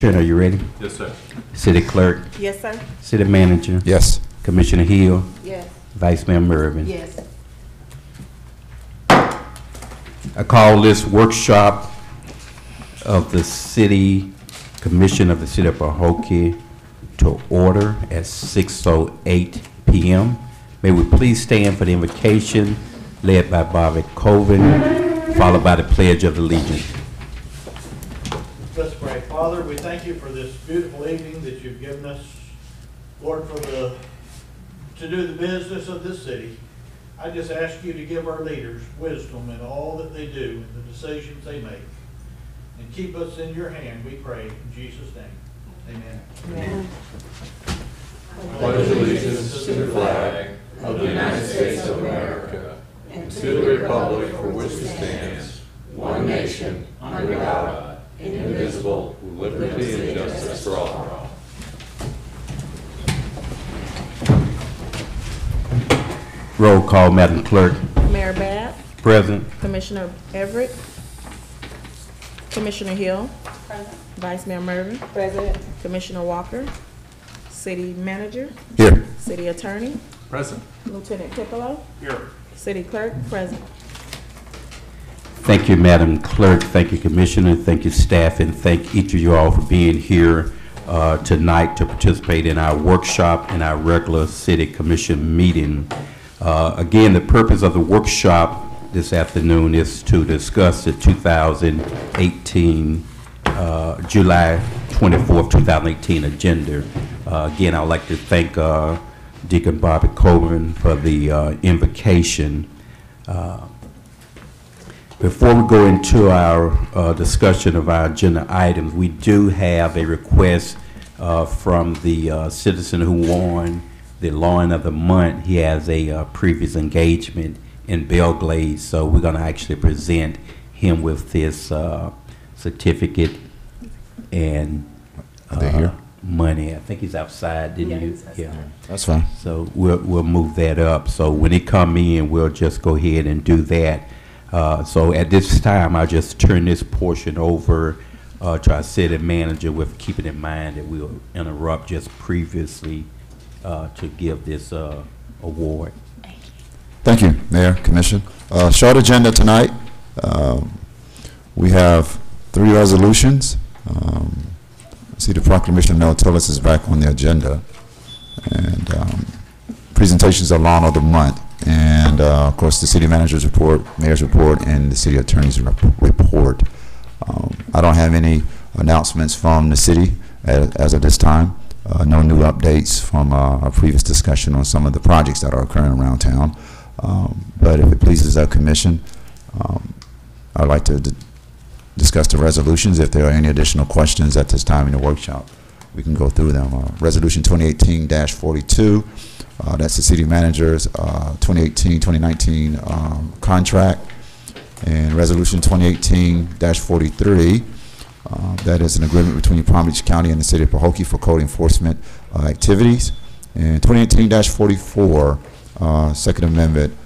Are you ready? Yes, sir. City Clerk, Yes, sir. City Manager, Yes. Commissioner Hill, Yes. Vice Mayor Mervin. Yes. I call this workshop of the City Commission of the City of Pahokee to order at 6:08 p.m. May we please stand for the invocation led by Bobby Colvin, followed by the Pledge of Allegiance. Let's pray. Father, we thank you for this beautiful evening that you've given us, Lord, to do the business of this city. I just ask you to give our leaders wisdom in all that they do and the decisions they make. And keep us in your hand, we pray, in Jesus' name. Amen. Amen. Pledge allegiance to the flag of the United States of America and to the republic for which it stands, one nation, under God, indivisible, with liberty and justice for all. Roll call, Madam Clerk. Mayor Babb, Present. Commissioner Everett, Commissioner Hill, Vice Mayor Mervin, President, Commissioner Walker, City Manager, Here. City Attorney, Present. Lieutenant Piccolo, Here. City Clerk, present. Thank you, Madam Clerk. Thank you, Commissioner. Thank you, staff, and thank each of you all for being here tonight to participate in our workshop and our regular City Commission meeting. Again, the purpose of the workshop this afternoon is to discuss the 2018, July 24th, 2018 agenda. Again, I'd like to thank Deacon Bobby Coleman for the invocation. Before we go into our discussion of our agenda items, we do have a request from the citizen who won the Lawn of the Month. He has a previous engagement in Belglade, so we're going to actually present him with this certificate and money. I think he's outside, didn't you? Yeah. That's fine. So we'll move that up. So when he come in, we'll just go ahead and do that. So at this time, I'll just turn this portion over to our city manager, with keeping in mind that we'll interrupt just previously to give this award. Thank you, Mayor, Commission. Short agenda tonight. We have 3 resolutions. I see the proclamation of Mel Tillis is back on the agenda. And presentations of Lawn of the Month. And of course, the city manager's report, mayor's report, and the city attorney's report. I don't have any announcements from the city as of this time. No new updates from our previous discussion on some of the projects that are occurring around town. But if it pleases our commission, I'd like to discuss the resolutions. If there are any additional questions at this time in the workshop, we can go through them. Resolution 2018-42. That's the city manager's 2018-2019 contract. And resolution 2018-43, that is an agreement between Palm Beach County and the city of Pahokee for code enforcement activities. And 2018-44, Second Amendment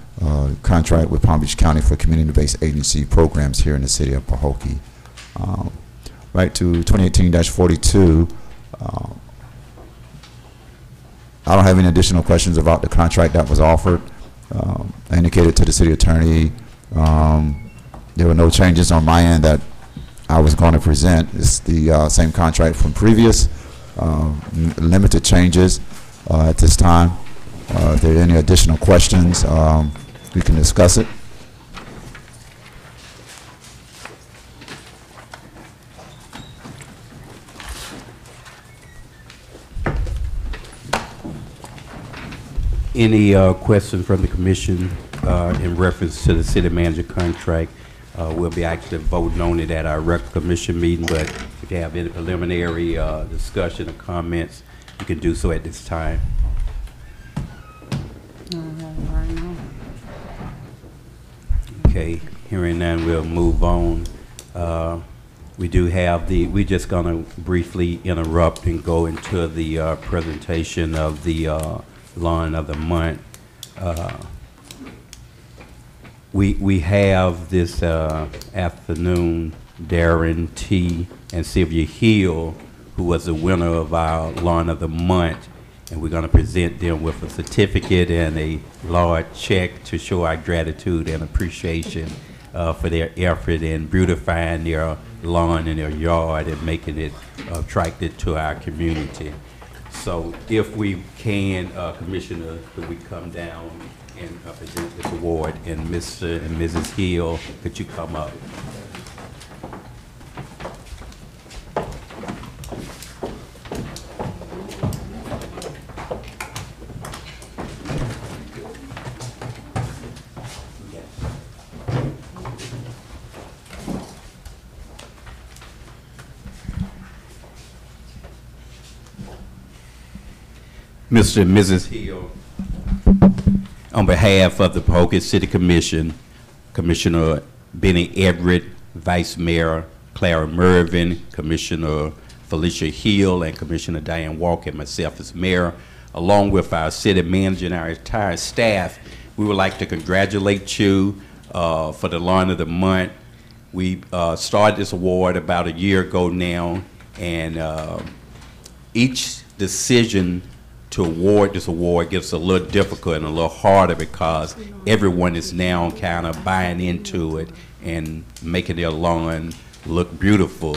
contract with Palm Beach County for community-based agency programs here in the city of Pahokee. Right to 2018-42, I don't have any additional questions about the contract that was offered. I indicated to the city attorney there were no changes on my end that I was going to present. It's the same contract from previous, limited changes at this time. If there are any additional questions, we can discuss it. Any questions from the commission in reference to the city manager contract? We'll be actually voting on it at our regular commission meeting, but if you have any preliminary discussion or comments, you can do so at this time. Okay, hearing none, we'll move on. We do have we're just gonna briefly interrupt and go into the presentation of the Lawn of the Month. We have this afternoon Darren T. and Sylvia Hill, who was the winner of our Lawn of the Month. And we're going to present them with a certificate and a large check to show our gratitude and appreciation for their effort in beautifying their lawn and their yard and making it attractive to our community. So if we can, Commissioner, could we come down and present this award? And Mr. and Mrs. Hill, could you come up? Mr. and Mrs. Hill, on behalf of the Pahokee City Commission, Commissioner Benny Everett, Vice Mayor Clara Mervin, Commissioner Felicia Hill, and Commissioner Diane Walker, and myself as mayor, along with our city manager and our entire staff, we would like to congratulate you for the Lawn of the Month. We started this award about a year ago now, and each decision to award this award gets a little difficult and a little harder because everyone is now kind of buying into it and making their lawn look beautiful.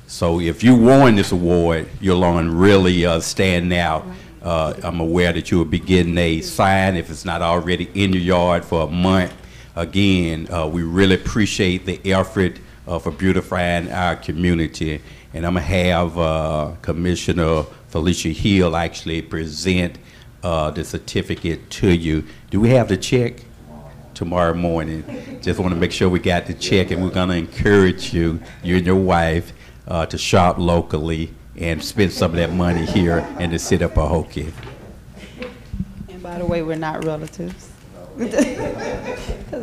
So if you won this award, your lawn really stand out. I'm aware that you will be getting a sign if it's not already in your yard for a month. Again, we really appreciate the effort for beautifying our community. And I'm going to have Commissioner Felicia Hill actually present the certificate to you. Do we have the check? Tomorrow morning. Just want to make sure we got the check, and we're going to encourage you, you and your wife, to shop locally and spend some of that money here in the city of Pahokee. And by the way, we're not relatives. Because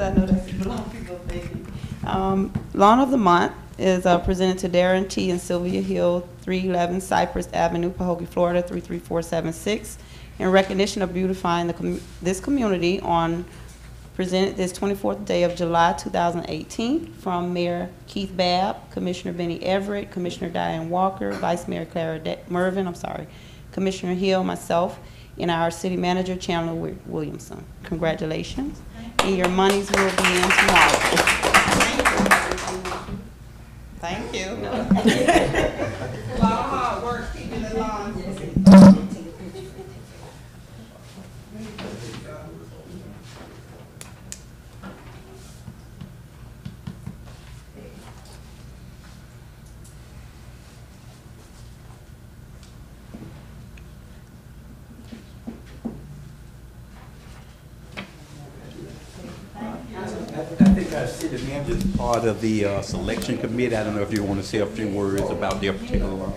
I know that's what a lot of people are thinking. Lawn of the Month is presented to Darren T. and Sylvia Hill, 311 Cypress Avenue, Pahokee, Florida, 33476, in recognition of beautifying this community on presented this 24th day of July 2018 from Mayor Keith Babb, Commissioner Benny Everett, Commissioner Diane Walker, Vice Mayor Clara Mervin, Commissioner Hill, myself, and our City Manager Chandler Williamson. Congratulations. And your monies will be in tomorrow. Thank you. A lot of hard work keeping the lawn. I think our city manager is part of the selection committee. I don't know if you want to say a few words about their particular law.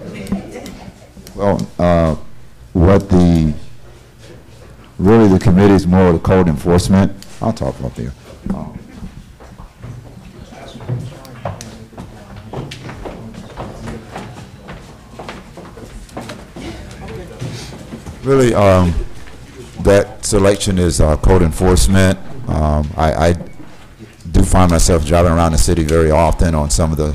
Well, really the committee is more of the code enforcement. I'll talk about there. Really, that selection is code enforcement. I do find myself driving around the city very often on some of the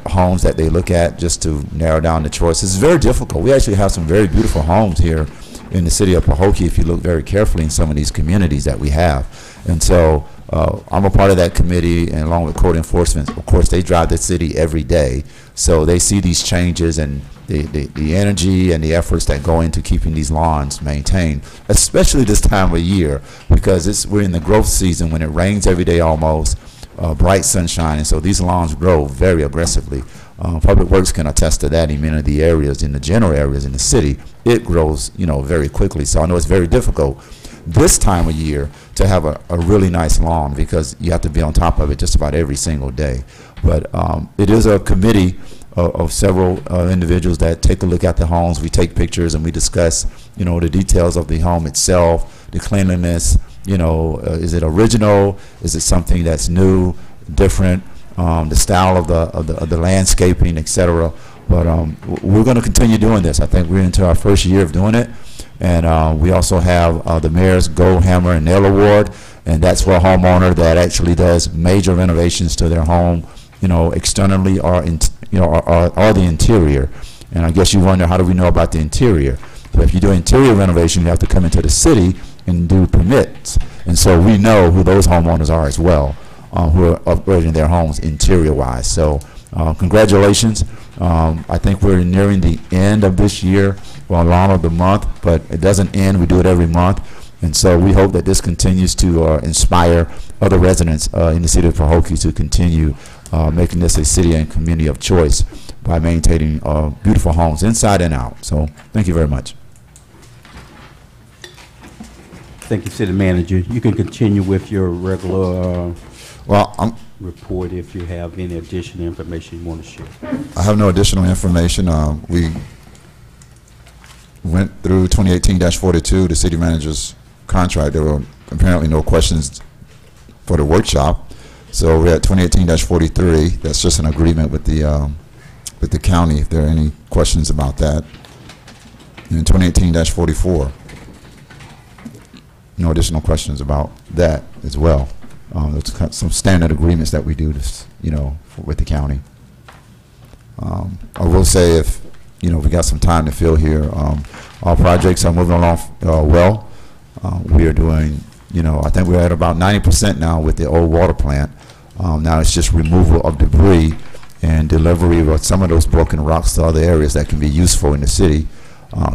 homes that they look at just to narrow down the choice. It's very difficult. We actually have some very beautiful homes here in the city of Pahokee if you look very carefully in some of these communities that we have. And so I'm a part of that committee, and along with code enforcement, of course, they drive the city every day. So they see these changes and the energy and the efforts that go into keeping these lawns maintained, especially this time of year, because we're in the growth season when it rains every day almost, bright sunshine, and so these lawns grow very aggressively. Public Works can attest to that in many of the areas, in the general areas in the city. It grows, very quickly. So I know it's very difficult this time of year to have a really nice lawn because you have to be on top of it just about every single day. But it is a committee of several individuals that take a look at the homes. We take pictures and we discuss, the details of the home itself, the cleanliness. Is it original? Is it something that's new, different? The style of the landscaping, etc. But we're going to continue doing this. I think we're into our first year of doing it, and we also have the Mayor's Gold Hammer and Nail Award, and that's for a homeowner that actually does major renovations to their home externally or or the interior. And I guess you wonder, how do we know about the interior? But if you do interior renovation, you have to come into the city and do permits. And so we know who those homeowners are as well, who are upgrading their homes interior-wise. So congratulations. I think we're nearing the end of this year, or along of the month, but it doesn't end. We do it every month. And so we hope that this continues to inspire other residents in the city of Pahokee to continue making this a city and community of choice by maintaining beautiful homes inside and out. So thank you very much. Thank you, City Manager. You can continue with your regular report if you have any additional information you want to share. I have no additional information. We went through 2018-42, the city manager's contract. There were apparently no questions for the workshop. So we're at 2018-43. That's just an agreement with the county, if there are any questions about that. And 2018-44. No additional questions about that as well. There's some standard agreements that we do, with the county. I will say, if we got some time to fill here, our projects are moving along well. We are doing, I think we're at about 90% now with the old water plant. Now it's just removal of debris and delivery of some of those broken rocks to other areas that can be useful in the city.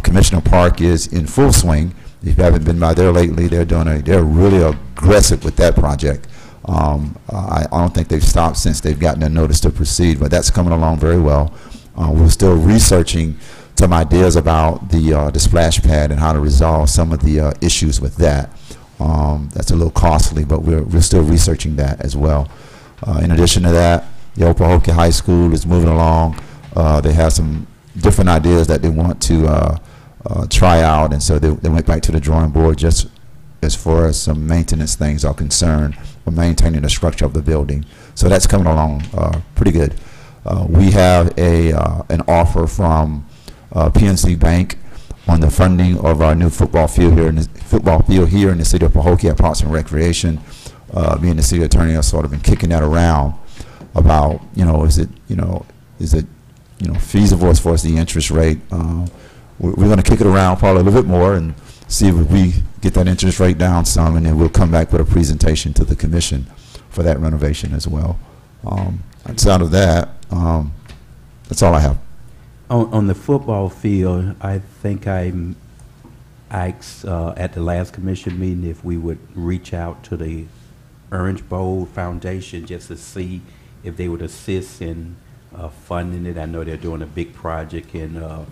Commissioner Park is in full swing. If you haven't been by there lately, they're really aggressive with that project. I don't think they've stopped since they've gotten a notice to proceed, but that's coming along very well. We're still researching some ideas about the splash pad and how to resolve some of the issues with that. That's a little costly, but we're still researching that as well. In addition to that, the old Pahokee High School is moving along. They have some different ideas that they want to try out, and so they went back to the drawing board just as far as some maintenance things are concerned, for maintaining the structure of the building. So that's coming along pretty good. We have an offer from PNC Bank on the funding of our new football field here in the city of Pahokee at Parks and Recreation. Me and the city attorney have sort of been kicking that around about, is it feasible as far as the interest rate. We're going to kick it around probably a little bit more and see if we get that interest rate down some, and then we'll come back with a presentation to the commission for that renovation as well. Outside of that, that's all I have. On the football field, I think I asked at the last commission meeting if we would reach out to the Orange Bowl Foundation just to see if they would assist in funding it. I know they're doing a big project in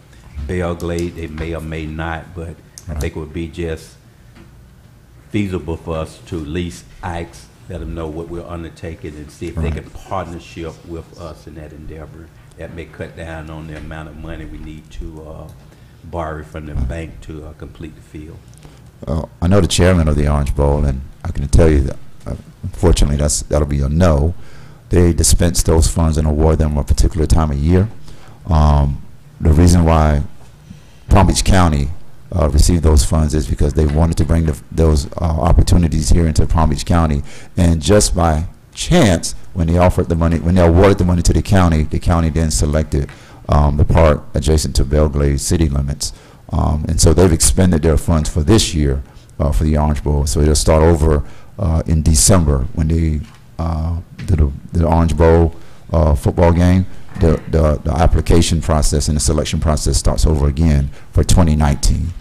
Belgrade. They may or may not, but I think it would be just feasible for us to at least ask, let them know what we're undertaking, and see if they can partnership with us in that endeavor. That may cut down on the amount of money we need to borrow from the bank to complete the field. I know the chairman of the Orange Bowl, and I can tell you that unfortunately that'll be a no. They dispense those funds and award them a particular time of year. The reason why Palm Beach County received those funds is because they wanted to bring those opportunities here into Palm Beach County, and just by chance, when they awarded the money to the county then selected the part adjacent to Belgrade city limits, and so they've expended their funds for this year for the Orange Bowl. So it'll start over in December when they do the Orange Bowl football game. The application process and the selection process starts over again for 2019.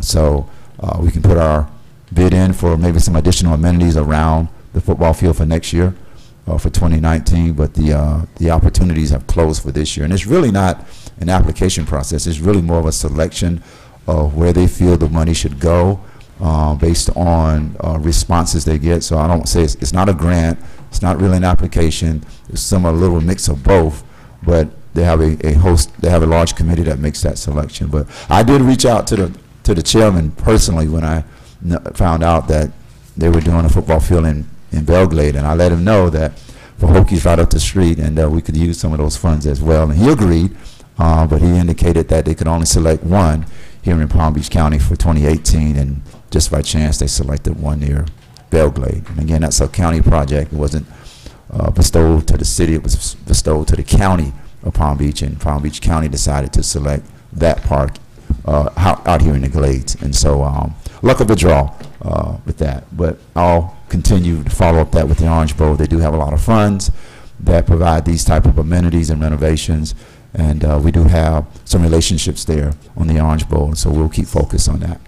So we can put our bid in for maybe some additional amenities around the football field for next year, for 2019, but the opportunities have closed for this year. And it's really not an application process. It's really more of a selection of where they feel the money should go based on responses they get. So I don't say it's not a grant. It's not really an application. It's a little mix of both. But they have a large committee that makes that selection. But I did reach out to the chairman personally when I found out that they were doing a football field in Belgrade, and I let him know that Pahokee's right up the street, and we could use some of those funds as well. And he agreed, but he indicated that they could only select one here in Palm Beach County for 2018, and just by chance they selected one near Belgrade. And again, that's a county project. It wasn't bestowed to the city. It was bestowed to the county of Palm Beach, and Palm Beach County decided to select that park out here in the Glades. And so luck of the draw with that. But I'll continue to follow up that with the Orange Bowl. They do have a lot of funds that provide these type of amenities and renovations, and we do have some relationships there on the Orange Bowl, so we'll keep focused on that.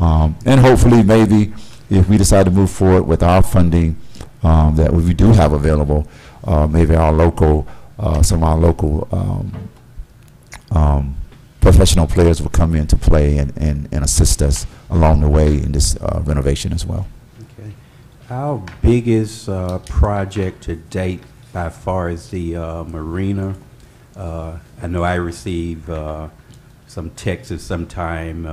And hopefully, maybe if we decide to move forward with our funding that we do have available, maybe our local, some of our local professional players will come into play and assist us along the way in this renovation as well. Okay. Our biggest project to date by far is the Marina. I know I receive some texts sometime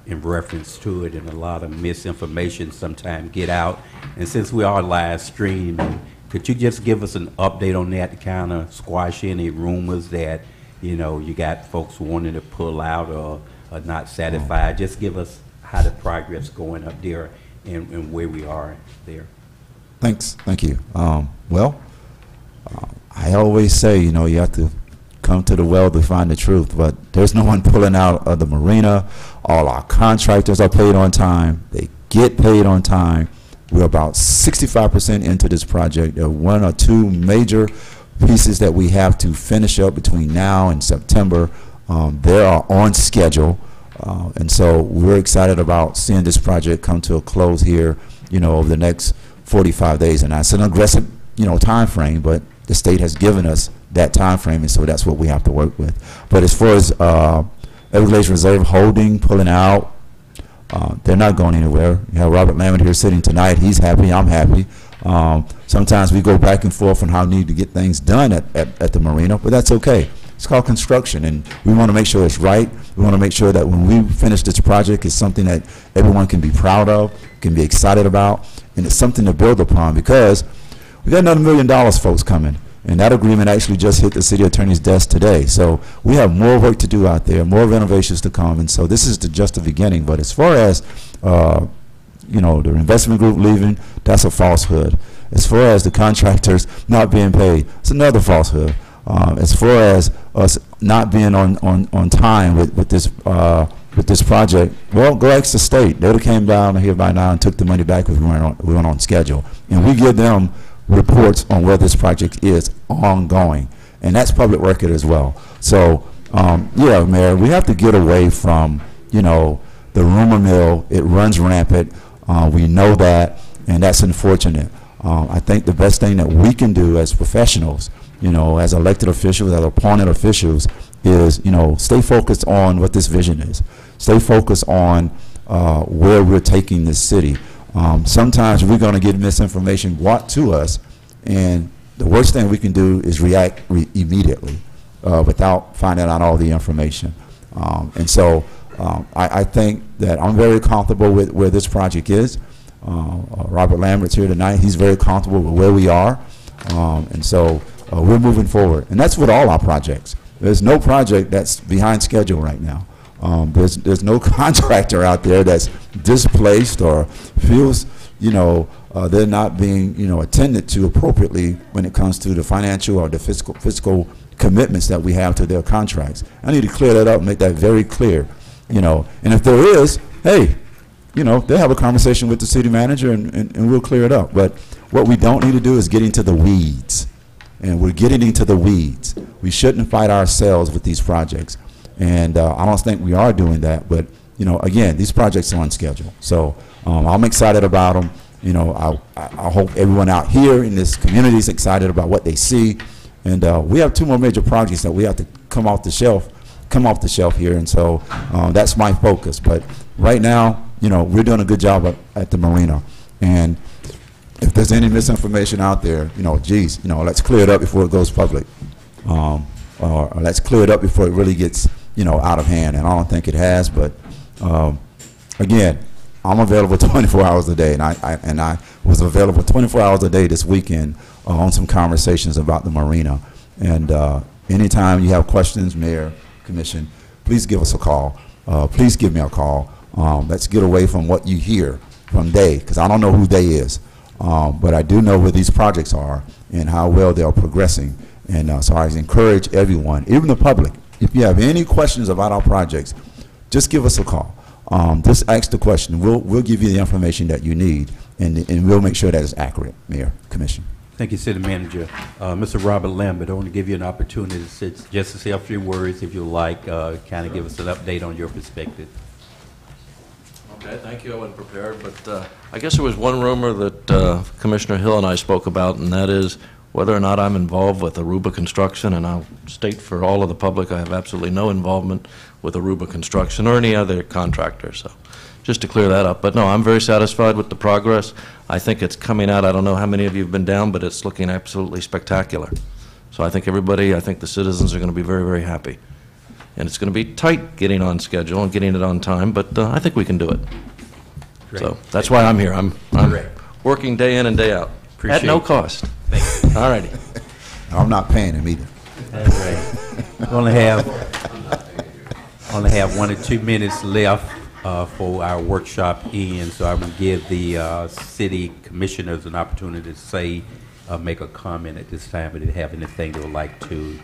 in reference to it, and a lot of misinformation sometimes get out. And since we are live streaming, could you just give us an update on that to kind of squash any rumors that, you know, you got folks wanting to pull out or not satisfied? Just give us how the progress is going up there and where we are there. Thanks. Thank you. Well, I always say, you know, you have to come to the well to find the truth, but there's no one pulling out of the Marina. All our contractors are paid on time. They get paid on time. We're about 65% into this project. There are one or two major pieces that we have to finish up between now and September. They are on schedule, and so we're excited about seeing this project come to a close here, you know, over the next 45 days. And that's an aggressive, you know, time frame, but the state has given us that time frame, and so that's what we have to work with. But as far as Everglades Reserve Holding pulling out, they're not going anywhere. You have Robert Lambert here sitting tonight. He's happy. I'm happy. Sometimes we go back and forth on how we need to get things done at the Marina, but that's okay. It's called construction, and we want to make sure it's right. We want to make sure that when we finish this project, it's something that everyone can be proud of, can be excited about, and it's something to build upon, because we got another $1 million, folks, coming. And that agreement actually just hit the city attorney's desk today. So we have more work to do out there, more renovations to come. And so this is just the beginning. But as far as, you know, the investment group leaving, that's a falsehood. As far as the contractors not being paid, it's another falsehood. As far as us not being on time with this project, well, go ask the state. They would have came down here by now and took the money back if we weren't on schedule. And we give them reports on where this project is ongoing, and that's public record as well. So yeah, Mayor, we have to get away from, you know, the rumor mill. It runs rampant. We know that, and that's unfortunate. I think the best thing that we can do as professionals, you know, as elected officials, as appointed officials, is, you know, stay focused on what this vision is. Stay focused on where we're taking this city. Sometimes we're going to get misinformation brought to us, and the worst thing we can do is react immediately without finding out all the information. And so I think that I'm very comfortable with where this project is. Robert Lambert's here tonight. He's very comfortable with where we are. And so we're moving forward. And that's with all our projects. There's no project that's behind schedule right now. There's no contractor out there that's displaced or feels, you know, they're not being, you know, attended to appropriately when it comes to the financial or the fiscal commitments that we have to their contracts. I need to clear that up and make that very clear, you know. And if there is, hey, you know, they'll have a conversation with the city manager and we'll clear it up. But what we don't need to do is get into the weeds. And we're getting into the weeds. We shouldn't fight ourselves with these projects. And I don't think we are doing that. But, you know, again, these projects are on schedule. So I'm excited about them. You know, I hope everyone out here in this community is excited about what they see. And we have two more major projects that we have to come off the shelf here. And so that's my focus. But right now, you know, we're doing a good job at the Marina. And if there's any misinformation out there, you know, geez, you know, let's clear it up before it goes public. Or let's clear it up before it really gets, you know, out of hand. And I don't think it has. But again, I'm available 24 hours a day, and I was available 24 hours a day this weekend on some conversations about the Marina. And anytime you have questions, Mayor, Commission, please give us a call. Please give me a call. Let's get away from what you hear from Day, because I don't know who Day is. But I do know where these projects are and how well they are progressing. And so I encourage everyone, even the public, if you have any questions about our projects, just give us a call. Just ask the question. We'll give you the information that you need, and we'll make sure that it's accurate, Mayor, Commission. Thank you, City Manager. Mr. Robert Lambert, I want to give you an opportunity just to say a few words, if you like, kind of give us an update on your perspective. Okay, thank you. I wasn't prepared, but I guess there was one rumor that Commissioner Hill and I spoke about, and that is whether or not I'm involved with Aruba Construction, and I'll state for all of the public I have absolutely no involvement with Aruba Construction or any other contractor, so just to clear that up. But no, I'm very satisfied with the progress. I think it's coming out. I don't know how many of you have been down, but it's looking absolutely spectacular. So I think everybody, I think the citizens are going to be very, very happy. And it's going to be tight getting on schedule and getting it on time, but I think we can do it. Great. So that's why I'm here. I'm working day in and day out at no cost. All righty. I'm not paying him either. That's right. We only have 1 or 2 minutes left for our workshop end, so I'm going to give the city commissioners an opportunity to say, make a comment at this time, if they have anything they would like to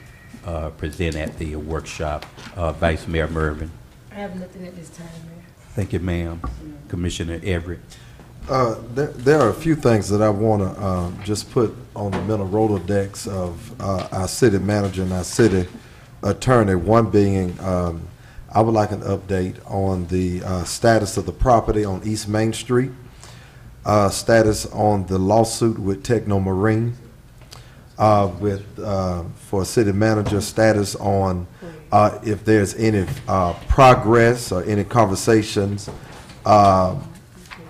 present at the workshop. Vice Mayor Mervin. I have nothing at this time, Mayor. Thank you, ma'am. Commissioner Everett. There are a few things that I want to just put on the mental Rolodex of our city manager and our city attorney. One being, I would like an update on the status of the property on East Main Street, status on the lawsuit with Techno Marine, for city manager, status on if there's any progress or any conversations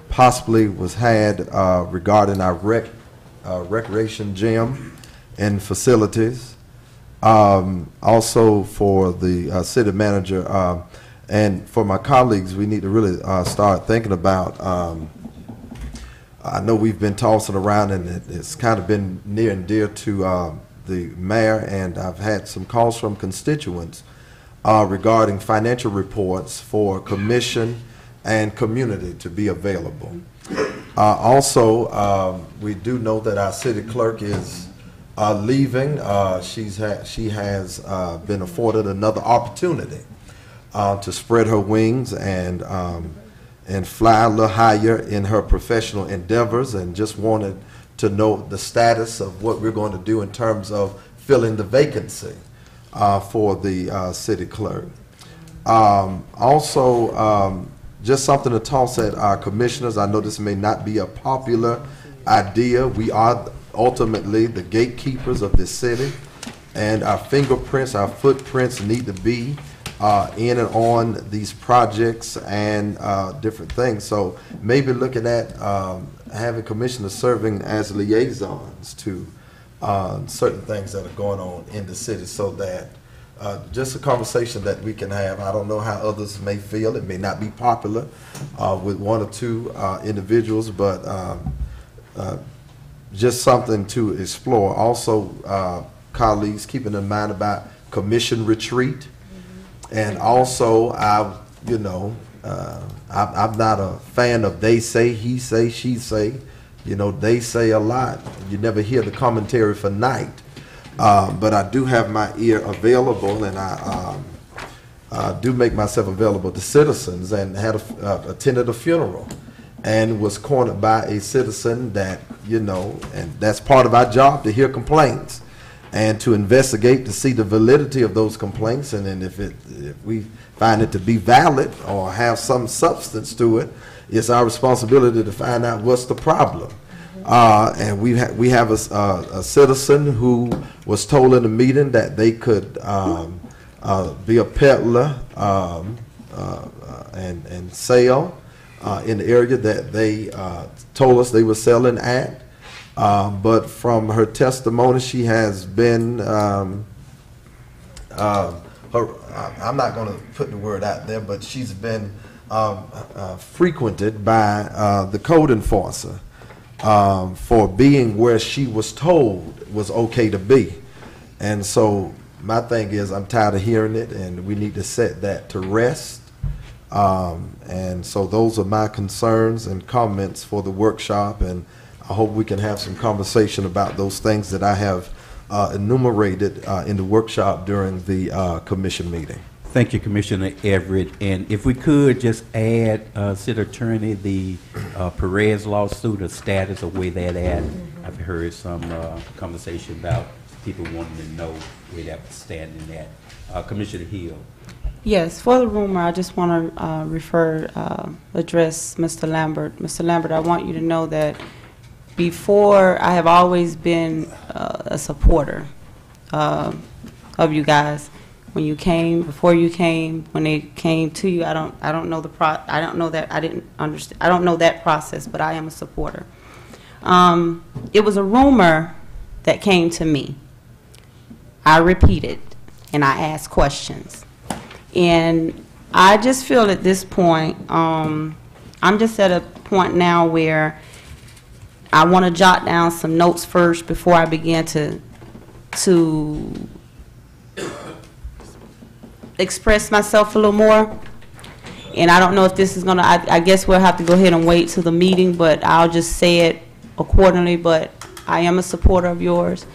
possibly was had regarding our recreation gym and facilities. Also for the city manager and for my colleagues, we need to really start thinking about, I know we've been tossing around and it's kind of been near and dear to the mayor, and I've had some calls from constituents regarding financial reports for commission and community to be available. Also, we do know that our city clerk is leaving. She has been afforded another opportunity to spread her wings and fly a little higher in her professional endeavors, and just wanted to know the status of what we're going to do in terms of filling the vacancy for the city clerk. Also, just something to toss at our commissioners. I know this may not be a popular idea. We are ultimately the gatekeepers of this city, and our fingerprints, our footprints need to be in and on these projects and different things. So maybe looking at having commissioners serving as liaisons to certain things that are going on in the city, so that just a conversation that we can have. I don't know how others may feel. It may not be popular with 1 or 2 individuals, but just something to explore. Also, colleagues, keeping in mind about commission retreat. And also, I'm not a fan of they say, he say, she say. You know, they say a lot. You never hear the commentary for night. But I do have my ear available, and I do make myself available to citizens, and had attended a funeral and was cornered by a citizen that, and that's part of our job, to hear complaints and to investigate to see the validity of those complaints, and then if we find it to be valid or have some substance to it, it's our responsibility to find out what's the problem. And we have a citizen who was told in the meeting that they could be a peddler and sell in the area that they told us they were selling at. But from her testimony, she has been, I'm not going to put the word out there, but she's been frequented by the code enforcer for being where she was told was okay to be. And so my thing is, I'm tired of hearing it, and we need to set that to rest. And so those are my concerns and comments for the workshop, and I hope we can have some conversation about those things that I have enumerated in the workshop during the commission meeting. Thank you, Commissioner Everett. And if we could just add, City Attorney, the Perez lawsuit, the status of where that at. I've heard some conversation about people wanting to know where that was standing at. Commissioner Hill. Yes, for the rumor, I just want to address Mr. Lambert. Mr. Lambert, I want you to know that before, I have always been a supporter of you guys. When you came, before you came, when they came to you, I don't know that process, but I am a supporter. It was a rumor that came to me. I repeated and I asked questions. And I just feel at this point, I'm just at a point now where I want to jot down some notes first before I begin to express myself a little more. And I don't know if this is going to, I guess we'll have to go ahead and wait till the meeting, but I'll just say it accordingly. But I am a supporter of yours.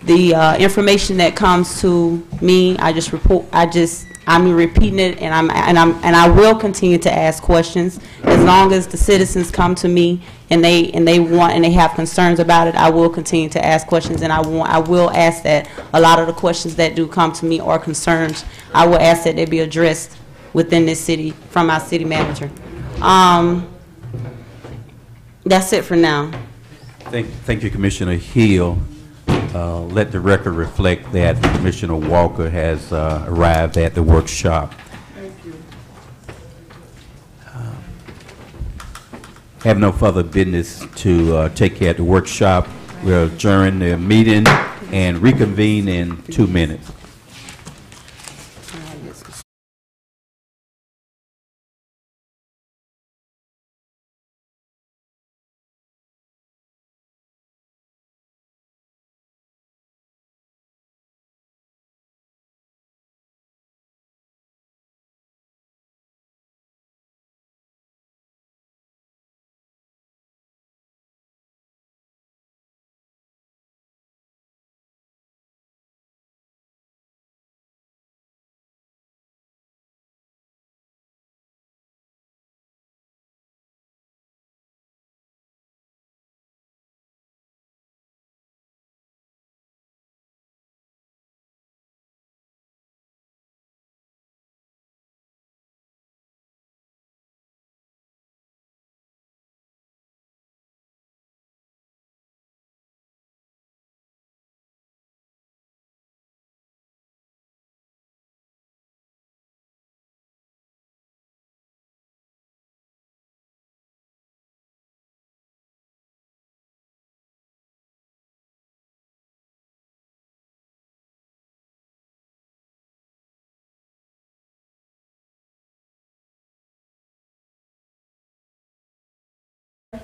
The information that comes to me, I just report. I'm repeating it, and I will continue to ask questions as long as the citizens come to me and they have concerns about it. I will continue to ask questions, and I will ask that a lot of the questions that do come to me are concerns. I will ask that they be addressed within this city from our city manager. That's it for now. Thank you, Commissioner Hill. Let the record reflect that Commissioner Walker has arrived at the workshop. Thank you. Have no further business to take care of the workshop. We'll adjourn the meeting and reconvene in 2 minutes.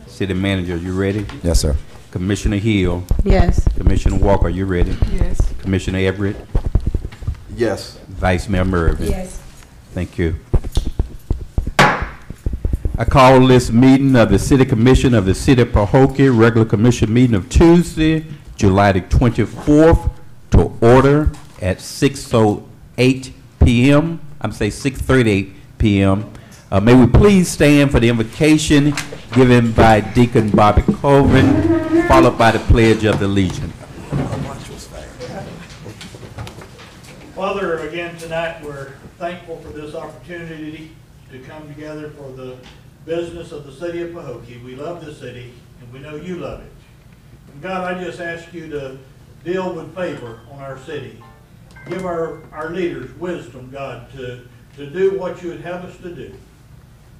City Manager, you ready? Yes, sir. Commissioner Hill. Yes. Commissioner Walker, you ready? Yes. Commissioner Everett. Yes. Vice Mayor Mervyn. Yes. Thank you. I call this meeting of the City Commission of the City of Pahokee, regular commission meeting of Tuesday, July the 24th, to order at 6:08 p.m. I'm saying 6:38 p.m. May we please stand for the invocation given by Deacon Bobby Colvin, followed by the Pledge of Allegiance. Father, again tonight we're thankful for this opportunity to come together for the business of the city of Pahokee. We love this city and we know you love it. And God, I just ask you to deal with favor on our city. Give our leaders wisdom, God, to do what you would have us to do.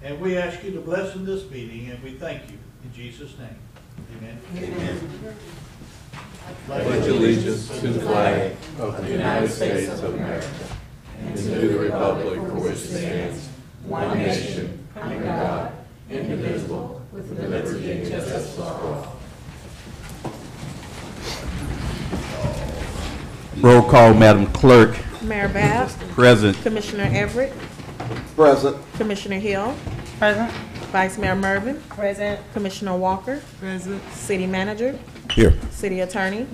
And we ask you to bless in this meeting, and we thank you in Jesus' name. Amen. Amen. Pledge allegiance to the flag of the United States of America and to the republic for which it stands, one nation, under God, indivisible, with liberty and justice for all. Roll call, Madam Clerk. Mayor Babb. Present. Commissioner Everett. Present. Commissioner Hill. Present. Vice Mayor Mervin, Present. Commissioner Walker, Present. City Manager, Here. City Attorney,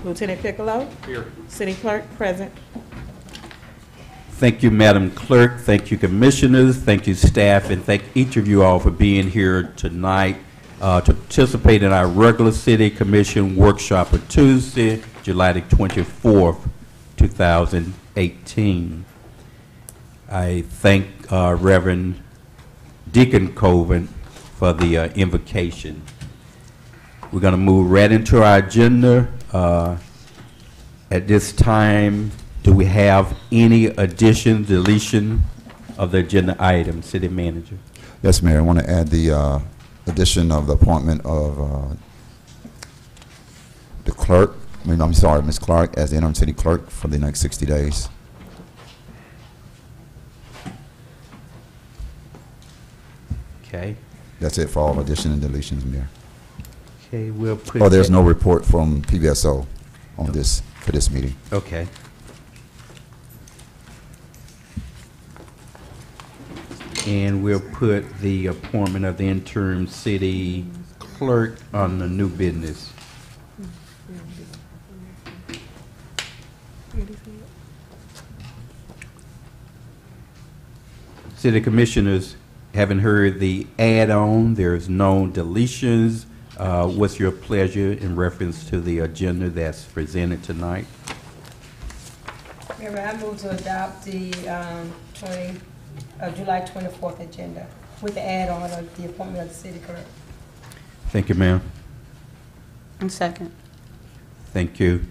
Lieutenant Piccolo, Here. City Clerk, present. Thank you, Madam Clerk. Thank you, Commissioners. Thank you, staff, and thank each of you all for being here tonight to participate in our regular City Commission workshop for Tuesday, July the 24th, 2018. I thank Reverend Deacon Coven for the invocation. We're going to move right into our agenda. At this time, do we have any addition, deletion of the agenda item? City Manager. Yes, Mayor, I want to add the addition of the appointment of the clerk, I'm sorry, Ms. Clark, as the interim city clerk for the next 60 days. Okay. That's it for all addition and deletions, Mayor. Okay, we'll put. Oh, there's that- no report from PBSO on this, for this meeting. Okay. And we'll put the appointment of the interim city clerk on the new business. City Commissioners, haven't heard the add-on, there's no deletions. What's your pleasure in reference to the agenda that's presented tonight? Mayor, I move to adopt the July 24th agenda with the add-on of the appointment of the city clerk. Thank you, ma'am. And second. Thank you.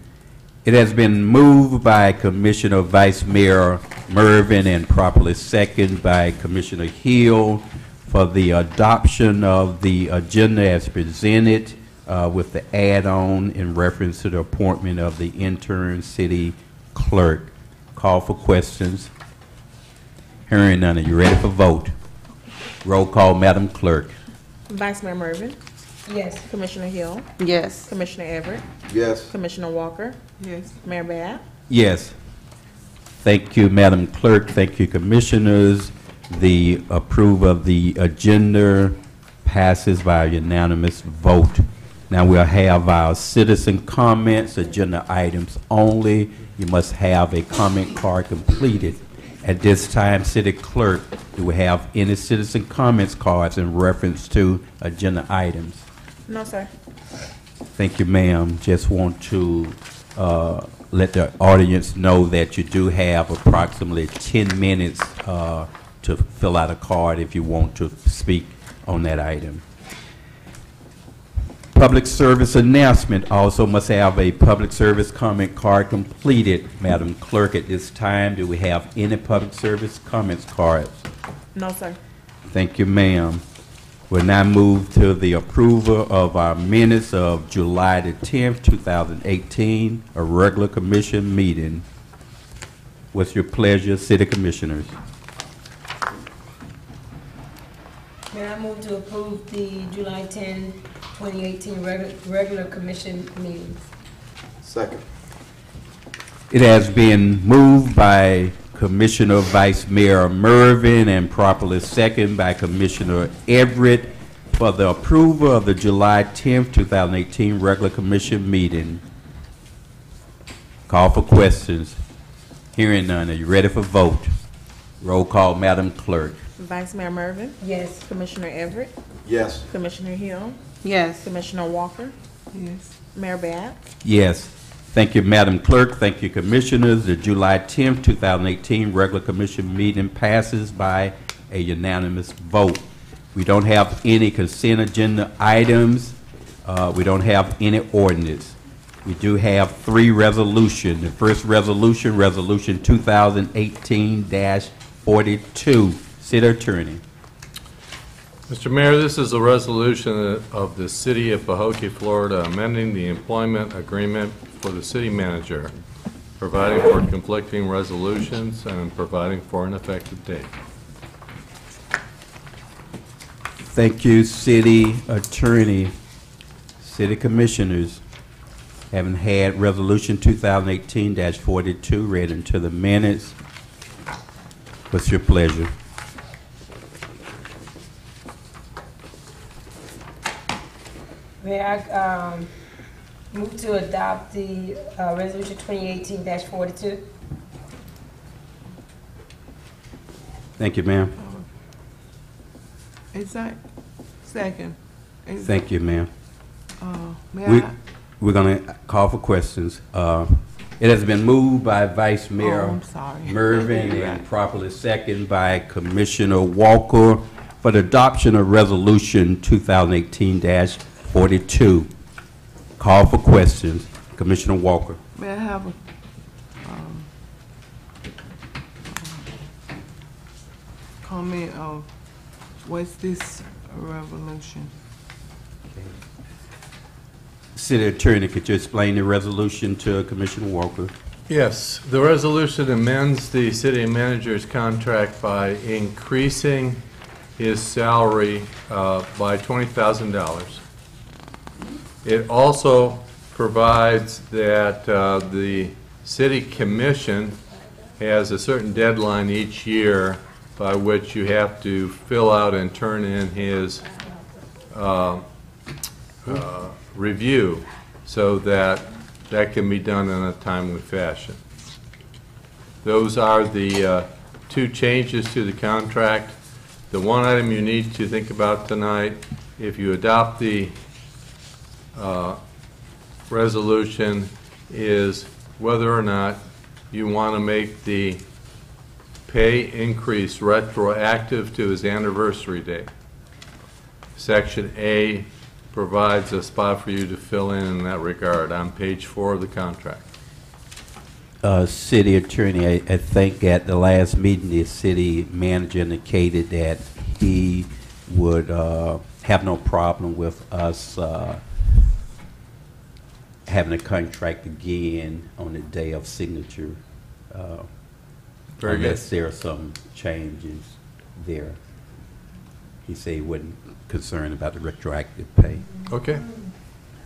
It has been moved by Commissioner Vice Mayor Mervin and properly seconded by Commissioner Hill for the adoption of the agenda as presented with the add-on in reference to the appointment of the interim city clerk. Call for questions. Hearing none, are you ready for vote? Roll call, Madam Clerk. Vice Mayor Mervin, Yes. Commissioner Hill, Yes. Commissioner Everett, Yes. Commissioner Walker, Yes. Mayor Bab. Yes. Thank you, Madam Clerk. Thank you, Commissioners. The approval of the agenda passes by unanimous vote. Now we'll have our citizen comments, agenda items only. You must have a comment card completed. At this time, City Clerk, do we have any citizen comments cards in reference to agenda items? No, sir. Thank you, ma'am. Just want to let the audience know that you do have approximately 10 minutes to fill out a card if you want to speak on that item. Public service announcement also must have a public service comment card completed. Madam Clerk, at this time, do we have any public service comments cards? No, sir. Thank you, ma'am. We'll now move to the approval of our minutes of July the 10th, 2018, a regular commission meeting. What's your pleasure, City Commissioners? Mayor, I move to approve the July 10, 2018 regular commission meetings. Second. It has been moved by Commissioner Vice Mayor Mervin and properly seconded by Commissioner Everett for the approval of the July 10th, 2018 regular commission meeting. Call for questions. Hearing none. Are you ready for vote? Roll call, Madam Clerk. Vice Mayor Mervin, Yes. Commissioner Everett, Yes. Commissioner Hill, Yes. Commissioner Walker, Yes. Mayor Bab. Yes. Thank you, Madam Clerk. Thank you, Commissioners. The July 10th, 2018 regular commission meeting passes by a unanimous vote. We don't have any consent agenda items. We don't have any ordinance. We do have 3 resolutions. The first resolution, Resolution 2018-42. City Attorney. Mr. Mayor, this is a resolution of the City of Pahokee, Florida, amending the employment agreement for the city manager, providing for conflicting resolutions and providing for an effective date. Thank you, City Attorney. City Commissioners, having had Resolution 2018-42 read into the minutes, what's your pleasure? May I move to adopt the resolution 2018-42? Thank you, ma'am. Is that second? Thank you, ma'am. May I? We're going to call for questions. It has been moved by Vice Mayor I'm sorry. Mervin and properly second by Commissioner Walker for the adoption of Resolution 2018-42. Call for questions. Commissioner Walker. May I have a comment of what's this revolution? City Attorney, could you explain the resolution to Commissioner Walker? Yes, the resolution amends the city manager's contract by increasing his salary by $20,000. It also provides that the city commission has a certain deadline each year by which you have to fill out and turn in his review so that that can be done in a timely fashion. Those are the two changes to the contract. The one item you need to think about tonight, if you adopt the resolution, is whether or not you want to make the pay increase retroactive to his anniversary date. Section A provides a spot for you to fill in that regard on page 4 of the contract. City Attorney, I think at the last meeting, the city manager indicated that he would have no problem with us having a contract again on the day of signature. Very good. Unless there are some changes there. He said he wasn't concerned about the retroactive pay. Okay.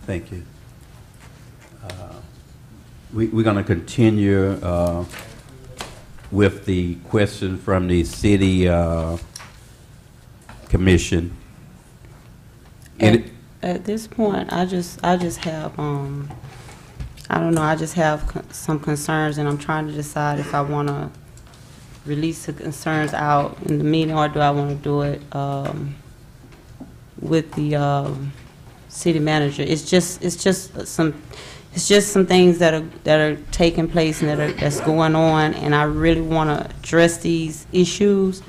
Thank you. We're going to continue with the question from the city commission. At this point, I just have I don't know. I just have some concerns, and I'm trying to decide if I want to release the concerns out in the meeting, or do I want to do it with the city manager. It's just some things that are taking place and that's going on, and I really want to address these issues.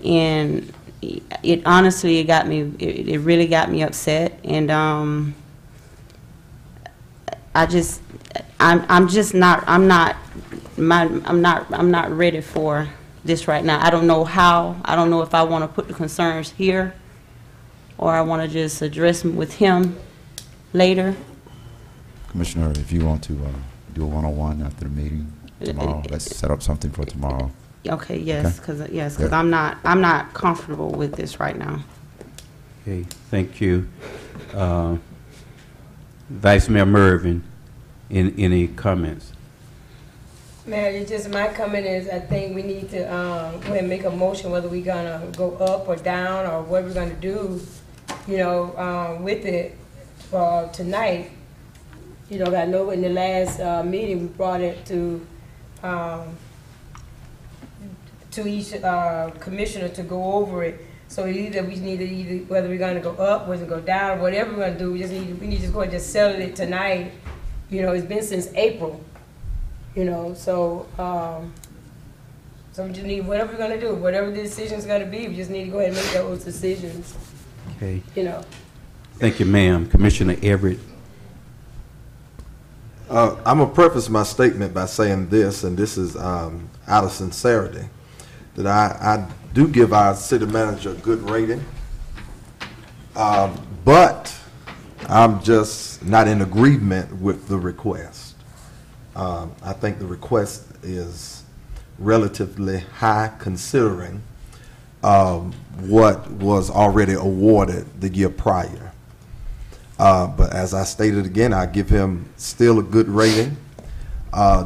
And it honestly, it really got me upset, and I'm not ready for this right now. I don't know how. I don't know if I want to put the concerns here, or I want to just address them with him later. Commissioner, if you want to do a one-on-one after the meeting tomorrow, let's set up something for tomorrow. Okay. Yes. Okay. Because I'm not comfortable with this right now. Okay, thank you. Vice Mayor Mervin, any comments? Mayor, it's just my comment is I think we need to go ahead and make a motion whether we're gonna go up or down or what we're gonna do, with it for tonight. I know in the last meeting we brought it to each commissioner to go over it. So either we need to whether we're gonna go up, whether we go down, whatever we're gonna do, we need to just go ahead and just settle it tonight. It's been since April. So we just need, whatever we're gonna do, whatever the decision's gonna be, we just need to go ahead and make those decisions. Okay. Thank you, ma'am. Commissioner Everett. I'm going to preface my statement by saying this, and this is out of sincerity, that I do give our city manager a good rating, but I'm just not in agreement with the request. I think the request is relatively high considering what was already awarded the year prior. But as I stated again, I give him still a good rating.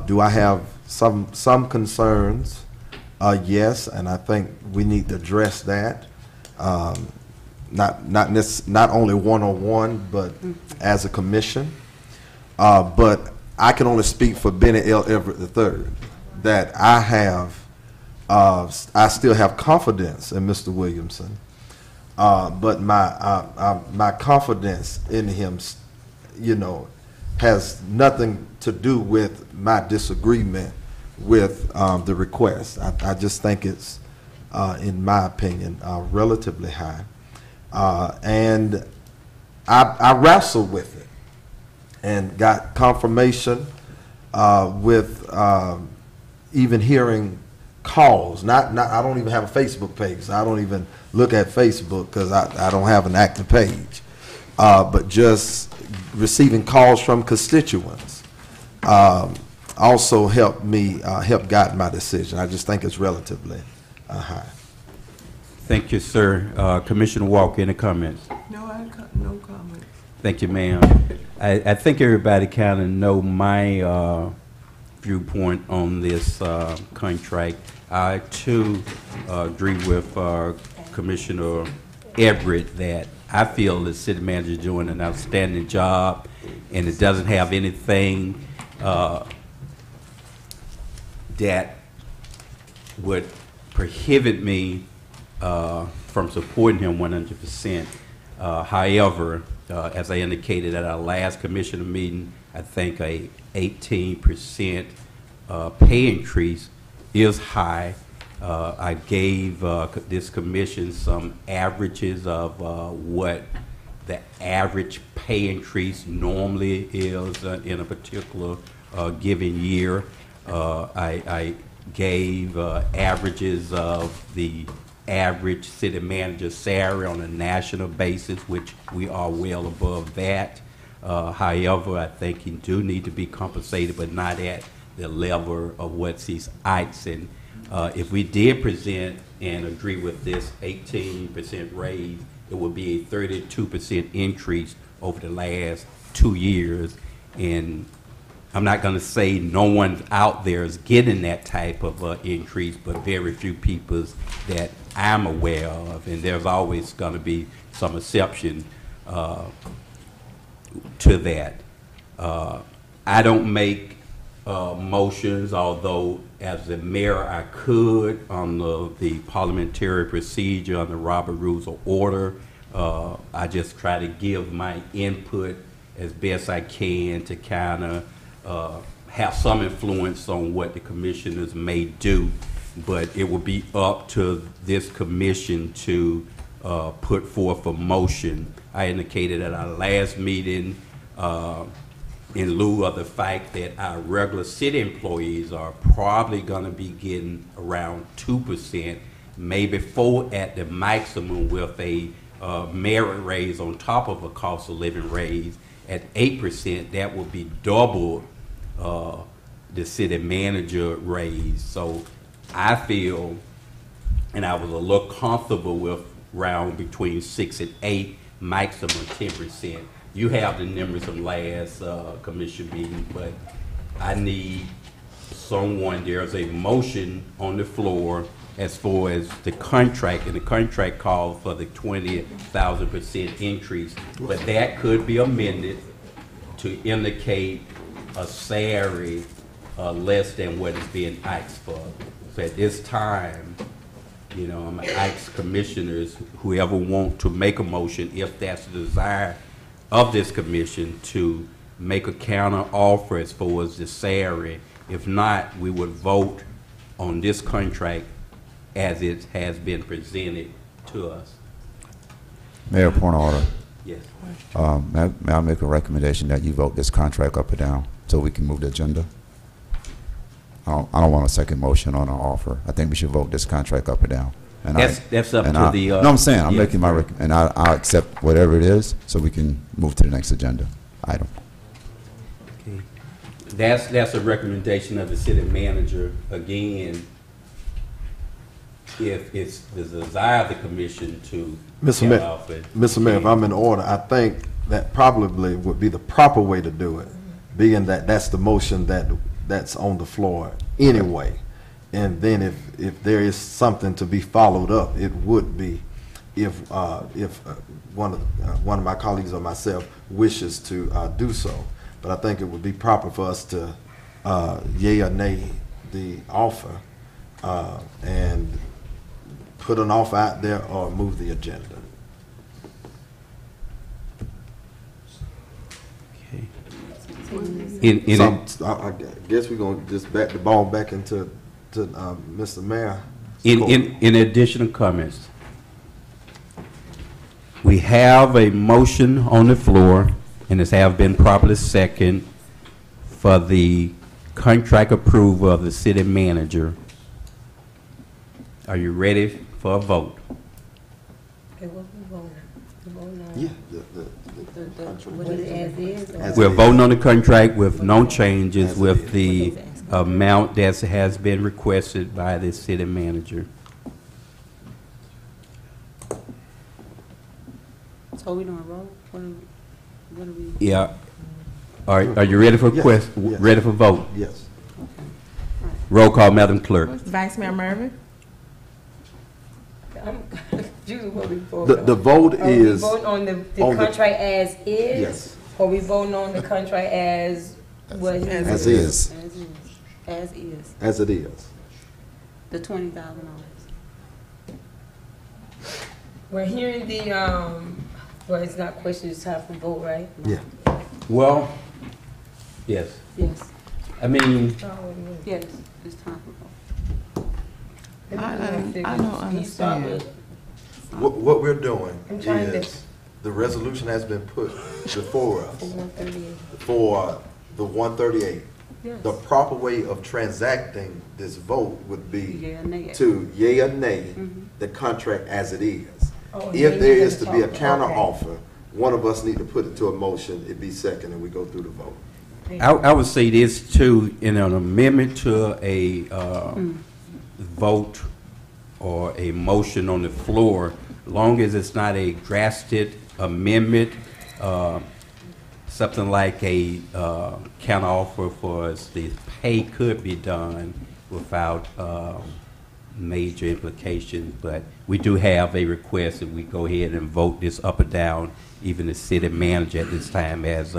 Do I have some concerns? Yes, and I think we need to address that. not only one-on-one, but as a commission. But I can only speak for Benny L. Everett III, that I still have confidence in Mr. Williamson, but my confidence in him, has nothing to do with my disagreement with the request. I just think it's, in my opinion, relatively high, and I wrestled with it and got confirmation with even hearing calls. I don't even have a Facebook page. So I don't even look at Facebook because I don't have an active page. But just receiving calls from constituents also helped me help guide my decision. I just think it's relatively high. Thank you, sir. Commissioner Walker, any comments? No comments. Thank you, ma'am. I think everybody kind of know my viewpoint on this contract. I, too, agree with Commissioner Everett that I feel the city manager is doing an outstanding job, and it doesn't have anything that would prohibit me from supporting him 100%. However, as I indicated at our last commissioner meeting, I think a 18% pay increase is high. I gave this commission some averages of what the average pay increase normally is in a particular given year. I gave averages of the average city manager salary on a national basis, which we are well above that. However, I think you do need to be compensated, but not at the level of what he's asking. If we did present and agree with this 18% raise, it would be a 32% increase over the last 2 years. And I'm not going to say no one out there is getting that type of increase, but very few people that I'm aware of, and there's always going to be some exception to that. I don't make motions, although as the mayor I could on the parliamentary procedure on the Robert Rules of Order. I just try to give my input as best I can to kind of have some influence on what the commissioners may do, but it will be up to this commission to put forth a motion. I indicated at our last meeting, in lieu of the fact that our regular city employees are probably going to be getting around 2%, maybe 4% at the maximum, with a merit raise on top of a cost of living raise at 8%, that would be double the city manager raise. So I feel, and I was a little comfortable with around between 6 and 8, maximum 10%. You have the numbers from last commission meeting, but I need someone, there's a motion on the floor as far as the contract, and the contract calls for the 20,000% increase, but that could be amended to indicate a salary less than what is being asked for. So at this time, I'm going to ask commissioners, whoever want to make a motion, if that's the desire of this commission, to make a counter offer as far as the salary. If not, we would vote on this contract as it has been presented to us. Mayor, point of order. Yes. May I make a recommendation that you vote this contract up or down so we can move the agenda? I don't want a second motion on an offer. I think we should vote this contract up or down. And that's up to the. No, I'm saying I'm yeah. making my and I'll accept whatever it is so we can move to the next agenda item. Okay. That's a recommendation of the city manager. Again, if it's the desire of the commission to Mr. Mayor, if I'm in order, I think that probably would be the proper way to do it, being that that's the motion that's on the floor anyway. And then if there is something to be followed up, it would be if one of my colleagues or myself wishes to do so. But I think it would be proper for us to yea or nay the offer and put an offer out there or move the agenda. I guess we're going to just back the ball back into Mr. Mayor. In additional comments, we have a motion on the floor, and it has been properly second for the contract approval of the city manager. Are you ready for a vote? Okay, what we voting? We voting on- Yeah, What is it, as is? or- We're voting on the contract with no changes, with the amount that has been requested by the city manager. So we doing a roll? What are we? Yeah. Are you ready for Yes, yes. ready for vote? yes. Roll call, Madam Clerk. Vice Mayor Mervin, I'm confused what we voting on. The vote Are we is, voting on the on the- contract as is? yes, Or we voting on the contract as what? as is, As is. As is. as it is. The $20,000. We're hearing the, well, it's not question, it's time for vote, right? Yeah. Well, yes. Yes. I mean, Yes. It's time for vote. I don't understand. What we're doing I'm trying to- is, the resolution has been put before us 138. for the 138. Yes. The proper way of transacting this vote would be Yeah, nay. to yea or nay Mhm. the contract as it is. Oh, If there is to be a okay. counter offer, one of us need to put it to a motion, it be second, and we go through the vote. I would say this too, in an amendment to a vote or a motion on the floor, long as it's not a drastic amendment, something like a counter offer for us, the pay could be done without major implications, but we do have a request that we go ahead and vote this up or down. Even the city manager at this time has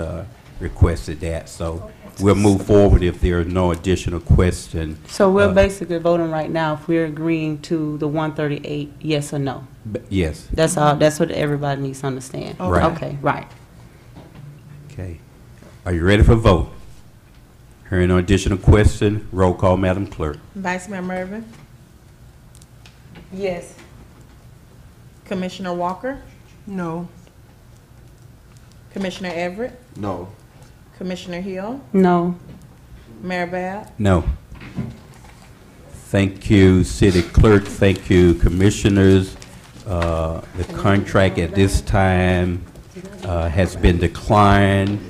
requested that, so we'll move forward if there are no additional questions. So we're basically voting right now if we're agreeing to the 138, yes or no. Yes, That's all, that's what everybody needs to understand. Right. Okay, right. okay. Are you ready for vote? Hearing no additional question, roll call, Madam Clerk. Vice Mayor Mervin, Yes. Commissioner Walker, No. Commissioner Everett, No. Commissioner Hill, No. Mayor Bab. No. Thank you, City Clerk. Thank you, Commissioners. The contract at this time has been declined.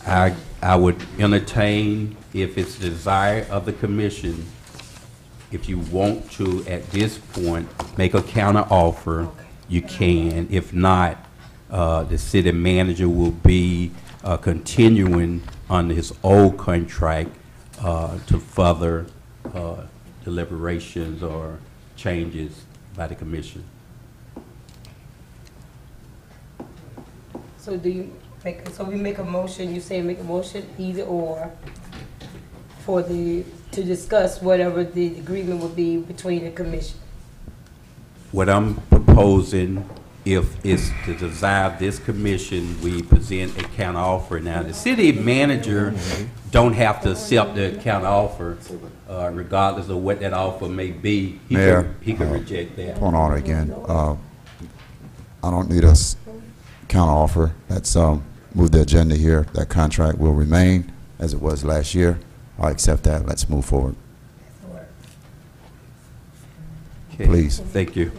I would entertain, if it's the desire of the commission, if you want to, at this point, make a counter offer, you can. If not, the city manager will be continuing on his old contract to further deliberations or changes by the commission. So do you so we make a motion, you say make a motion either or for to discuss whatever the agreement would be between the commission? What I'm proposing, if it's the desire of this commission, we present a counter offer. Now, the city manager don't have to accept the counter offer, regardless of what that offer may be. Mayor, He could reject that. Point on it again. I don't need a counter offer. Let's move the agenda here. That contract will remain as it was last year. I accept that. Let's move forward. Okay, Please. Thank you.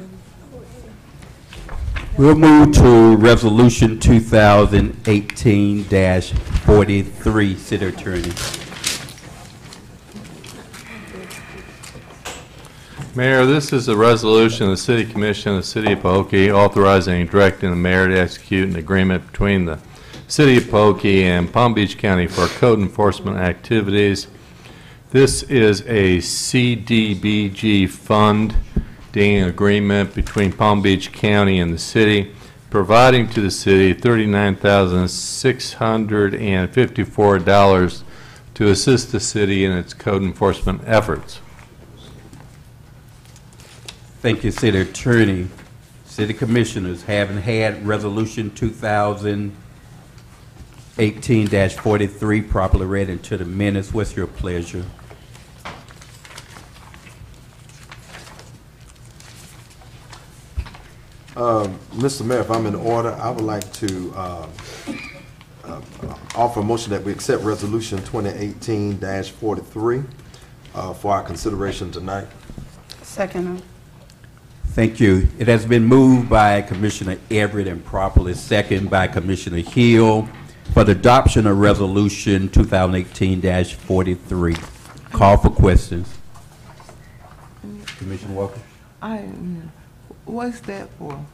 We'll move to Resolution 2018-43, City Attorney. Mayor, this is a resolution of the City Commission of the City of Pahokee authorizing and directing the mayor to execute an agreement between the City of Pahokee and Palm Beach County for code enforcement activities. This is a CDBG fund an agreement between Palm Beach County and the city, providing to the city $39,654 to assist the city in its code enforcement efforts. Thank you, City Attorney. City Commissioners, having had Resolution 2018-43 properly read into the minutes, what's your pleasure? Mr. Mayor, if I'm in order, I would like to offer a motion that we accept Resolution 2018-43 for our consideration tonight. Second. Thank you. It has been moved by Commissioner Everett and properly seconded by Commissioner Hill for the adoption of Resolution 2018-43. Call for questions. Commissioner Walker? What's that for?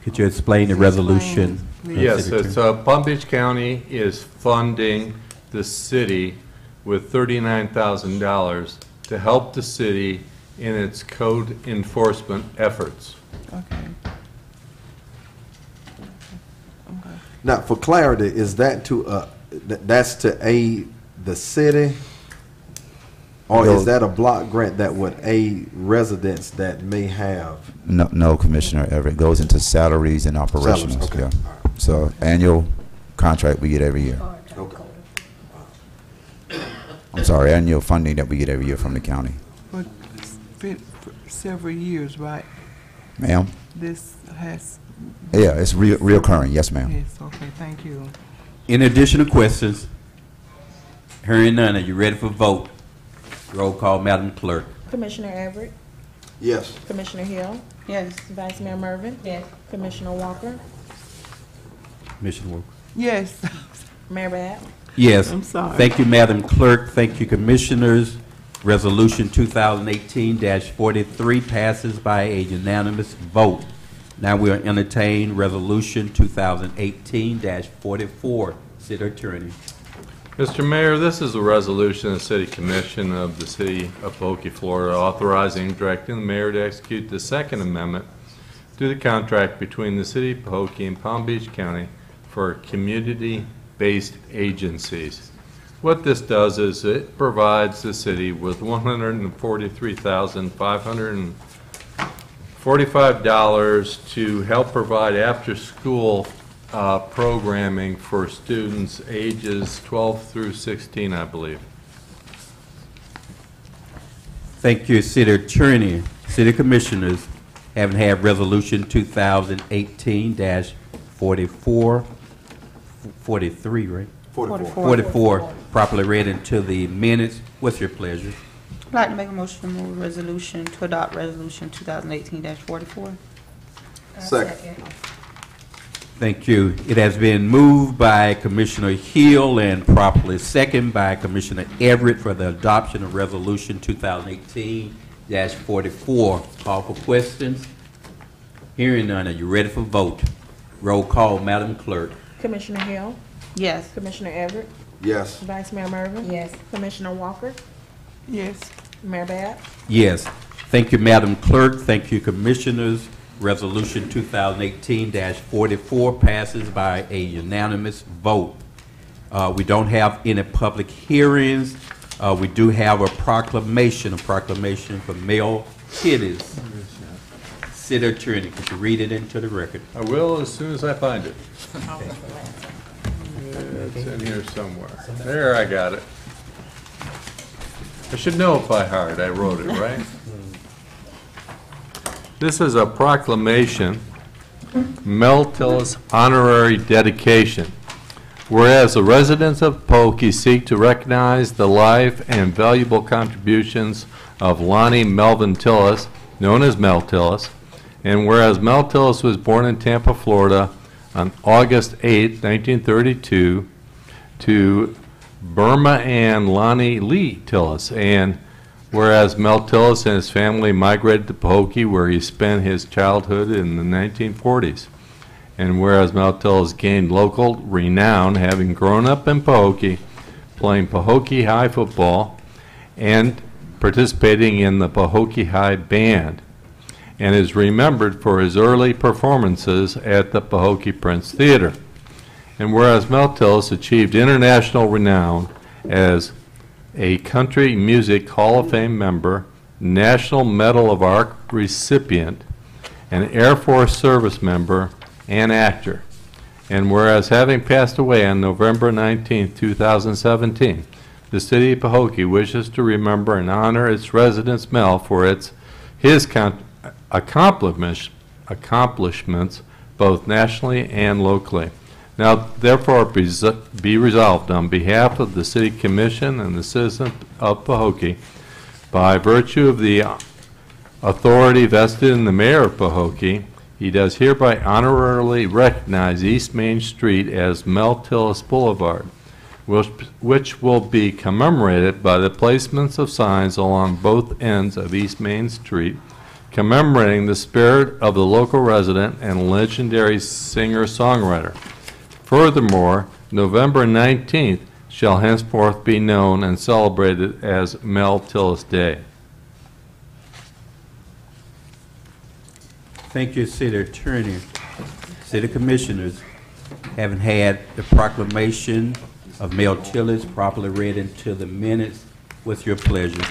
Could you explain the resolution? Yes, it's, Palm Beach County is funding the city with $39,000 to help the city in its code enforcement efforts. Okay. Now, for clarity, is that to that's to aid the city, or is that a block grant that would aid residents that may have? No, Commissioner Everett. It goes into salaries and operations. Salaries, okay. Yeah. So annual contract we get every year. Okay. I'm sorry, annual funding that we get every year from the county. But it's been for several years, right? Ma'am? This has. Yeah, it's reoccurring. Yes, ma'am. Yes, okay, thank you. Any additional questions? Hearing none, are you ready for vote? Roll call, Madam Clerk. Commissioner Everett, Yes. Commissioner Hill, Yes. Vice Mayor Mervin, Yes. Commissioner Walker, Commissioner Walker. Yes. Mayor Bab. Yes. I'm sorry. Thank you, Madam Clerk. Thank you, Commissioners. Resolution 2018-43 passes by a unanimous vote. Now we will entertain Resolution 2018-44. City Attorney. Mr. Mayor, this is a resolution of the City Commission of the City of Pahokee, Florida, authorizing and directing the mayor to execute the Second Amendment to the contract between the City of Pahokee and Palm Beach County for community-based agencies. What this does is it provides the city with $143,545 to help provide after-school programming for students ages 12 through 16, I believe. Thank you, City Attorney. City Commissioners, having had Resolution 2018-44, 43, right? 44, properly read into the minutes. What's your pleasure? I'd like to make a motion to move resolution, to adopt resolution 2018-44. Second. Thank you. It has been moved by Commissioner Hill and properly seconded by Commissioner Everett for the adoption of Resolution 2018-44. Call for questions. Hearing none, are you ready for vote? Roll call, Madam Clerk. Commissioner Hill, Yes. Commissioner Everett, Yes. Vice Mayor Mervin. Yes. Commissioner Walker, Yes. Mayor Bab. Yes. Thank you, Madam Clerk. Thank you, Commissioners. Resolution 2018-44 passes by a unanimous vote. We don't have any public hearings. We do have a proclamation for Mel Tillis. City Attorney, could you read it into the record? I will as soon as I find it. It's in here somewhere. There, I got it. I should know it by heart. I wrote it, right? This is a proclamation, Mel Tillis honorary dedication. Whereas the residents of Pahokee seek to recognize the life and valuable contributions of Lonnie Melvin Tillis, known as Mel Tillis, and whereas Mel Tillis was born in Tampa, Florida on August 8, 1932, to Burma and Lonnie Lee Tillis, and whereas Mel Tillis and his family migrated to Pahokee, where he spent his childhood in the 1940s. And whereas Mel Tillis gained local renown, having grown up in Pahokee, playing Pahokee High football, and participating in the Pahokee High band. and is remembered for his early performances at the Pahokee Prince Theater. And whereas Mel Tillis achieved international renown as a Country Music Hall of Fame member, National Medal of Art recipient, an Air Force service member, and actor. And whereas having passed away on November 19, 2017, the city of Pahokee wishes to remember and honor its residents, Mel, for his accomplishments both nationally and locally. Now, therefore, be resolved on behalf of the City Commission and the citizens of Pahokee, by virtue of the authority vested in the mayor of Pahokee, he does hereby honorarily recognize East Main Street as Mel Tillis Boulevard, which will be commemorated by the placements of signs along both ends of East Main Street, commemorating the spirit of the local resident and legendary singer-songwriter. Furthermore, November 19th shall henceforth be known and celebrated as Mel Tillis Day. Thank you, City Attorney. City Commissioners, having had the proclamation of Mel Tillis properly read into the minutes, what's your pleasure?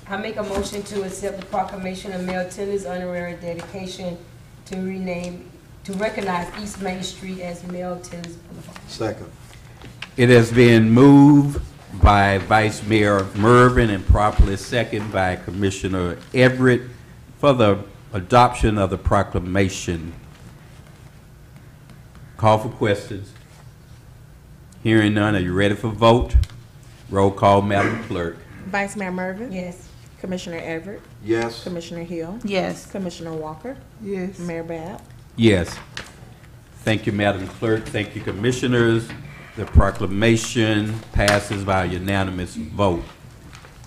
I make a motion to accept the proclamation of Mel Tillis honorary dedication to recognize East Main Street as Mel Tillis Boulevard. Second. It has been moved by Vice Mayor Mervin and properly seconded by Commissioner Everett for the adoption of the proclamation. Call for questions. Hearing none, are you ready for vote? Roll call, Madam Clerk. Vice Mayor Mervin. Yes. Commissioner Everett. Yes. Commissioner Hill. Yes. Commissioner Walker. Yes. Mayor Bab. Yes. Thank you, Madam Clerk. Thank you, Commissioners. The proclamation passes by unanimous vote.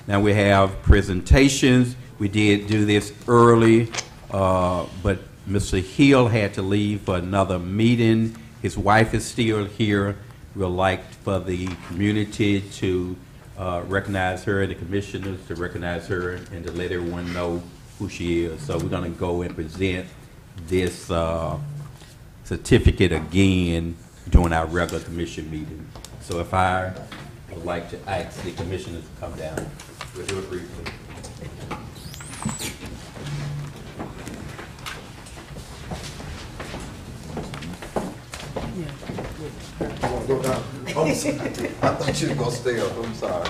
Now we have presentations. We did do this early, but Mr. Hill had to leave for another meeting. His wife is still here. We'd like for the community to recognize her, and the commissioners to recognize her, and to let everyone know who she is. So we're going to go and present this certificate again during our regular commission meeting. So if I would like to ask the commissioners to come down. We'll do it briefly. Go down. I'm sorry. I thought you were gonna stay up. I'm sorry.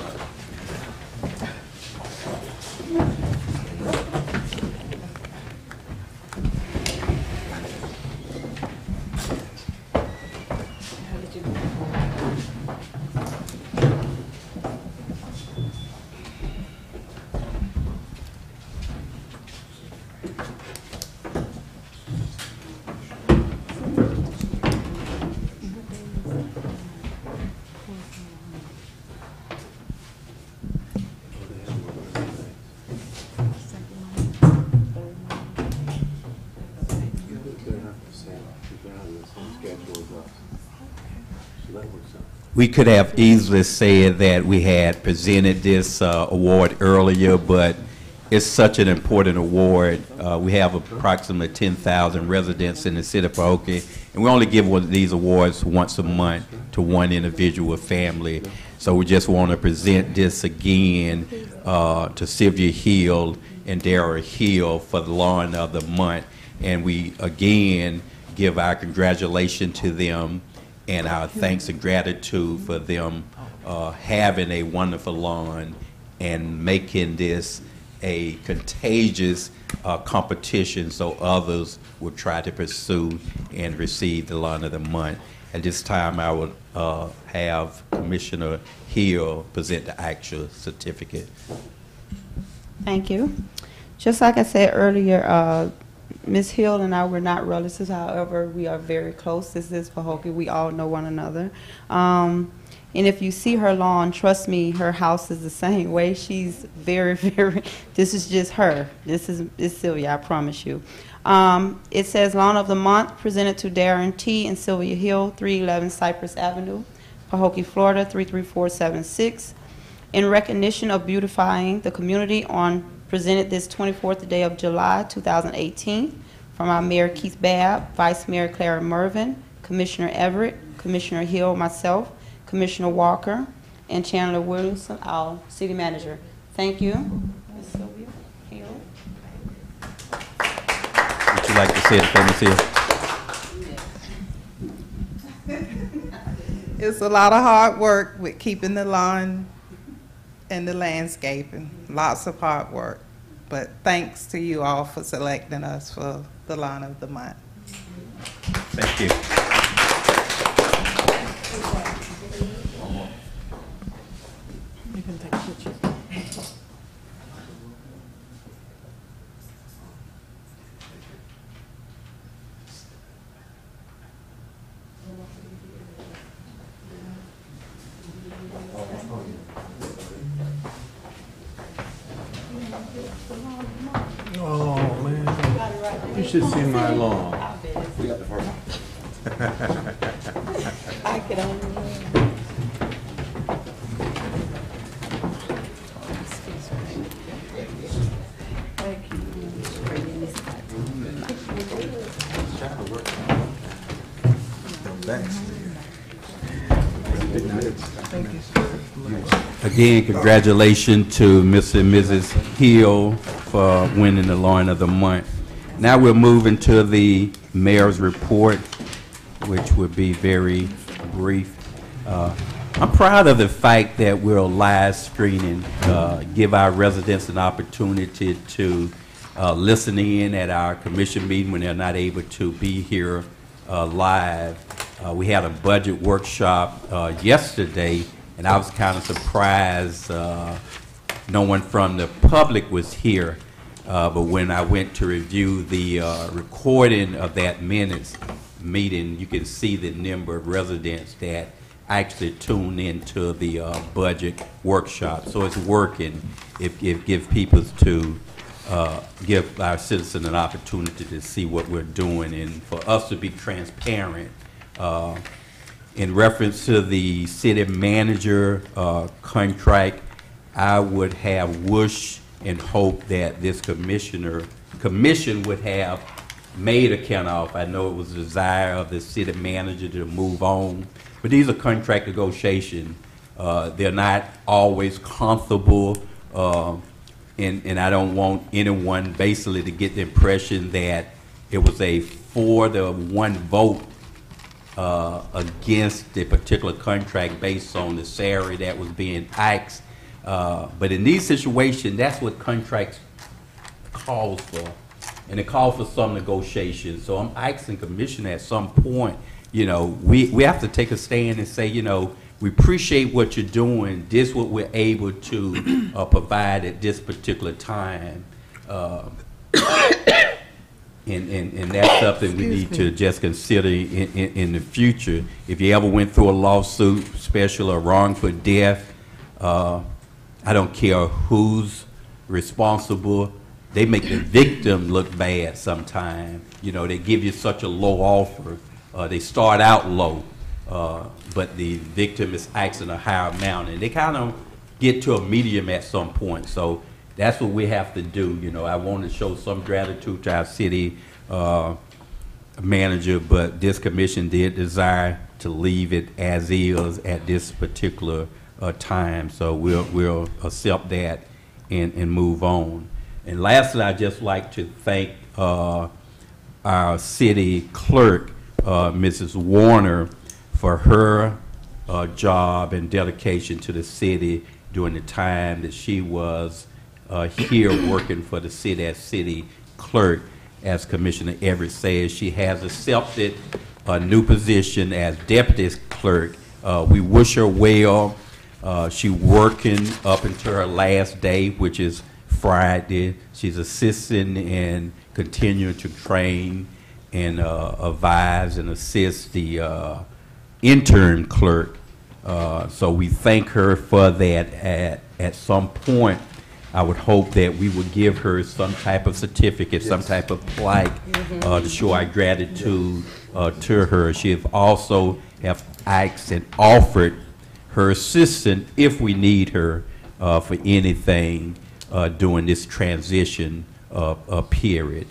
We could have easily said that we had presented this award earlier, but it's such an important award. We have approximately 10,000 residents in the city of Pahokee, and we only give one of these awards once a month to one individual family. So we just want to present this again to Sylvia Hill and Darrell Hill for the Lawn of the Month. And we again give our congratulations to them and our thanks and gratitude for them having a wonderful lawn and making this a contagious competition so others will try to pursue and receive the Lawn of the Month. At this time, I would have Commissioner Hill present the actual certificate. Thank you. Just like I said earlier, Ms. Hill and I were not relatives, however, we are very close. This is Pahokee. We all know one another. And if you see her lawn, trust me, her house is the same way. She's very, very, this is just her. This is Sylvia, I promise you. It says Lawn of the Month, presented to Darren T. and Sylvia Hill, 311 Cypress Avenue, Pahokee, Florida, 33476, in recognition of beautifying the community on presented this 24th day of July 2018 from our Mayor Keith Babb, Vice Mayor Clara Mervin, Commissioner Everett, Commissioner Hill, myself, Commissioner Walker, and Chandler Williamson, our City Manager. Thank you. Ms. Sylvia Hill. Would you like to say it for Ms. Hill? It's a lot of hard work with keeping the lawn and the landscaping. Lots of hard work. But thanks to you all for selecting us for the lawn of the month. Thank you. You can take a picture. Oh, man. You should see my lawn. I could only. Again, congratulations to Mr. and Mrs. Hill for winning the Lawn of the Month. Now we're moving to the mayor's report, which would be very brief. I'm proud of the fact that we're live streaming, give our residents an opportunity to listen in at our commission meeting when they're not able to be here live. We had a budget workshop yesterday, and I was kind of surprised no one from the public was here. But when I went to review the recording of that meeting, you can see the number of residents that actually tuned into the budget workshop. So it's working. If give people to give our citizens an opportunity to see what we're doing and for us to be transparent. In reference to the city manager contract, I would have wished and hoped that this commission would have made a count-off. I know it was a desire of the city manager to move on, but these are contract negotiations. They're not always comfortable, and I don't want anyone basically to get the impression that it was a 4-1 vote against the particular contract based on the salary that was being asked. But in these situations, that's what contracts calls for. And it calls for some negotiation. So I'm asking commission at some point, you know, we have to take a stand and say, you know, we appreciate what you're doing. This is what we're able to provide at this particular time. And that's something we need to just consider in the future. If you ever went through a lawsuit, special or wrongful death, I don't care who's responsible. They make the victim look bad sometimes. You know, they give you such a low offer. They start out low, but the victim is asking a higher amount, and they kind of get to a medium at some point. So that's what we have to do. You know, I want to show some gratitude to our city manager, but this commission did desire to leave it as is at this particular time. So we'll accept that and move on. And lastly, I'd just like to thank our city clerk, Mrs. Warner, for her job and dedication to the city during the time that she was here working for the city as city clerk. As Commissioner Everett says, she has accepted a new position as deputy clerk. We wish her well. She's working up until her last day, which is Friday. She's assisting and continuing to train and advise and assist the interim clerk. So we thank her for that. At some point, I would hope that we would give her some type of certificate, some type of plaque to show our gratitude to her. She have also have asked and offered her assistant if we need her for anything during this transition period.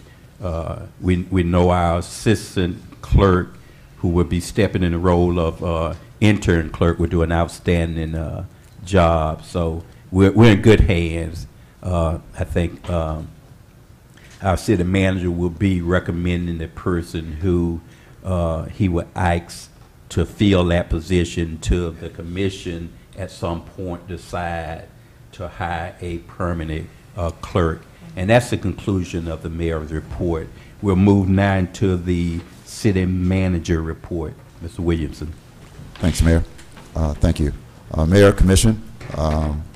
We know our assistant clerk, who will be stepping in the role of intern clerk, will do an outstanding job. So we're in good hands. I think our city manager will be recommending the person who he would ask to fill that position to the commission at some point decide to hire a permanent clerk. And that's the conclusion of the mayor's report. We'll move now into the city manager report. Mr. Williamson. Thanks, Mayor. Thank you. Mayor, Commission,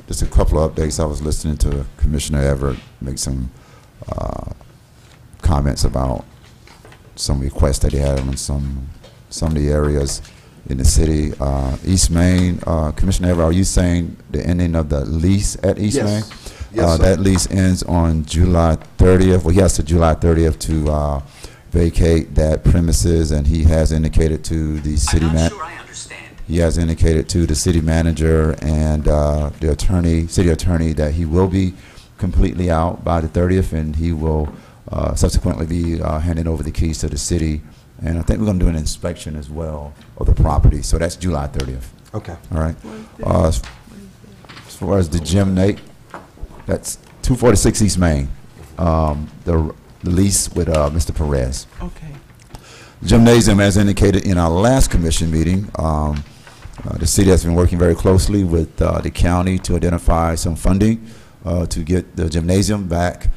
just a couple of updates. I was listening to Commissioner Everett make some comments about some requests that he had on some of the areas in the city. East Main, Commissioner Everett, are you saying the ending of the lease at East Main? Yes, sir. That lease ends on July 30th. Well, he has to July 30th to vacate that premises, and he has indicated to the city manager. He has indicated to the city manager and the attorney, city attorney, that he will be completely out by the 30th, and he will subsequently be handing over the keys to the city. And I think we're going to do an inspection as well of the property. So that's July 30th. Okay. All right. As far as the gymnasium, that's 246 East Main, the lease with Mr. Perez. Okay. Gymnasium, as indicated in our last commission meeting, the city has been working very closely with the county to identify some funding to get the gymnasium back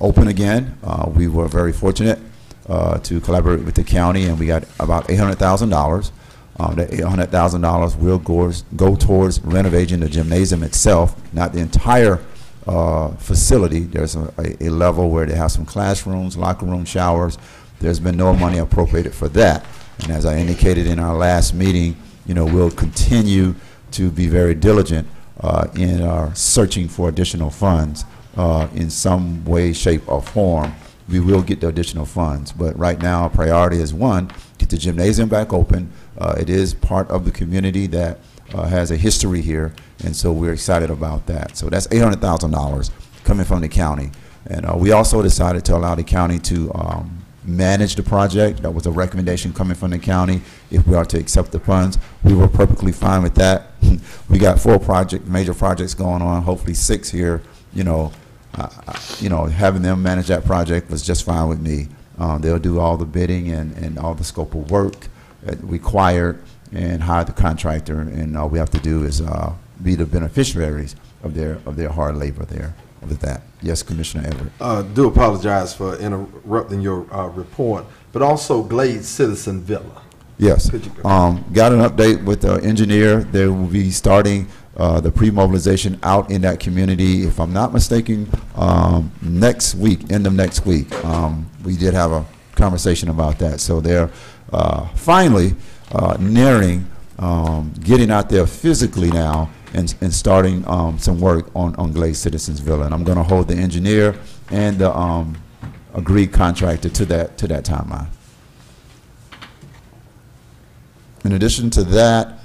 open again. We were very fortunate to collaborate with the county, and we got about $800,000. That $800,000 will go towards renovating the gymnasium itself, not the entire facility. There's a level where they have some classrooms, locker room, showers. There's been no money appropriated for that. And as I indicated in our last meeting, we'll continue to be very diligent in our searching for additional funds in some way, shape, or form. We will get the additional funds. But right now, our priority is, one, get the gymnasium back open. It is part of the community that has a history here, and so we're excited about that. So that's $800,000 coming from the county. And we also decided to allow the county to manage the project. That was a recommendation coming from the county. If we are to accept the funds, we were perfectly fine with that. We got 4 major projects going on, hopefully 6 here. Having them manage that project was just fine with me. They'll do all the bidding and all the scope of work required and hire the contractor, and all we have to do is be the beneficiaries of their hard labor there. With that, yes, Commissioner Everett. Do apologize for interrupting your report, but also Glade Citizen Villa. Yes, got an update with the engineer. They will be starting the pre-mobilization out in that community, if I'm not mistaken, next week, end of next week. We did have a conversation about that. So they're finally nearing getting out there physically now and starting some work on Glade Citizens Villa. And I'm going to hold the engineer and the agreed contractor to that timeline. In addition to that,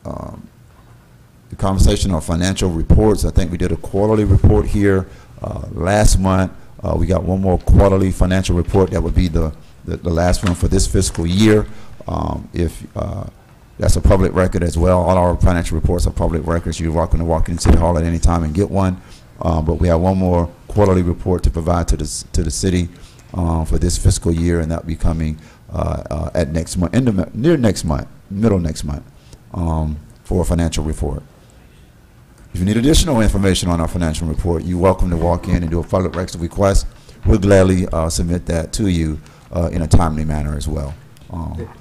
the conversation on financial reports, I think we did a quarterly report here last month. We got one more quarterly financial report that would be the last one for this fiscal year. That's a public record as well. All our financial reports are public records. You're welcome to walk in City Hall at any time and get one. But we have one more quarterly report to provide to the city for this fiscal year, and that will be coming at next month, middle next month, for a financial report. If you need additional information on our financial report, you're welcome to walk in and do a public records request. We'll gladly submit that to you in a timely manner as well.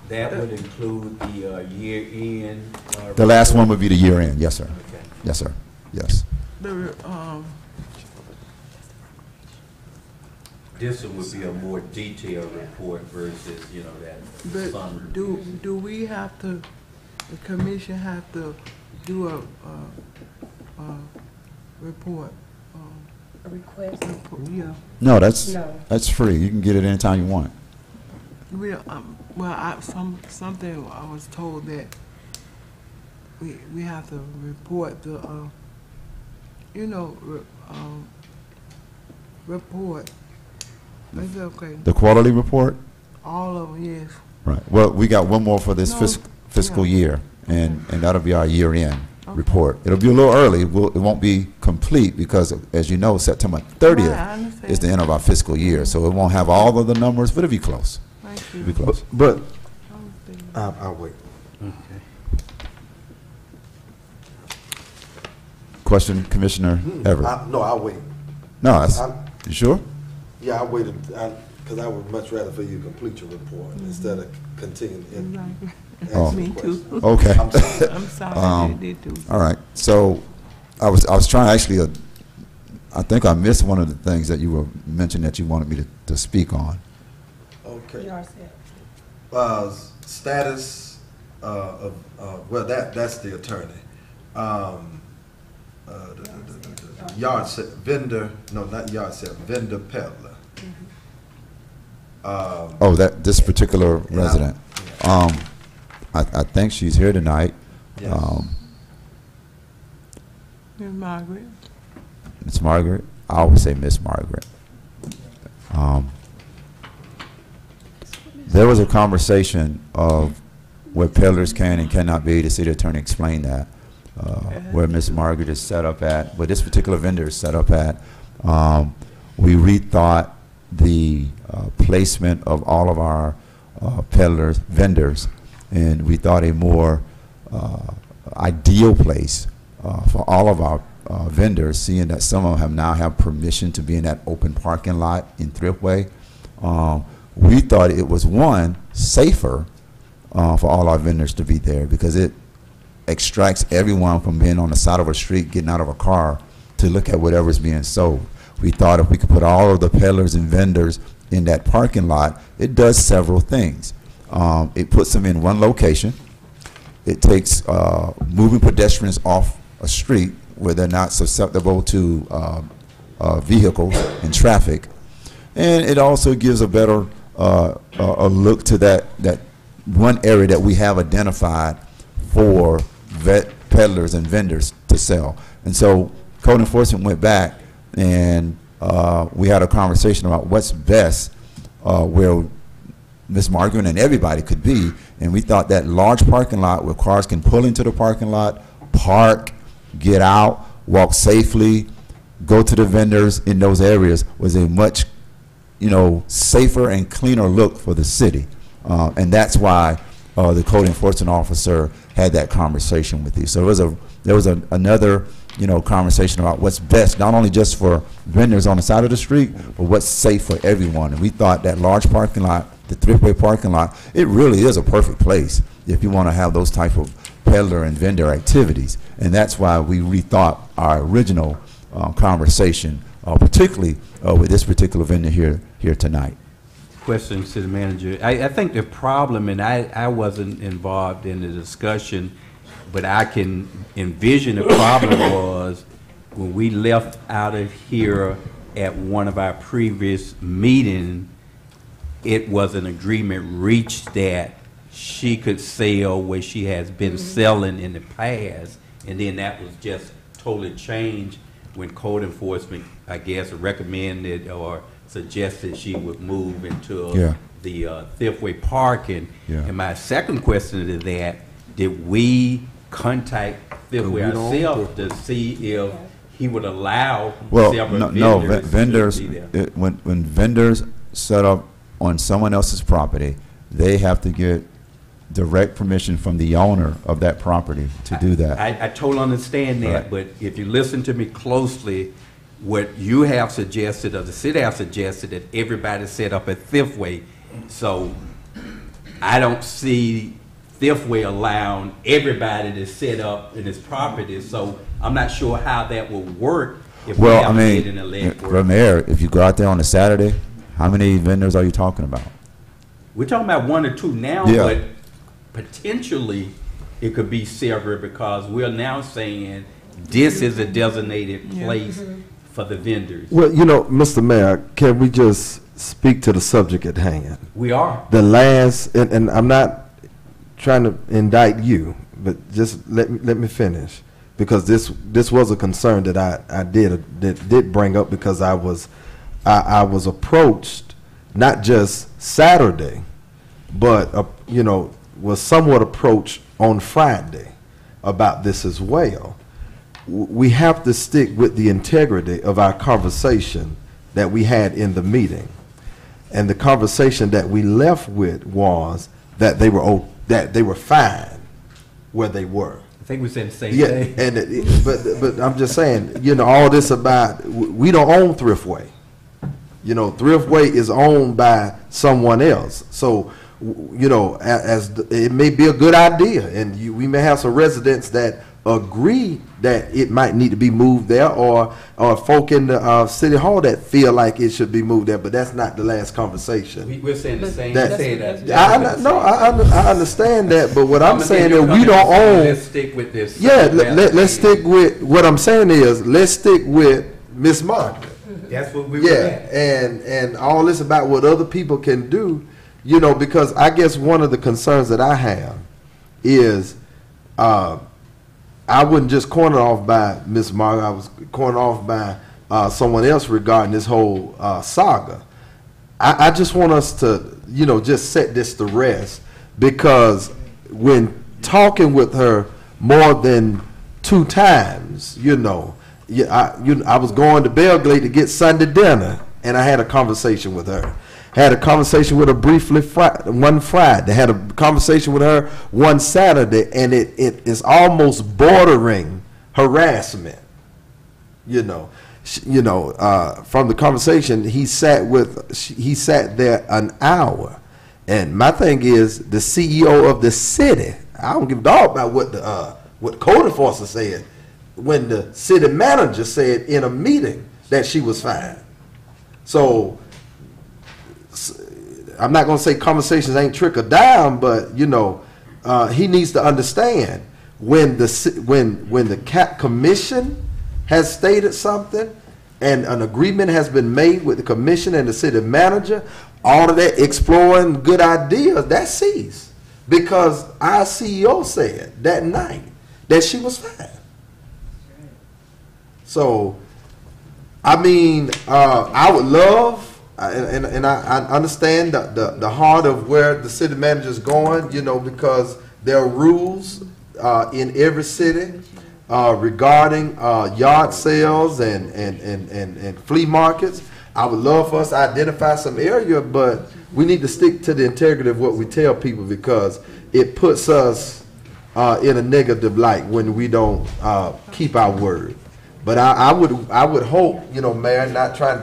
That would include the year-end? The last one would be the year-end, yes, sir. Okay. Yes, sir. Yes. This would be a more detailed report versus, that summary. Do we have to, the commission have to do a report? A request? Yeah. No, that's free. You can get it anytime you want. Something I was told that we have to report the you know, report. That's okay. The quarterly report? All of them, yes. Right. Well, we got one more for this No, fiscal yeah. year, and that'll be our year-end report. It'll be a little early. It won't be complete because, as you know, September Right, I 30th understand. is the end of our fiscal year, so it won't have all of the numbers, but it'll be close. Thank you. It'll be close. But I'll wait. Question, Commissioner Everett? No, I'll wait. No, that's, I'm- you sure? Yeah, I waited, because I would much rather for you to complete your report instead of continuing in. Oh. Me too. Okay. I'm sorry. I'm sorry they did too. All right. So I was trying actually. I think I missed one of the things that you were mentioning that you wanted me to speak on. Okay. Status of well, that's the attorney. Yard sale vendor, no, not yard sale, vendor peddler. Oh, this particular resident. I think she's here tonight. Yes. Miss Margaret. Miss Margaret. I always say Miss Margaret. There was a conversation of where peddlers can and cannot be. The city attorney explained that. Where Miss Margaret is set up at, where this particular vendor is set up at. We rethought the placement of all of our vendors, and we thought a more ideal place for all of our vendors, seeing that some of them now have permission to be in that open parking lot in Thriftway. We thought it was, one, safer for all our vendors to be there because it extracts everyone from being on the side of a street, getting out of a car to look at whatever's being sold. We thought if we could put all of the peddlers and vendors in that parking lot, it does several things. It puts them in one location. It takes moving pedestrians off a street where they're not susceptible to vehicles and traffic. And it also gives a better a look to that one area that we have identified for peddlers and vendors to sell. And so code enforcement went back and we had a conversation about what's best where Miss Margaret and everybody could be, and we thought that large parking lot where cars can pull into the parking lot, park, get out, walk safely, go to the vendors in those areas was a much, safer and cleaner look for the city. And that's why the code enforcement officer had that conversation with you. So there was another conversation about what's best, not only just for vendors on the side of the street, but what's safe for everyone. And we thought that large parking lot, the Thriftway parking lot, it really is a perfect place if you want to have those type of peddler and vendor activities. And that's why we rethought our original conversation, particularly with this particular vendor here tonight. Question, City Manager. I think the problem, and I wasn't involved in the discussion, but I can envision the problem was when we left out of here at one of our previous meetings, it was an agreement reached that she could sell where she has been selling in the past, and then that was just totally changed when code enforcement, I guess, recommended or suggested she would move into the Thriftway parking. And my second question to that, did we contact Thriftway ourselves to see if he would allow several vendors to be there? When vendors set up on someone else's property, they have to get direct permission from the owner of that property to do that. I totally understand that, Right. but if you listen to me closely, what you have suggested, or the city have suggested, that everybody set up at Thriftway. So I don't see Thriftway allowing everybody to set up in his property. So I'm not sure how that will work if we haven't made an legwork. Mayor, if you go out there on a Saturday, how many vendors are you talking about? We're talking about one or two now, but potentially it could be several because we're now saying this is a designated place for the vendors. Well, Mr. Mayor, can we just speak to the subject at hand? We are. The last, and I'm not trying to indict you, but just let me finish. because this was a concern that I did bring up, because I was approached not just Saturday, but was somewhat approached on Friday about this as well. We have to stick with the integrity of our conversation that we had in the meeting. And the conversation that we left with was that they were fine where they were. I think we said the same Yeah, thing. and but I'm just saying, all this about, we don't own Thriftway. Thriftway is owned by someone else. So, it may be a good idea, and we may have some residents that agree that it might need to be moved there, or folk in the city hall that feel like it should be moved there, but that's not the last conversation. We're saying the same. I understand that, but what I'm saying is we don't own. Let's stick with this. Yeah, let's stick with, what I'm saying is, let's stick with Miss Margaret. That's what we were at. And all this about what other people can do, because I guess one of the concerns that I have is, I wasn't just cornered off by Miss Margaret, I was cornered off by someone else regarding this whole saga. I just want us to, just set this to rest, because when talking with her more than 2 times, I was going to Belgrade to get Sunday dinner, and I had a conversation with her. Had a conversation with her briefly one Friday. Had a conversation with her one Saturday, and it is almost bordering harassment. From the conversation, he sat there an hour, and my thing is, the CEO of the city, I don't give a dog about what code enforcer said, when the city manager said in a meeting that she was fine. So I'm not going to say conversations ain't trickle down, but he needs to understand when the commission has stated something and an agreement has been made with the commission and the city manager, all of that exploring good ideas, that ceased, because our CEO said that night that she was fine. So, I mean, I would love, and I understand the heart of where the city manager is going, because there are rules in every city regarding yard sales and flea markets. I would love for us to identify some area, but we need to stick to the integrity of what we tell people, because it puts us in a negative light when we don't keep our word. But I would hope, Mayor, not trying,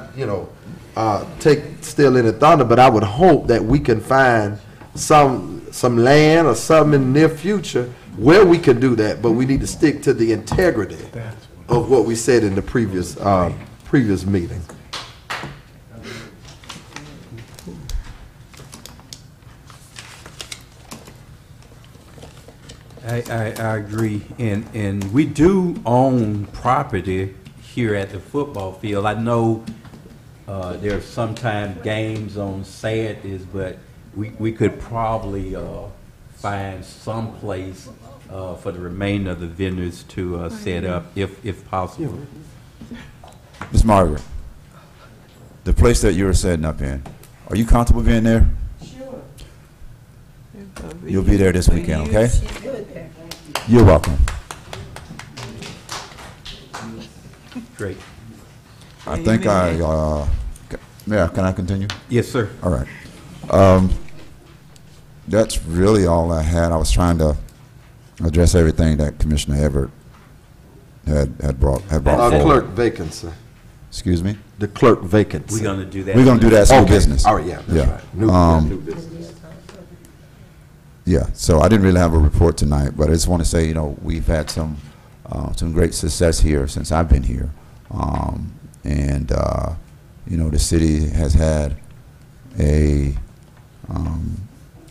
take still in the thunder, but I would hope that we can find some land or something in the near future where we can do that. But we need to stick to the integrity of what we said in the previous meeting. I agree, and we do own property here at the football field. I know there are sometimes games on Saturdays, but we could probably find some place for the remainder of the vendors to set up, if possible. Ms. Margaret, the place that you're setting up in, are you comfortable being there? Sure. You'll be there this weekend, okay? She's good there. You're welcome. Great. I think Mayor, can I continue? Yes, sir. All right. That's really all I had. I was trying to address everything that Commissioner Everett had brought forward. Clerk vacancy. Excuse me? The clerk vacancy. We're going to do that. We're going to do that school Okay. business. All right, yeah, that's right. New business. Yeah, so I didn't really have a report tonight, but I just want to say, we've had some great success here since I've been here. The city has had a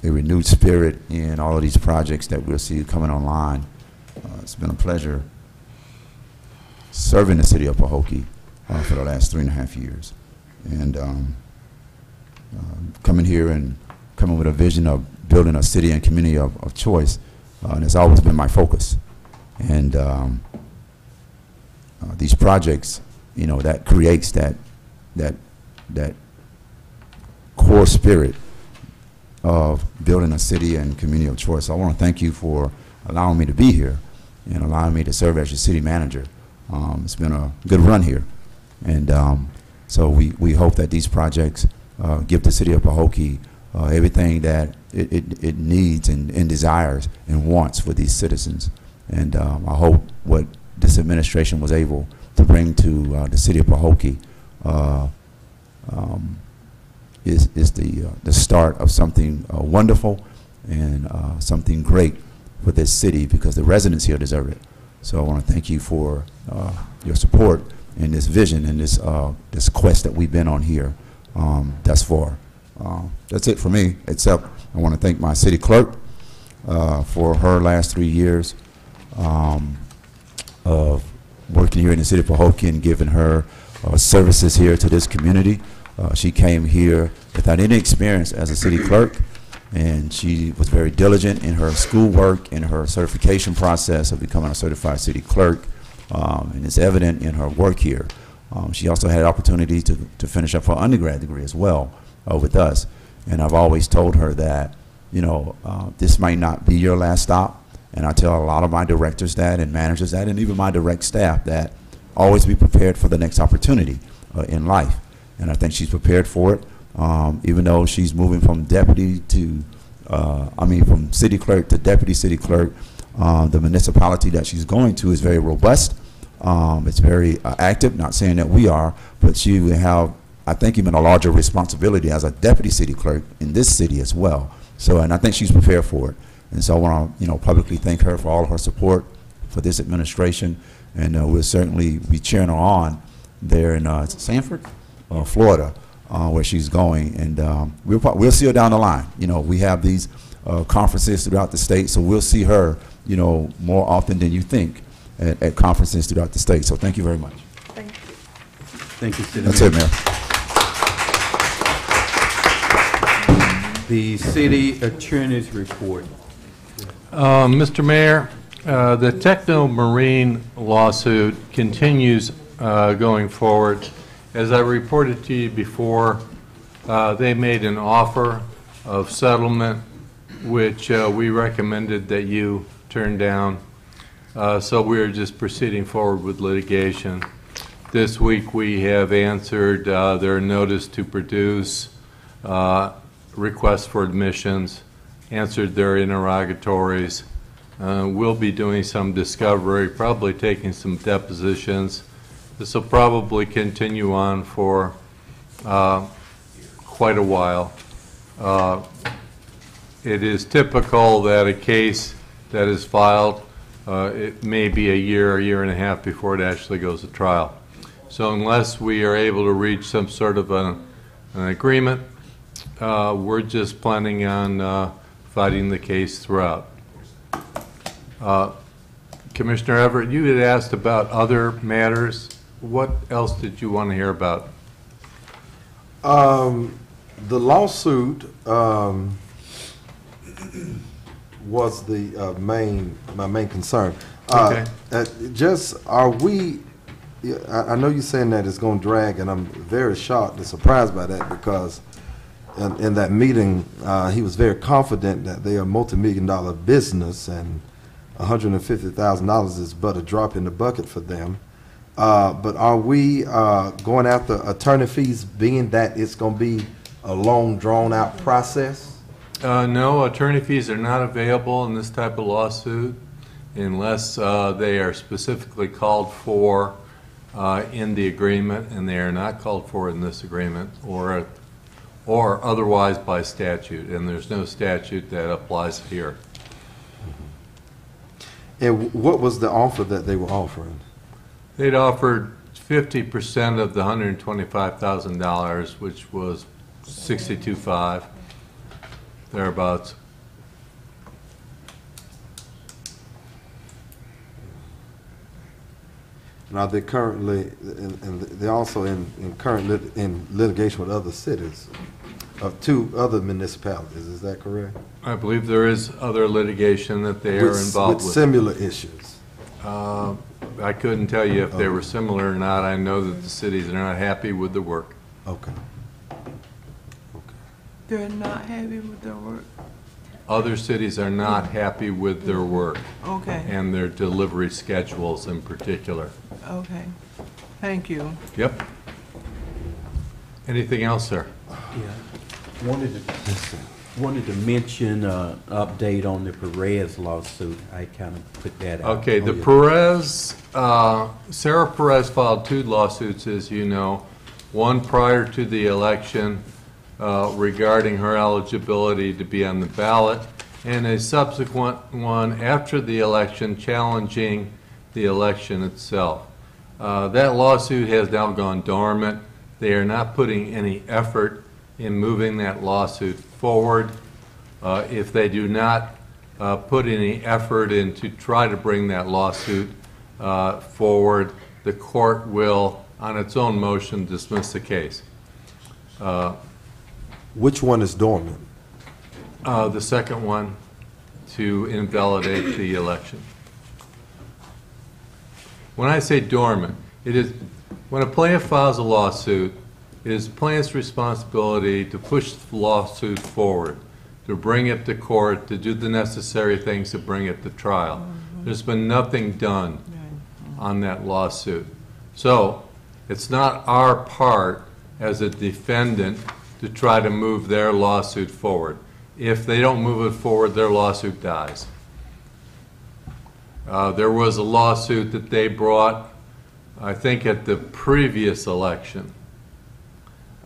renewed spirit in all of these projects that we'll see coming online. It's been a pleasure serving the city of Pahokee for the last 3.5 years. And coming here and coming with a vision of building a city and community of choice, and it's always been my focus. And these projects, that creates that core spirit of building a city and community of choice. So I want to thank you for allowing me to be here and allowing me to serve as your city manager. It's been a good run here. And so we hope that these projects give the city of Pahokee everything that it needs and desires and wants for these citizens. And I hope what this administration was able to bring to the city of Pahokee is the start of something wonderful and something great for this city, because the residents here deserve it. So I want to thank you for your support and this vision and this quest that we've been on here thus far. That's it for me, except I want to thank my city clerk for her last 3 years of working here in the city of Pahokee and giving her services here to this community. She came here without any experience as a city clerk, and she was very diligent in her schoolwork, in her certification process of becoming a certified city clerk, and it's evident in her work here. She also had opportunity to finish up her undergrad degree as well with us, and I've always told her that, this might not be your last stop, and I tell a lot of my directors that and managers that, and even my direct staff, that always be prepared for the next opportunity in life. And I think she's prepared for it, even though she's moving from deputy to, from city clerk to deputy city clerk. The municipality that she's going to is very robust. It's very active, not saying that we are, but she will have, I think, even a larger responsibility as a deputy city clerk in this city as well. So, and I think she's prepared for it. And so I want to, publicly thank her for all of her support for this administration, and we'll certainly be cheering her on there in Sanford, Florida, where she's going, and we'll see her down the line. We have these conferences throughout the state, so we'll see her, more often than you think at conferences throughout the state. So thank you very much. Thank you. Thank you, City That's it, Mayor. The city attorney's report. Mr. Mayor, the Techno Marine lawsuit continues going forward. As I reported to you before, they made an offer of settlement, which we recommended that you turn down. So we are just proceeding forward with litigation. This week we have answered their notice to produce, requests for admissions, answered their interrogatories. We'll be doing some discovery, probably taking some depositions. This will probably continue on for quite a while. It is typical that a case that is filed, it may be a year and a half before it actually goes to trial. So unless we are able to reach some sort of an agreement, we're just planning on fighting the case throughout. Commissioner Everett, you had asked about other matters. What else did you want to hear about? The lawsuit was my main concern. Okay. I know you're saying that it's going to drag, and I'm very shocked and surprised by that, because in that meeting, he was very confident that they are a multi-million-dollar business, and $150,000 is but a drop in the bucket for them. But are we going after attorney fees, being that it's going to be a long, drawn-out process? No, attorney fees are not available in this type of lawsuit unless they are specifically called for in the agreement, and they are not called for in this agreement, or otherwise by statute, and there's no statute that applies here. And what was the offer that they were offering? They'd offered 50% of the $125,000, which was $62,500, thereabouts. Now they're currently, and they're also in litigation with other cities, of 2 other municipalities. Is that correct? I believe there is other litigation that they are involved with. With similar issues. I couldn't tell you if they were similar or not. I know that the cities are not happy with the work. Okay. They're not happy with their work? Other cities are not happy with their work Okay, and their delivery schedules in particular. okay. Thank you. Yep. Anything else, sir? Yeah. Wanted to mention update on the Perez lawsuit. I kind of put that out. Okay, the Oh, yeah. Perez, Sarah Perez filed 2 lawsuits, as you know. One prior to the election regarding her eligibility to be on the ballot, and a subsequent one after the election challenging the election itself. That lawsuit has now gone dormant. They are not putting any effort in moving that lawsuit forward. If they do not put any effort in to try to bring that lawsuit forward, the court will, on its own motion, dismiss the case. Which one is dormant? The second one, to invalidate the election. When I say dormant, it is, when a plaintiff files a lawsuit, it is the plaintiff's responsibility to push the lawsuit forward, to bring it to court, to do the necessary things to bring it to trial. There's been nothing done on that lawsuit. So it's not our part as a defendant to try to move their lawsuit forward. If they don't move it forward, their lawsuit dies. There was a lawsuit that they brought, I think, at the previous election.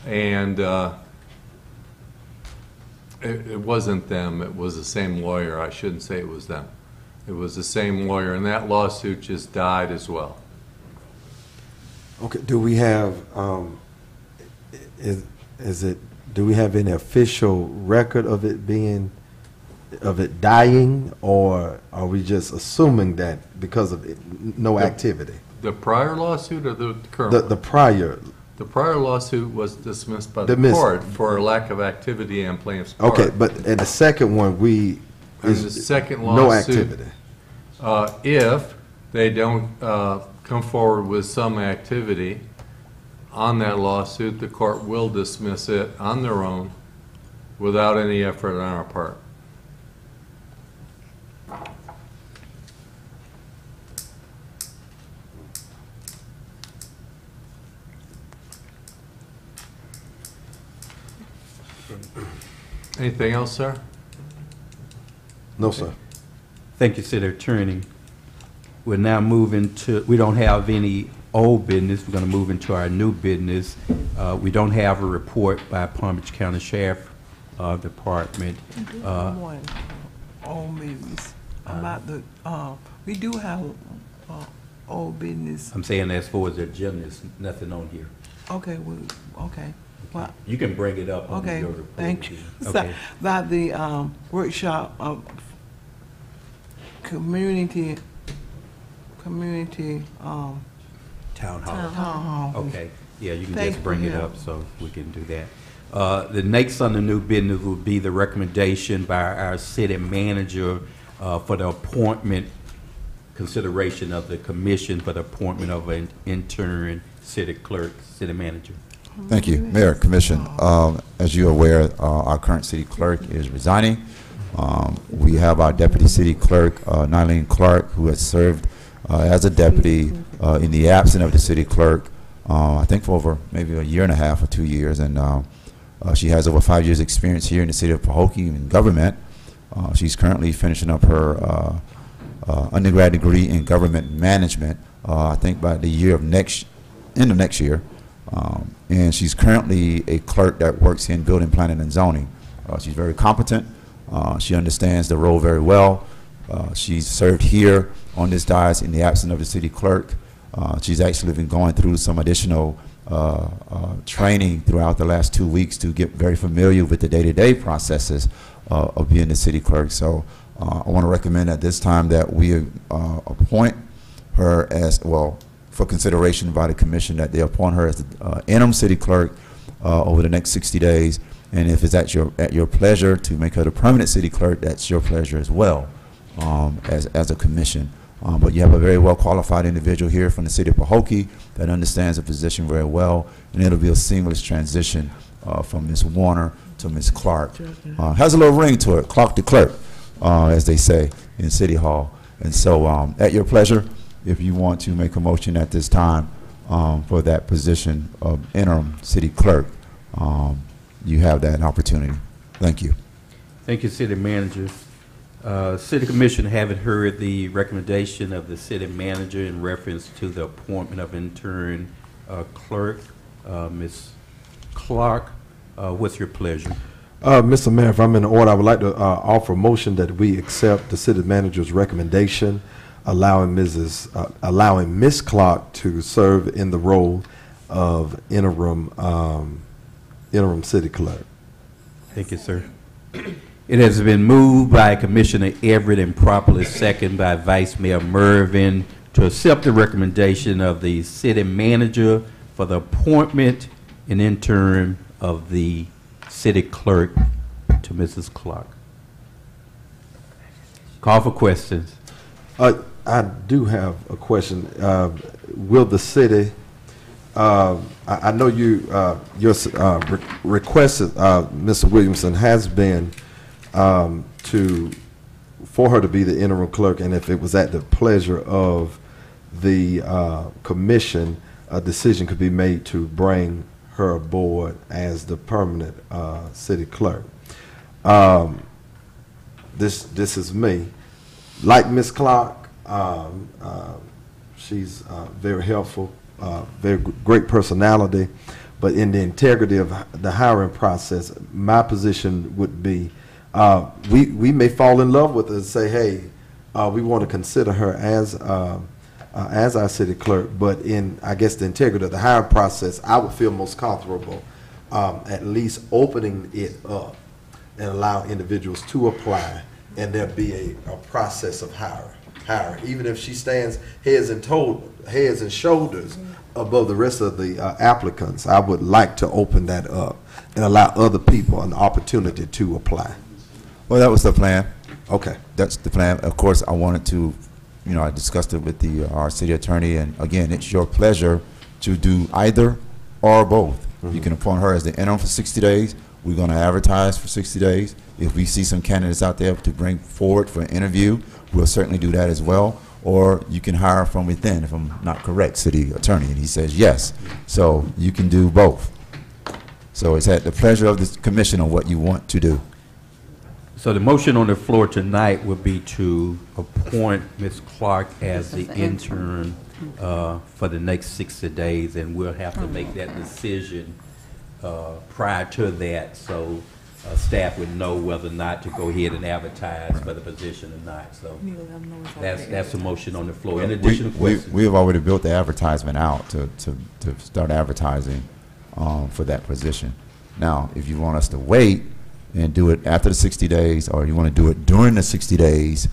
And it wasn't them, it was the same lawyer. I shouldn't say it was them. It was the same lawyer, and that lawsuit just died as well. Okay, do we have, do we have any official record of it being, of it dying, or are we just assuming that because of it, no activity? The prior lawsuit or the current? The prior. The prior lawsuit was dismissed by the court for lack of activity on plaintiff's part. Okay, but in the second one, And the second no lawsuit, activity. if they don't come forward with some activity on that lawsuit, the court will dismiss it on their own without any effort on our part. Anything else, sir? No, sir. Thank you, City Attorney. We're now moving to, we don't have any old business. We're going to move into our new business. We don't have a report by Palm Beach County Sheriff Department. One, old business. About the, we do have old business. I'm saying as far as the agenda, there's nothing on here. Okay, well, okay. Well, You can bring it up on okay, your report. thank you. Okay. About the workshop of community, Town Hall. town hall. Okay, yeah, you can Thank just bring you, it yeah. up, so we can do that. The next on the new business will be the recommendation by our city manager for the appointment, consideration of the commission for the appointment of an interim city clerk, city manager. Thank you, Mayor, Commission. As you're aware, our current city clerk is resigning. We have our deputy city clerk, Nylene Clark, who has served as a deputy in the absence of the city clerk, I think for over maybe a year and a half or 2 years. And she has over 5 years experience here in the city of Pahokee in government. She's currently finishing up her undergrad degree in government management, I think by the end of next year. And she's currently a clerk that works in building, planning, and zoning. She's very competent. She understands the role very well. She's served here on this dais in the absence of the city clerk. She's actually been going through some additional training throughout the last 2 weeks to get very familiar with the day-to-day processes of being the city clerk. So I want to recommend at this time that we appoint her as, well, for consideration by the commission, that they appoint her as the interim city clerk over the next 60 days. And if it's at your pleasure to make her the permanent city clerk, that's your pleasure as well, as a commission. But you have a very well-qualified individual here from the city of Pahokee that understands the position very well, and it'll be a seamless transition from Ms. Warner to Ms. Clark. Has a little ring to it, clock to clerk, as they say in City Hall. And so at your pleasure, if you want to make a motion at this time for that position of interim city clerk, you have that opportunity. Thank you. Thank you, City Manager. City Commission, having heard the recommendation of the City Manager in reference to the appointment of intern clerk, Ms. Clark, what's your pleasure? Mr. Mayor, if I'm in order, I would like to offer a motion that we accept the city manager's recommendation, allowing Ms. Clark to serve in the role of interim city clerk. Thank you, sir. It has been moved by Commissioner Everett and properly seconded by Vice Mayor Mervin to accept the recommendation of the city manager for the appointment and interim of the city clerk to Mrs. Clark. Call for questions. I do have a question. Will the city, I know your request, Mr. Williamson, has been for her to be the interim clerk, and if it was at the pleasure of the commission, a decision could be made to bring her aboard as the permanent city clerk. This is me. Like Ms. Clark, she's very helpful, very great personality, but in the integrity of the hiring process, my position would be we may fall in love with her and say, hey, we want to consider her as our city clerk, but in, I guess, the integrity of the hiring process, I would feel most comfortable at least opening it up and allow individuals to apply, and there'll be a process of hiring. Even if she stands heads and shoulders above the rest of the applicants, I would like to open that up and allow other people an opportunity to apply. Well, that was the plan. Okay. That's the plan. Of course, I wanted to, I discussed it with our city attorney, and again, it's your pleasure to do either or both. Mm-hmm. You can appoint her as the interim for 60 days. We're going to advertise for 60 days. If we see some candidates out there to bring forward for an interview, we'll certainly do that as well. Or you can hire from within, if I'm not correct, city attorney, and he says yes. So you can do both. So it's at the pleasure of the commission on what you want to do. So the motion on the floor tonight would be to appoint Ms. Clark as the intern for the next 60 days, and we'll have to make that decision prior to that, so staff would know whether or not to go ahead and advertise for the position or not. So that's a motion on the floor. In addition to questions, we have already built the advertisement out to start advertising for that position. Now, if you want us to wait and do it after the 60 days, or you want to do it during the 60 days,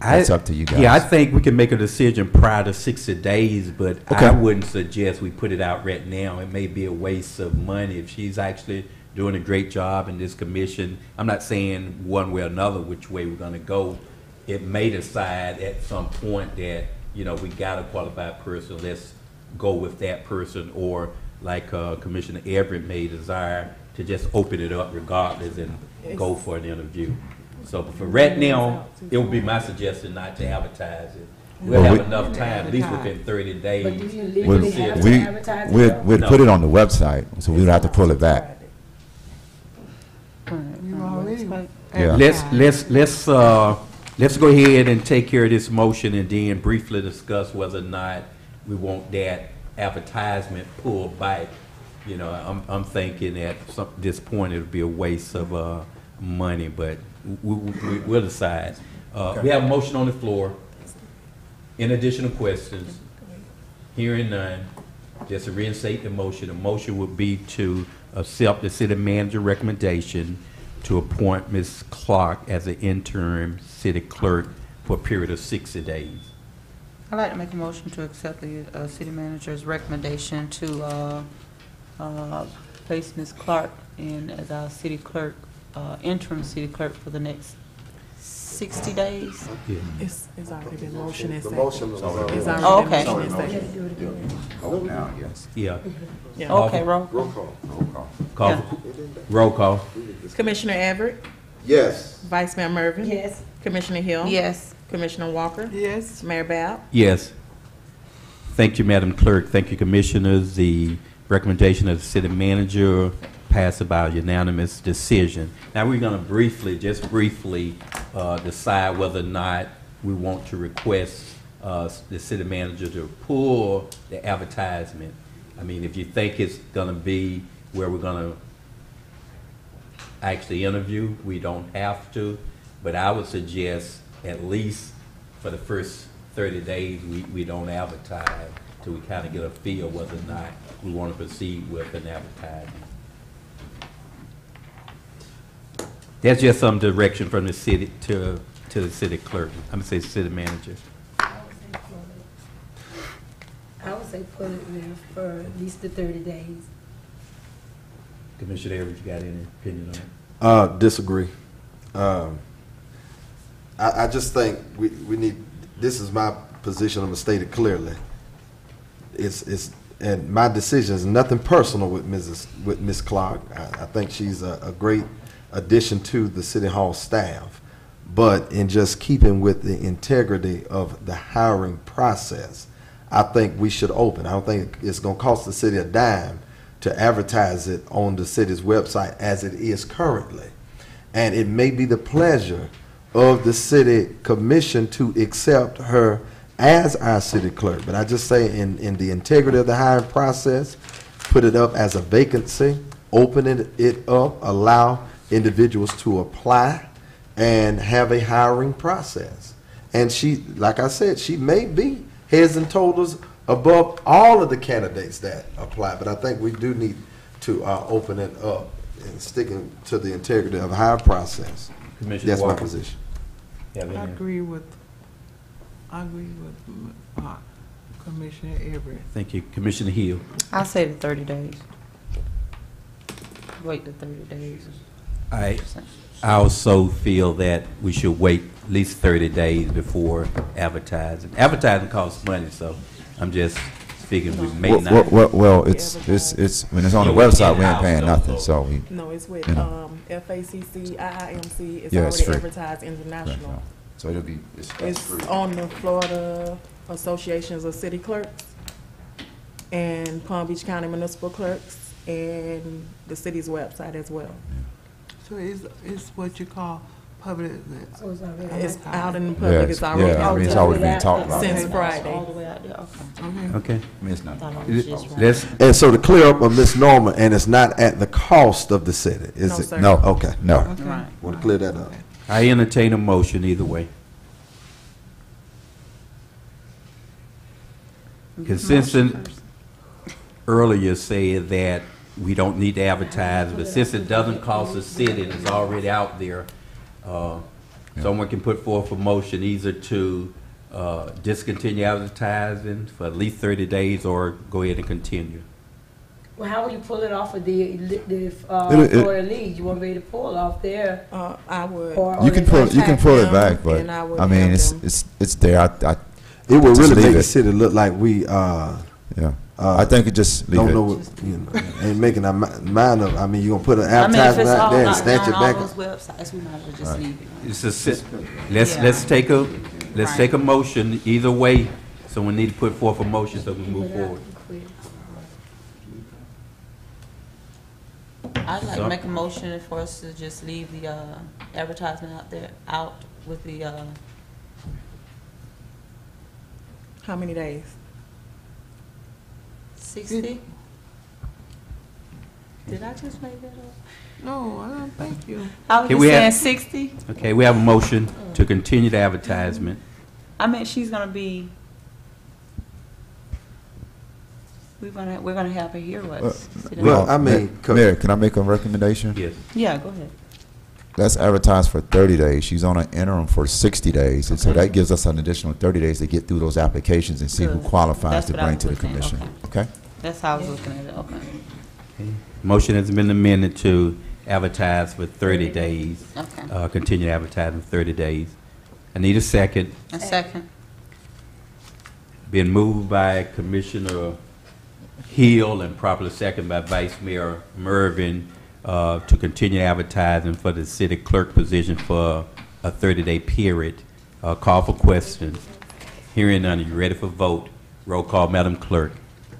that's up to you guys. Yeah, I think we can make a decision prior to 60 days, but okay. I wouldn't suggest we put it out right now. It may be a waste of money if she's actually doing a great job in this commission. I'm not saying one way or another which way we're going to go. It may decide at some point that, we got a qualified person, let's go with that person, or like Commissioner Everett may desire to just open it up regardless and go for an interview. So for right now, it would be my suggestion not to advertise it. We'll have enough time, at least within 30 days. But do you legally have to advertise it? We'd No. put it on the website, so we would have to pull it back. Yeah. Let's go ahead and take care of this motion and then briefly discuss whether or not we want that advertisement pulled back. I'm thinking at this point it would be a waste of money, but we'll decide. We have a motion on the floor. In addition to questions, hearing none, just to reinstate the motion would be to accept the city manager recommendation to appoint Ms. Clark as an interim city clerk for a period of 60 days. I'd like to make a motion to accept the city manager's recommendation to place Ms. Clark in as our city clerk, interim city clerk for the next 60 days? It's already been motion and The second. motion was, It's already Oh, been okay. motion and second. Vote now, yes. Yeah. Yeah. Okay, roll. roll call. Roll call. Call, Yeah. roll call. Commissioner Everett, Yes. Vice Mayor Mervin. Yes. Commissioner Hill. Yes. Commissioner Walker. Yes. Mayor Bab. Yes. Thank you, Madam Clerk. Thank you, Commissioners. The recommendation of the city manager passed by unanimous decision. Now, we're going to just briefly decide whether or not we want to request the city manager to pull the advertisement. I mean, if you think it's going to be where we're going to actually interview, we don't have to, but I would suggest at least for the first 30 days, we don't advertise till we kind of get a feel whether or not we want to proceed with an advertising. That's just some direction from the city to the city clerk. I'm gonna say city manager. I would say put it there for at least the 30 days. Commissioner Everett, you got any opinion on it? Disagree. I just think we need, this is my position, I'm gonna state it clearly. And my decision is nothing personal with Ms. Clark. I think she's a great addition to the City Hall staff. But in just keeping with the integrity of the hiring process, I think we should open. I don't think it's gonna cost the city a dime to advertise it on the city's website as it is currently. And it may be the pleasure of the city commission to accept her as our city clerk. But I just say in the integrity of the hiring process, put it up as a vacancy, open it up, allow individuals to apply and have a hiring process. And she, like I said, she may be heads and shoulders above all of the candidates that apply. But I think we do need to open it up and sticking to the integrity of the hiring process. Commissioner That's my Walker. position. Have any- I agree with Commissioner Everett. Thank you. Commissioner Hill. I'll say the 30 days. Wait the 30 days. I also feel that we should wait at least 30 days before advertising. Advertising costs money, so I'm just figuring we may not. Well, it's when it's on the website, we ain't paying nothing, so we. No, it's with You know. FACC, IIMC. It's Yeah, it's already free. advertised international. Right, no. So it'll be, it's It's on the Florida Associations of City Clerks and Palm Beach County Municipal Clerks and the city's website as well. So it's what you call public. So it's already It's advertised. out in the yeah, public. It's already yeah, I out mean, it's there already being talked about. since All Friday. the way out there, okay. Okay. Okay. I mean, it's not. Thought it was just right. Let's, And so to clear up on Ms. Norman, and it's not at the cost of the city, is No, it? sir. No. Okay. No. Right. Want to clear that up. I entertain a motion either way. Consensus earlier said that we don't need to advertise, but since it doesn't cost the city and it's already out there, someone can put forth a motion either to discontinue advertising for at least 30 days or go ahead and continue. Well, how will you pull it off of the It- Florida League? You won't be able to pull off there. I would. Or You can pull it back, but And I would I mean, have them. it's there. It would Just really leave make the it. city look like we, Yeah. I think it just leave don't it. know, what, you know, ain't making our mind up. I mean, you gonna put an I mean, if advertisement it's out all there and on snatch it all back? those websites, we might as well just leave it. It's a, Yeah. let's take a Right. motion either way. Someone need to put forth a motion so we move forward. I'd like So- to make a motion for us to just leave the advertisement out with the, How many days? 60? Did I just make that up? No, I don't think you. I was Can just we saying have- 60. Okay, we have a motion to continue the advertisement. I mean, she's gonna be. We're gonna have her here with us. Well, I mean, Mayor, can I make a recommendation? Yes. Yeah, go ahead. Let's advertise for 30 days. She's on an interim for 60 days, and so that gives us an additional 30 days to get through those applications and see who Good. qualifies That's to what I bring was to the looking at, commission. Okay? That's how I was looking at it, okay. Motion has been amended to advertise for 30 days. Okay. Continue advertising for 30 days. I need a second. A second. Been moved by Commissioner Hill and properly second by Vice Mayor Mervin to continue advertising for the city clerk position for a 30-day period. Call for questions. Hearing none, are you ready for vote? Roll call, Madam Clerk.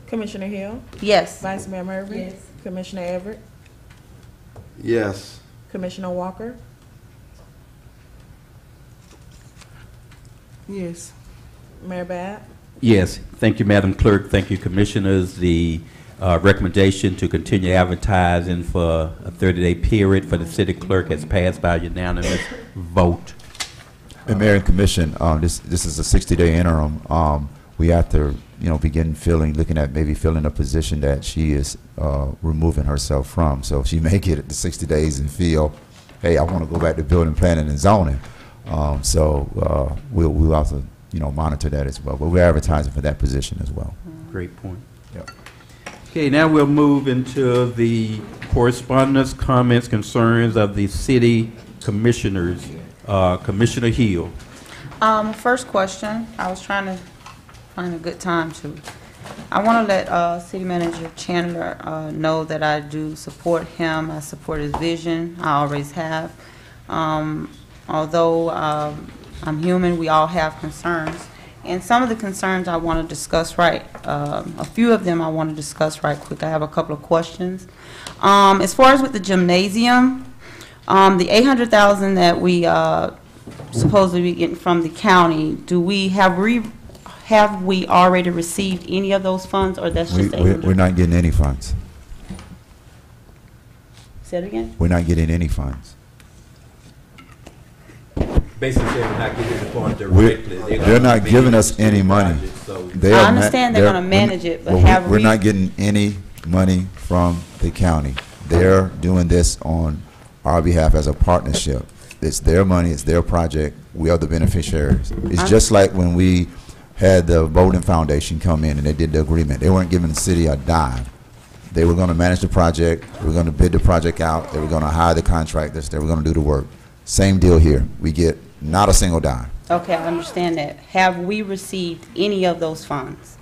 Commissioner Hill, Yes. Vice Mayor Murphy. Yes. Commissioner Everett, Yes. Commissioner Walker, Yes. Mayor Bab. Yes, thank you, Madam Clerk. Thank you, Commissioners. The recommendation to continue advertising for a 30-day period for the city clerk has passed by unanimous vote. And Mayor and Commission, this is a 60-day interim. We have to, begin looking at maybe filling a position that she is removing herself from. So she may get it the 60 days and feel, hey, I want to go back to building, planning, and zoning. We'll have to, monitor that as well. But we're advertising for that position as well. Great point. Yep. Okay, now we'll move into the correspondence, comments, concerns of the city commissioners. Commissioner Hill. First question, I was trying to find a good time to. I want to let City Manager Chandler know that I do support him. I support his vision. I always have. Although I'm human, we all have concerns. And some of the concerns I want to discuss a few of them I want to discuss right quick. I have a couple of questions. As far as with the gymnasium, the $800,000 that we supposedly be getting from the county, have we already received any of those funds, or that's just We're not getting any funds. Say it again? We're not getting any funds. Basically, they're not giving the funds directly. They're not giving us any money. I understand they're going to manage it, but we're not getting any money from the county. They're doing this on our behalf as a partnership. It's their money, it's their project, we are the beneficiaries. It's just like when we had the Bowden Foundation come in and they did the agreement. They weren't giving the city a dime. They were going to manage the project, they were going to bid the project out, they were going to hire the contractors, they were going to do the work. Same deal here. We get not a single dime. Okay, I understand that. Have we received any of those funds?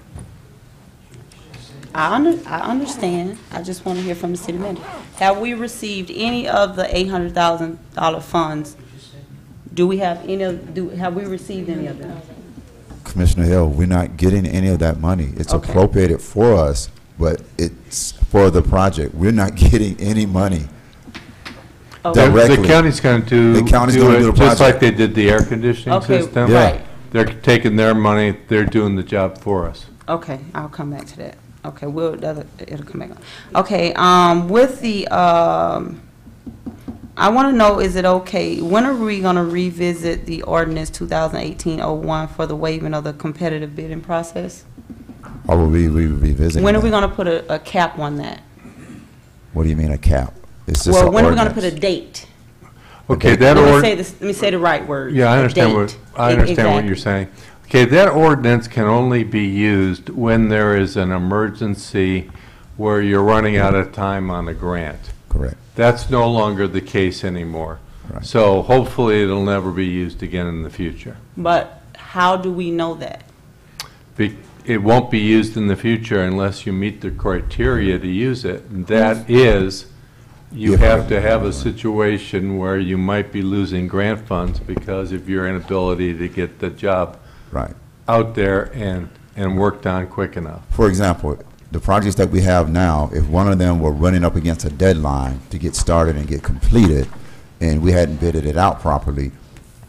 I understand. I just want to hear from the city manager. Have we received any of the $800,000 funds? Do we have any of? Have we received any of them? Commissioner Hill, we're not getting any of that money. It's Okay. appropriated for us, but it's for the project. We're not getting any money. Okay. Directly. The county's going to The county's gonna do the it just like project. they did the air conditioning Okay, system. Yeah. right. They're taking their money, they're doing the job for us. Okay, I'll come back to that. Okay, it'll come back on. Okay, with the, I want to know, is it okay, when are we going to revisit the ordinance 2018-01 for the waiving of the competitive bidding process? Or will we revisit? When are we going to put a cap on that? What do you mean a cap? It's just Well, an when are we going to put a ordinance. date? Okay, that Let me say the right word. Yeah, I a understand date. I understand what Exactly. you're saying. Okay, that ordinance can only be used when there is an emergency where you're running out of time on a grant. Correct. That's no longer the case anymore. Right. So hopefully it'll never be used again in the future. But how do we know that? It won't be used in the future unless you meet the criteria to use it. And that is, you have to have a situation where you might be losing grant funds because of your inability to get the job Right. out there and worked on quick enough. For example, the projects that we have now, if one of them were running up against a deadline to get started and get completed, and we hadn't bidded it out properly,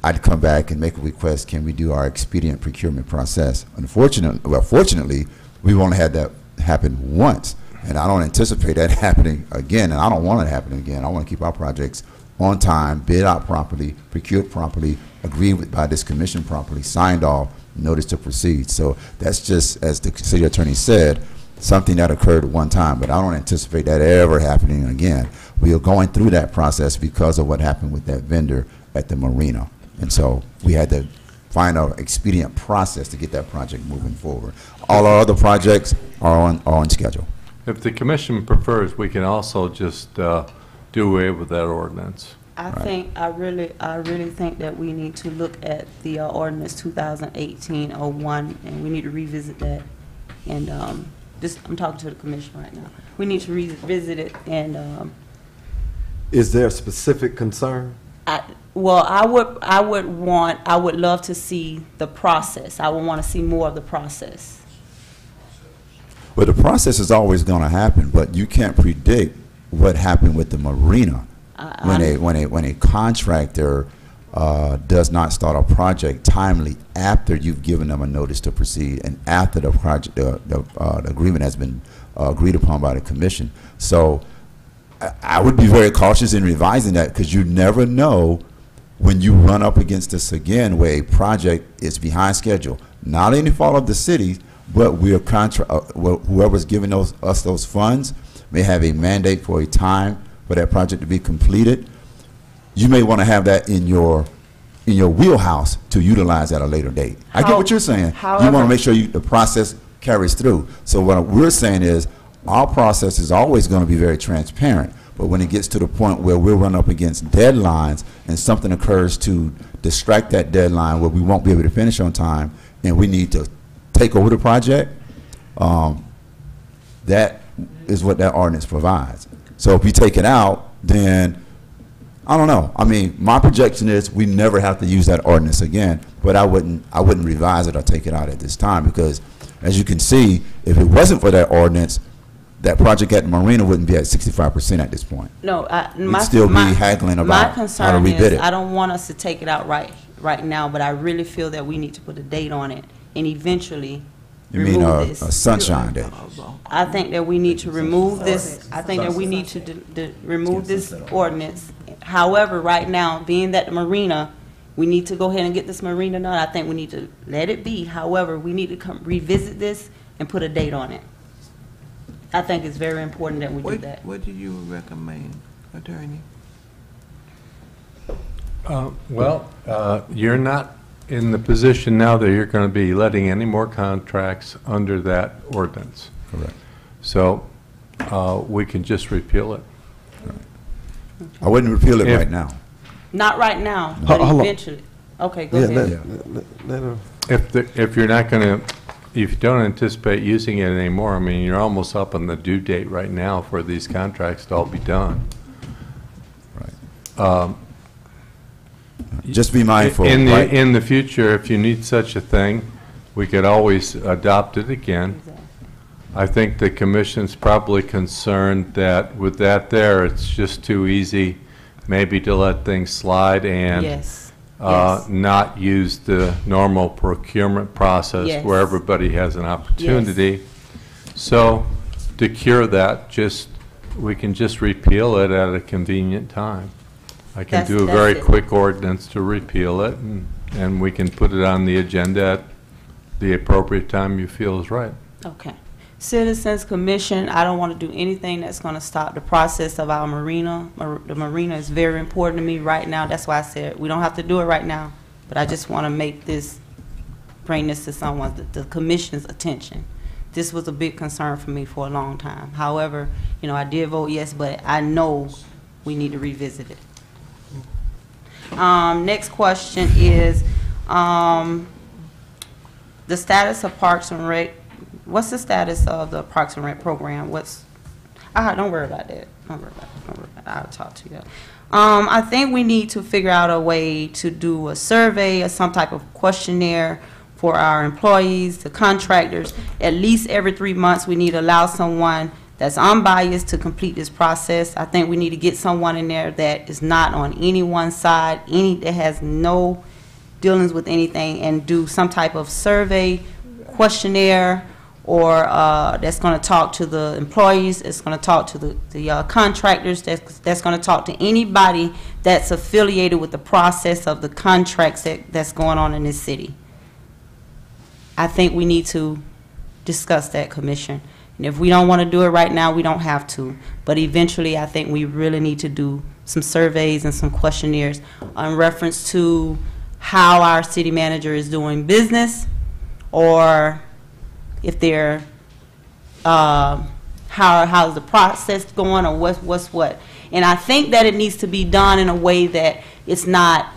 I'd come back and make a request, can we do our expedient procurement process? Fortunately, we've only had that happen once, and I don't anticipate that happening again, and I don't want it to happen again. I want to keep our projects on time, bid out properly, procured properly, agreed with by this commission properly, signed off, notice to proceed. So that's just, as the city attorney said, something that occurred one time, but I don't anticipate that ever happening again. We are going through that process because of what happened with that vendor at the Marina. And so we had to find an expedient process to get that project moving forward. All our other projects are on schedule. If the commission prefers, we can also just do away with that ordinance. I really think that we need to look at the ordinance 2018-01, and we need to revisit that. And I'm talking to the commission right now. We need to revisit it. And Is there a specific concern? I would love to see the process. I would want to see more of the process. Well, the process is always going to happen, but you can't predict what happened with the marina. When a contractor does not start a project timely after you've given them a notice to proceed and after the project the agreement has been agreed upon by the commission. So I would be very cautious in revising that, because you never know when you run up against this again where a project is behind schedule. Not any fault of the city, but we are whoever's giving us those funds may have a mandate for a time for that project to be completed. You may want to have that in your wheelhouse to utilize at a later date. I get what you're saying. However, you want to make sure the process carries through. So what we're saying is our process is always going to be very transparent, but when it gets to the point where we'll run up against deadlines and something occurs to distract that deadline where we won't be able to finish on time and we need to take over the project, that is what that ordinance provides. So if we take it out, then I don't know. I mean, my projection is we never have to use that ordinance again, but I wouldn't revise it or take it out at this time, because as you can see, if it wasn't for that ordinance, that project at the Marina wouldn't be at 65% at this point. No, we'd still be haggling about how to rebid it. I don't want us to take it out right now, but I really feel that we need to put a date on it and eventually remove this. A sunshine day? I think that we need to remove this. I think that we need to remove this ordinance. However, right now, being that the Marina, we need to go ahead and get this Marina done. I think we need to let it be. However, we need to revisit this and put a date on it. I think it's very important that we do that. What do you recommend, Attorney? You're not in the position now that you're going to be letting any more contracts under that ordinance. Correct. So we can just repeal it. Right. I wouldn't repeal it right now. Not right now, but eventually. Okay, go ahead. If you're not going to, if you don't anticipate using it anymore, I mean, you're almost up on the due date right now for these contracts to all be done. Right. Just be mindful. In the future, if you need such a thing, we could always adopt it again. I think the commission's probably concerned that with that there, it's just too easy maybe to let things slide and not use the normal procurement process where everybody has an opportunity. So to cure that, we can just repeal it at a convenient time. I can do a very quick ordinance to repeal it, and we can put it on the agenda at the appropriate time you feel is right. Okay. Citizens Commission, I don't want to do anything that's going to stop the process of our marina. The marina is very important to me right now. That's why I said we don't have to do it right now, but I just want to bring this to the commission's attention. This was a big concern for me for a long time. However, I did vote yes, but I know we need to revisit it. Next question is the status of Parks and Rec. What's the status of the Parks and Rec program? Don't worry about that. Don't worry about it. I'll talk to you. I think we need to figure out a way to do a survey or some type of questionnaire for our employees, the contractors. At least every 3 months, we need to allow someone that's unbiased to complete this process. I think we need to get someone in there that is not on any one side, that has no dealings with anything, and do some type of survey, questionnaire, or that's going to talk to the employees, it's going to talk to the contractors, that's going to talk to anybody that's affiliated with the process of the contracts that's going on in this city. I think we need to discuss that, Commission. And if we don't want to do it right now, we don't have to. But eventually, I think we really need to do some surveys and some questionnaires in reference to how our city manager is doing business, or if they're how's the process going, or what's what. And I think that it needs to be done in a way that it's not,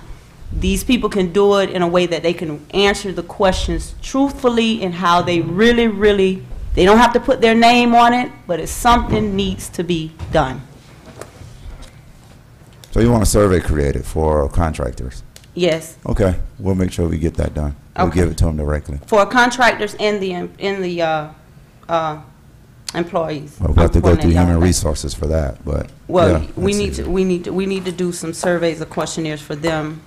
these people can do it in a way that they can answer the questions truthfully and how they really, really, they don't have to put their name on it, but it's something needs to be done. So you want a survey created for contractors? Yes. Okay, we'll make sure we get that done. We'll Okay. give it to them directly. For contractors and the employees. Well, we have to I'm go putting through that human down. resources for that, but. Well, yeah, we that's need easy. we need to do some surveys or questionnaires for them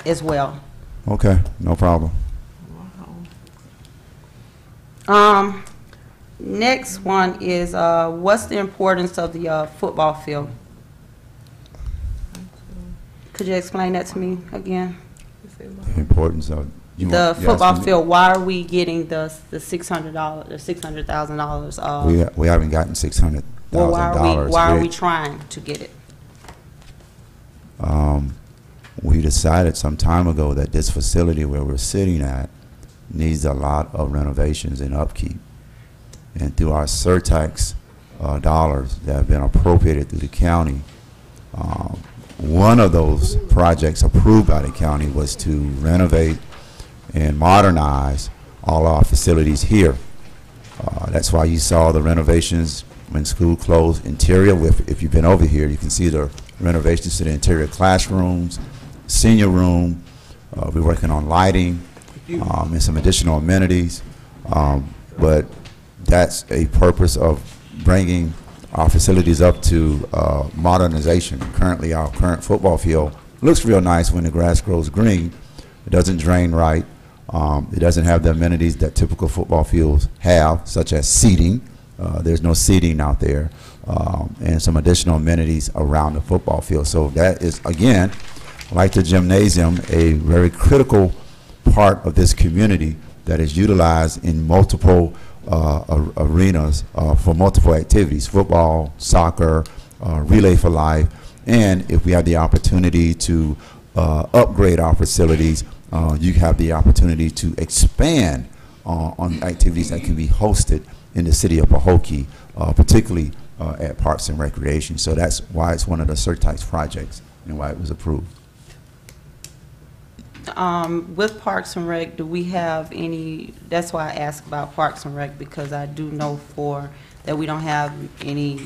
as well. Okay, no problem. Next one is, what's the importance of the football field? Could you explain that to me again? The importance of. The football field, why are we getting the $600, the $600,000? We haven't gotten $600,000. Well, why are we trying to get it? We decided some time ago that this facility where we're sitting at needs a lot of renovations and upkeep. And through our surtax dollars that have been appropriated through the county, one of those projects approved by the county was to renovate and modernize all our facilities here. That's why you saw the renovations when school closed. Interior, if you've been over here, you can see the renovations to the interior classrooms, senior room. We're working on lighting and some additional amenities. But that's a purpose of bringing our facilities up to modernization. Currently, our current football field looks real nice when the grass grows green. It doesn't drain right. It doesn't have the amenities that typical football fields have, such as seating. There's no seating out there, and some additional amenities around the football field. So that is, again, like the gymnasium, a very critical part of this community that is utilized in multiple arenas for multiple activities: football, soccer, Relay for Life, and if we have the opportunity to upgrade our facilities, you have the opportunity to expand on activities that can be hosted in the city of Pahokee, particularly at Parks and Recreation. So that's why it's one of the surtax projects and why it was approved. With Parks and Rec, do we have any, that's why I asked about Parks and Rec, because I do know that we don't have any,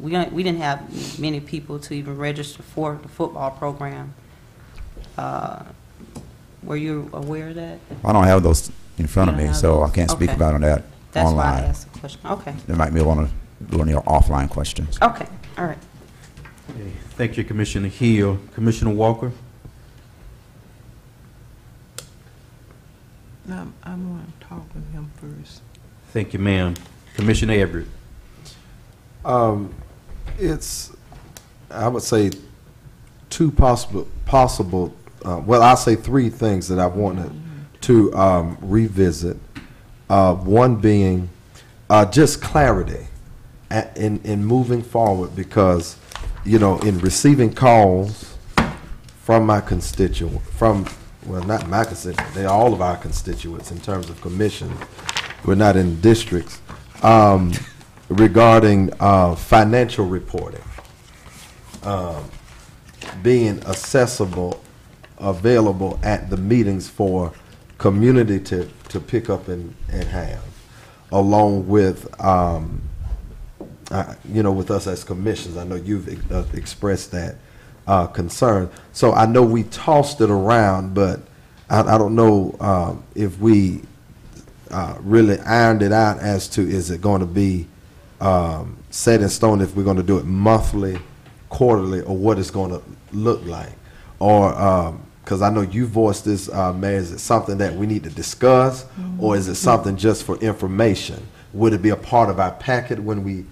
we didn't have many people to even register for the football program. Were you aware of that? I don't have those in front of me, so I can't speak Okay. about on that That's online. why I asked the question. Okay. There might be one of your offline questions. Okay. All right. Okay. Thank you, Commissioner Hill. Commissioner Walker? I'm going to talk with him first. Thank you, ma'am. Commissioner Everett? It's, I would say, two possible, well, I'll say three things that I wanted to revisit. One being just clarity in moving forward, because, you know, in receiving calls from my constituent, well, not my constituents, they're all of our constituents in terms of commission. We're not in districts. Regarding financial reporting, being accessible, available at the meetings for community to pick up and have, along with, you know, with us as commissions. I know you've expressed that concern. So I know we tossed it around, but I don't know if we really ironed it out as to, is it going to be set in stone if we're going to do it monthly, quarterly, or what it's going to look like. Or because I know you voiced this, Mayor, is it something that we need to discuss, or is it something just for information? Would it be a part of our packet when we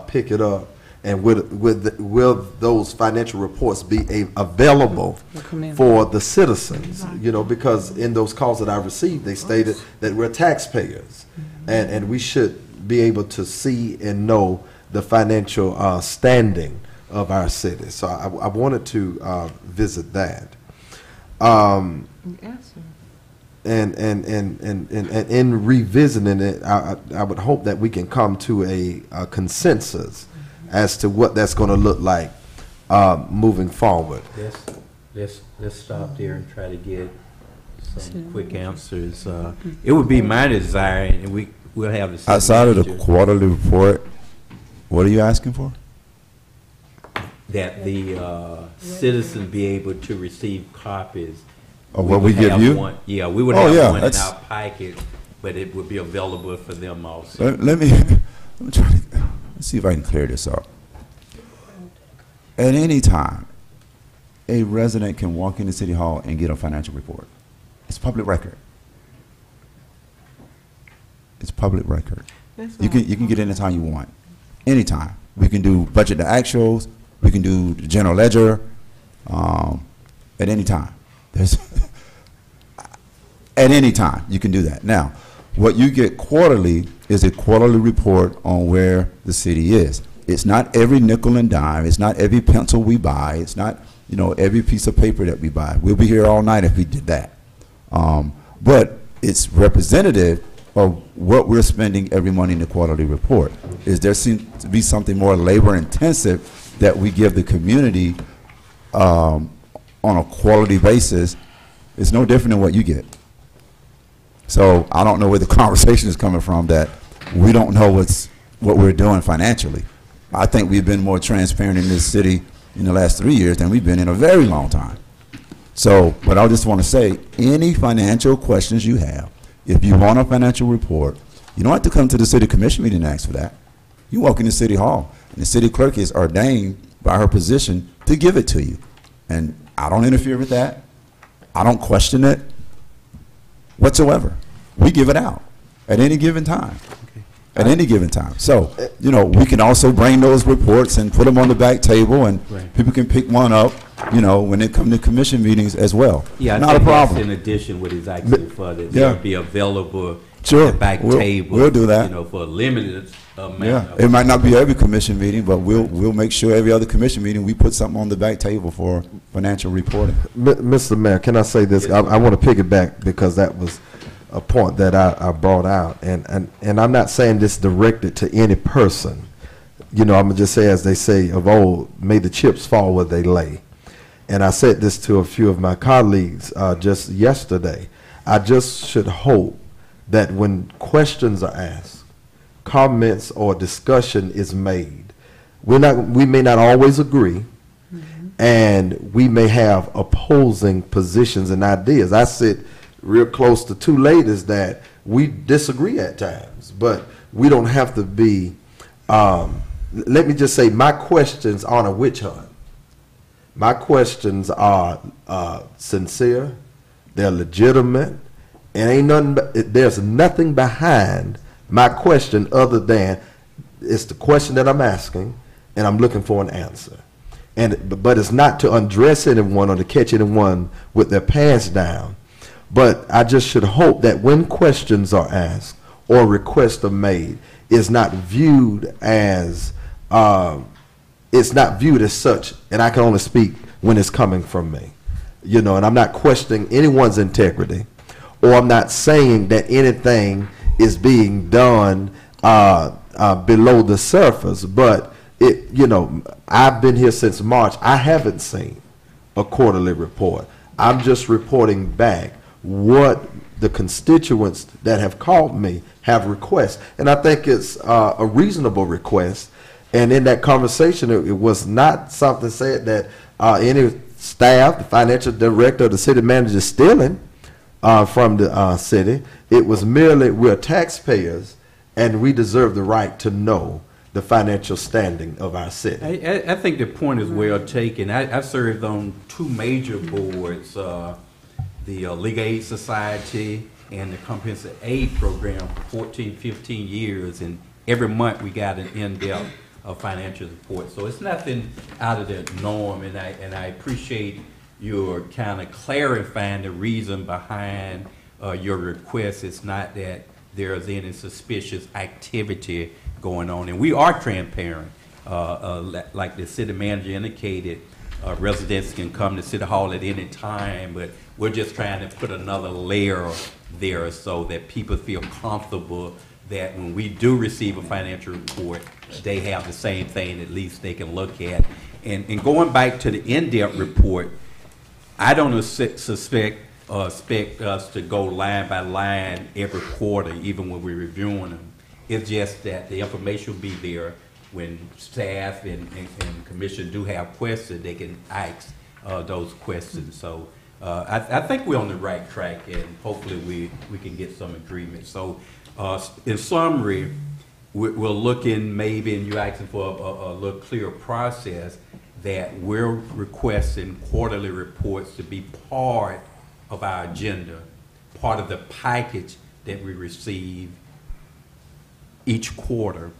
pick it up? And will those financial reports be available for the citizens? You know, because in those calls that I received, they stated that we're taxpayers, and we should be able to see and know the financial standing of our city. So I wanted to visit that. And in revisiting it, I would hope that we can come to a consensus as to what that's going to look like moving forward. Let's stop there and try to get some quick answers. It would be my desire, and we'll have the city Outside of the manager, quarterly report, what are you asking for? that the citizens be able to receive copies. Of what we would give have you? one- Yeah, we would Oh, have yeah, one in that's- our packet, but it would be available for them also. Let me try to, let's see if I can clear this up. At any time, a resident can walk into City Hall and get a financial report. It's public record. It's public record. That's You can get it anytime you want, anytime. We can do budget to actuals. We can do the general ledger at any time. There's at any time you can do that. Now, what you get quarterly is a quarterly report on where the city is. It's not every nickel and dime. It's not every pencil we buy. It's not every piece of paper that we buy. We'll be here all night if we did that. But it's representative of what we're spending every month in the quarterly report. Is there seems to be something more labor intensive that we give the community on a quality basis? It's no different than what you get. So I don't know where the conversation is coming from that we don't know what we're doing financially. I think we've been more transparent in this city in the last 3 years than we've been in a very long time. So, but I just want to say, any financial questions you have, if you want a financial report, you don't have to come to the city commission meeting and ask for that. You walk into City Hall, and the city clerk is ordained by her position to give it to you. And I don't interfere with that. I don't question it whatsoever. We give it out at any given time. At any given time. So, we can also bring those reports and put them on the back table, and people can pick one up, when they come to commission meetings as well. Yeah, I not think a problem. that's in addition what he's asking for, that Yeah. they'll be available Sure. at the back table. We'll do that. For a limited amount. Yeah, of it might not be every commission meeting, but we'll make sure every other commission meeting we put something on the back table for financial reporting. Mr. Mayor, can I say this? I want to piggyback because that was a point that I brought out, and I'm not saying this directed to any person. I'm gonna just say, as they say of old, may the chips fall where they lay. And I said this to a few of my colleagues just yesterday. I just should hope that when questions are asked, comments or discussion is made, we may not always agree, and we may have opposing positions and ideas. I sit real close to two ladies that we disagree at times, but we don't have to be, let me just say, my questions aren't a witch hunt. My questions are sincere, they're legitimate, and there's nothing behind my question other than it's the question that I'm asking, and I'm looking for an answer. But it's not to undress anyone or to catch anyone with their pants down. But I just should hope that when questions are asked or requests are made, it's not viewed as such, and I can only speak when it's coming from me, and I'm not questioning anyone's integrity, or I'm not saying that anything is being done below the surface. But I've been here since March. I haven't seen a quarterly report. I'm just reporting back what the constituents that have called me have requested. And I think it's a reasonable request. And in that conversation, it was not something said that any staff, the financial director, or the city manager is stealing from the city. It was merely, we're taxpayers, and we deserve the right to know the financial standing of our city. I think the point is well taken. I served on two major boards, the Legal Aid Society and the Comprehensive Aid Program for 14, 15 years, and every month we got an in-depth financial report. So it's nothing out of the norm, and I appreciate your kind of clarifying the reason behind your request. It's not that there's any suspicious activity going on, and we are transparent. Like the city manager indicated, residents can come to City Hall at any time, but we're just trying to put another layer there so that people feel comfortable that when we do receive a financial report, they have the same thing at least they can look at. And going back to the in-depth report, I don't expect us to go line by line every quarter, even when we're reviewing them. It's just that the information will be there when staff and commission do have questions, they can ask those questions. So I think we're on the right track, and hopefully we can get some agreement. So in summary, we're looking maybe, and you're asking for a little clearer process, that we're requesting quarterly reports to be part of our agenda, part of the package that we receive each quarter.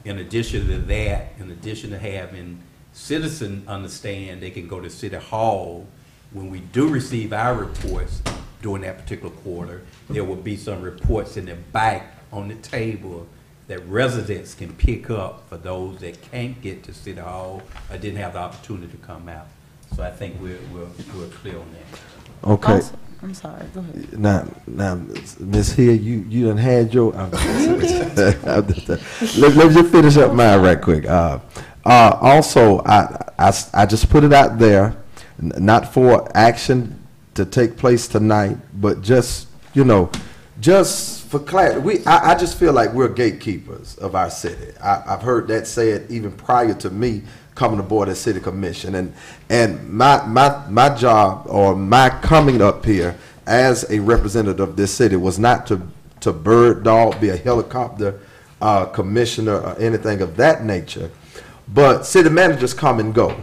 In addition to that, in addition to having citizens understand they can go to City Hall, when we do receive our reports during that particular quarter, there will be some reports in the back on the table that residents can pick up for those that can't get to City Hall or didn't have the opportunity to come out. So I think we're clear on that. Okay. Also, I'm sorry, go ahead. Now, Ms. Hill, you done had your. Let me just finish up mine right quick. Also, I just put it out there, not for action to take place tonight, but just just for clarity. I just feel like we're gatekeepers of our city. I've heard that said even prior to me coming aboard as city commission, and my job, or my coming up here as a representative of this city, was not to bird dog, be a helicopter commissioner or anything of that nature, but city managers come and go.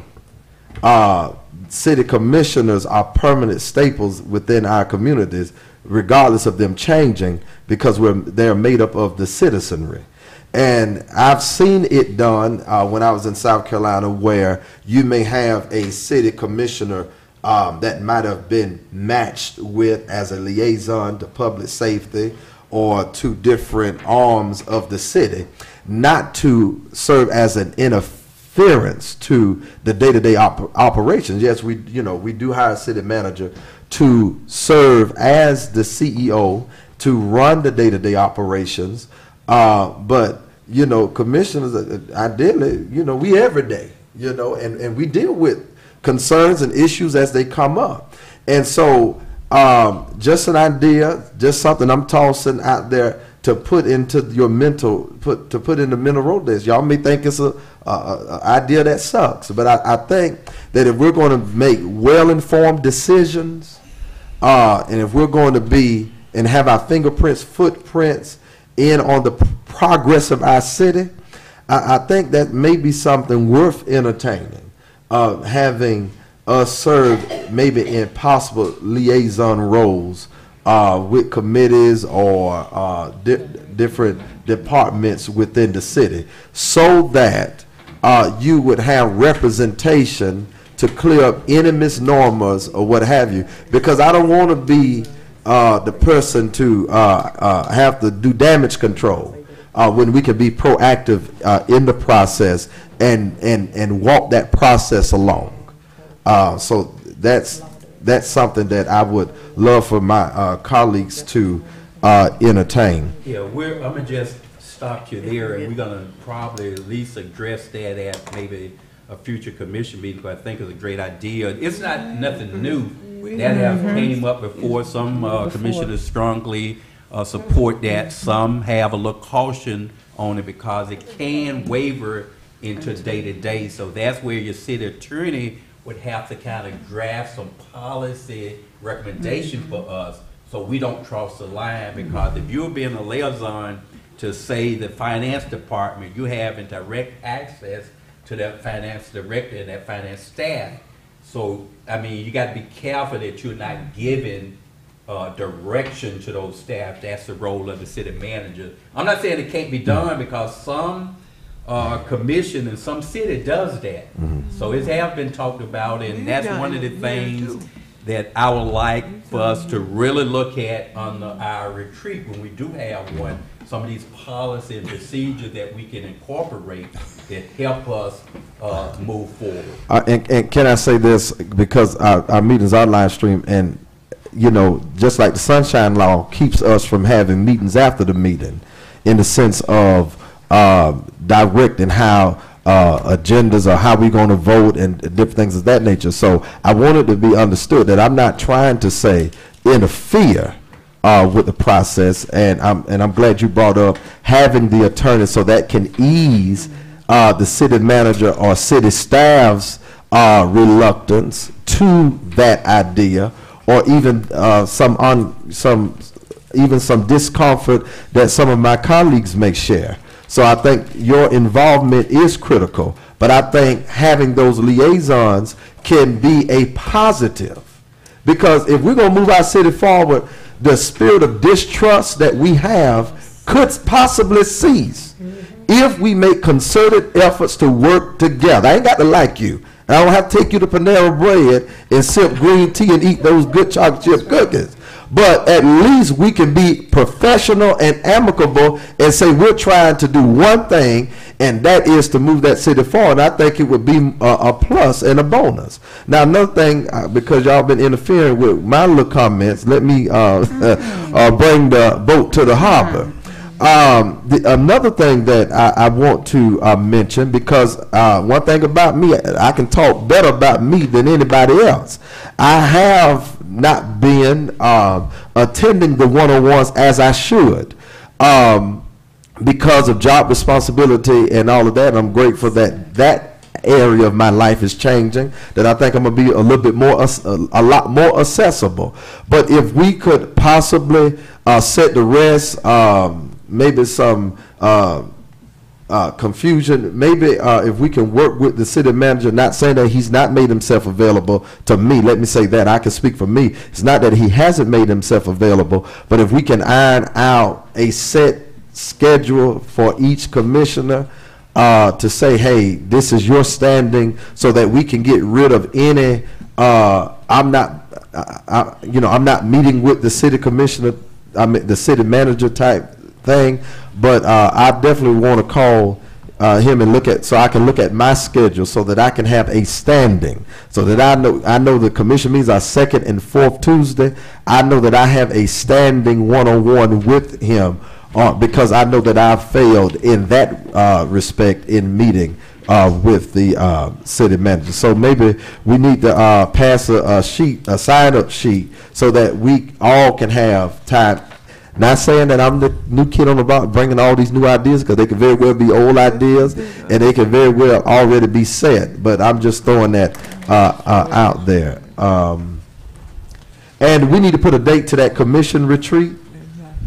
City commissioners are permanent staples within our communities, regardless of them changing, because they're made up of the citizenry. And I've seen it done when I was in South Carolina, where you may have a city commissioner that might have been matched with as a liaison to public safety or to different arms of the city, not to serve as an interference to the day-to-day operations. Yes, we do hire a city manager to serve as the CEO, to run the day-to-day operations. But commissioners, ideally, we every day, and we deal with concerns and issues as they come up. And so, just an idea, just something I'm tossing out there to put into your mental, put in the mental Rolodex. Y'all may think it's a idea that sucks, but I think that if we're going to make well-informed decisions, and if we're going to be and have our footprints in on the progress of our city, I think that may be something worth entertaining, having us serve maybe in possible liaison roles with committees or different departments within the city, so that you would have representation to clear up any misnomers or what have you, because I don't want to be the person to have to do damage control when we can be proactive in the process and walk that process along. So that's something that I would love for my colleagues to entertain. Yeah, I'm gonna just stop you there, and we're gonna probably at least address that at maybe a future commission meeting, but I think it's a great idea. It's not nothing new. That have came up before. Some commissioners strongly support that. Some have a little caution on it because it can waver into day-to-day. So that's where your city attorney would have to kind of draft some policy recommendation for us, so we don't cross the line. Because if you're being a liaison to, say, the finance department, you have direct access to that finance director and that finance staff. So, I mean, you got to be careful that you're not giving direction to those staff. That's the role of the city manager. I'm not saying it can't be done, because some commission in some city does that. So it has been talked about, and that's one of the things that I would like for us to really look at on our retreat when we do have one. Some of these policy and procedures that we can incorporate that help us move forward. And can I say this, because our meetings are live stream, and just like the Sunshine Law keeps us from having meetings after the meeting, in the sense of directing how agendas or how we're going to vote and different things of that nature. So I wanted to be understood that I'm not trying to say interfere with the process, and I'm glad you brought up having the attorney so that can ease the city manager or city staff's reluctance to that idea, or even some discomfort that some of my colleagues may share. So I think your involvement is critical, but I think having those liaisons can be a positive, because if we're going to move our city forward, the spirit of distrust that we have could possibly cease if we make concerted efforts to work together. I ain't got to like you. I don't have to take you to Panera Bread and sip green tea and eat those good chocolate chip cookies. But at least we can be professional and amicable and say we're trying to do one thing, and that is to move that city forward. I think it would be a plus and a bonus. Now, another thing, because y'all been interfering with my little comments, let me bring the boat to the harbor. Another thing that I want to mention, because one thing about me, I can talk better about me than anybody else. I have not been attending the one-on-ones as I should because of job responsibility and all of that. I'm grateful that that area of my life is changing, that I think I'm going to be a little bit more, a lot more accessible. But if we could possibly set the rest, maybe some confusion, maybe if we can work with the city manager, not saying that he's not made himself available to me. Let me say that. I can speak for me. It's not that he hasn't made himself available, but if we can iron out a set schedule for each commissioner to say, hey, this is your standing, so that we can get rid of any, I'm not meeting with the city commissioner, I mean the city manager type thing, but I definitely want to call him and look at, so I can look at my schedule so that I can have a standing, so that I know the commission meetings are second and fourth Tuesday. I know that I have a standing one-on-one with him because I know that I failed in that respect in meeting with the city manager. So maybe we need to pass a sign-up sheet so that we all can have time. Not saying that I'm the new kid on the block bringing all these new ideas, because they can very well be old ideas and they can very well already be set, but I'm just throwing that out there. And we need to put a date to that commission retreat.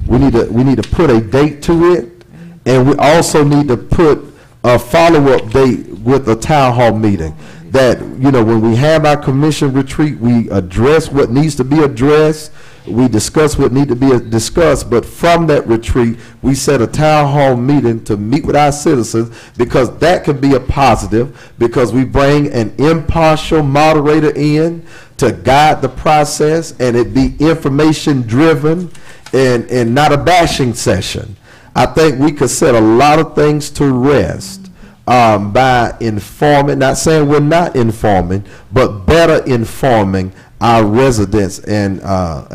We need to put a date to it, and we also need to put a follow-up date with a town hall meeting. That, when we have our commission retreat, we address what needs to be addressed. We discuss what needs to be discussed, but from that retreat, we set a town hall meeting to meet with our citizens, because that could be a positive, because we bring an impartial moderator in to guide the process, and it be information driven and not a bashing session. I think we could set a lot of things to rest by informing, not saying we're not informing, but better informing our residents and our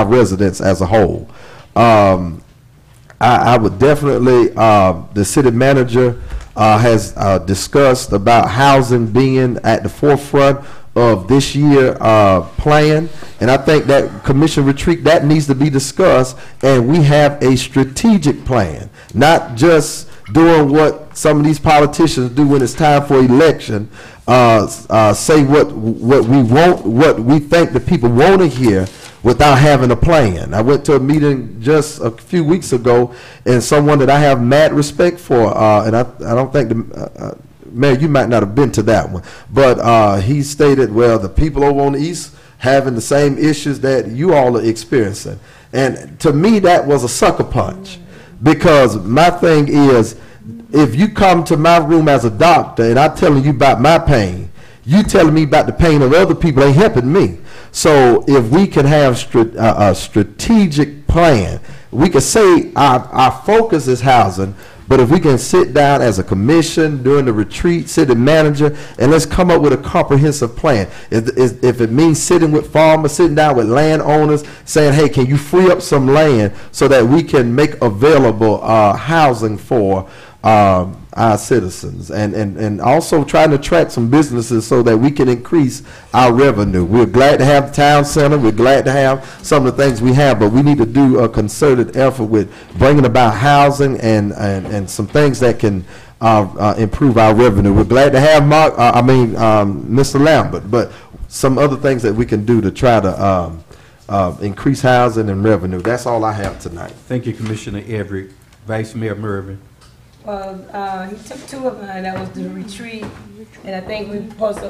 residents as a whole. I would definitely, the city manager has discussed about housing being at the forefront of this year plan, and I think that commission retreat, that needs to be discussed, and we have a strategic plan, not just doing what some of these politicians do when it's time for election, say what we want, what we think the people want to hear, without having a plan. I went to a meeting just a few weeks ago, and someone that I have mad respect for, and I don't think the Mayor, you might not have been to that one, but he stated, well, the people over on the east having the same issues that you all are experiencing. And to me, that was a sucker punch, because my thing is, if you come to my room as a doctor and I'm telling you about my pain, you telling me about the pain of other people ain't helping me. So if we can have a strategic plan, we could say our focus is housing, but if we can sit down as a commission during the retreat, city manager, and let's come up with a comprehensive plan. If it means sitting with farmers, sitting down with landowners, saying, hey, can you free up some land so that we can make available housing for our citizens, and also trying to attract some businesses so that we can increase our revenue. We're glad to have the town center. We're glad to have some of the things we have, but we need to do a concerted effort with bringing about housing and some things that can improve our revenue. We're glad to have Mr. Lambert, but some other things that we can do to try to increase housing and revenue. That's all I have tonight. Thank you, Commissioner Everett. Vice Mayor Mervin. Well, he took two of mine. That was the retreat, and I think we supposed to.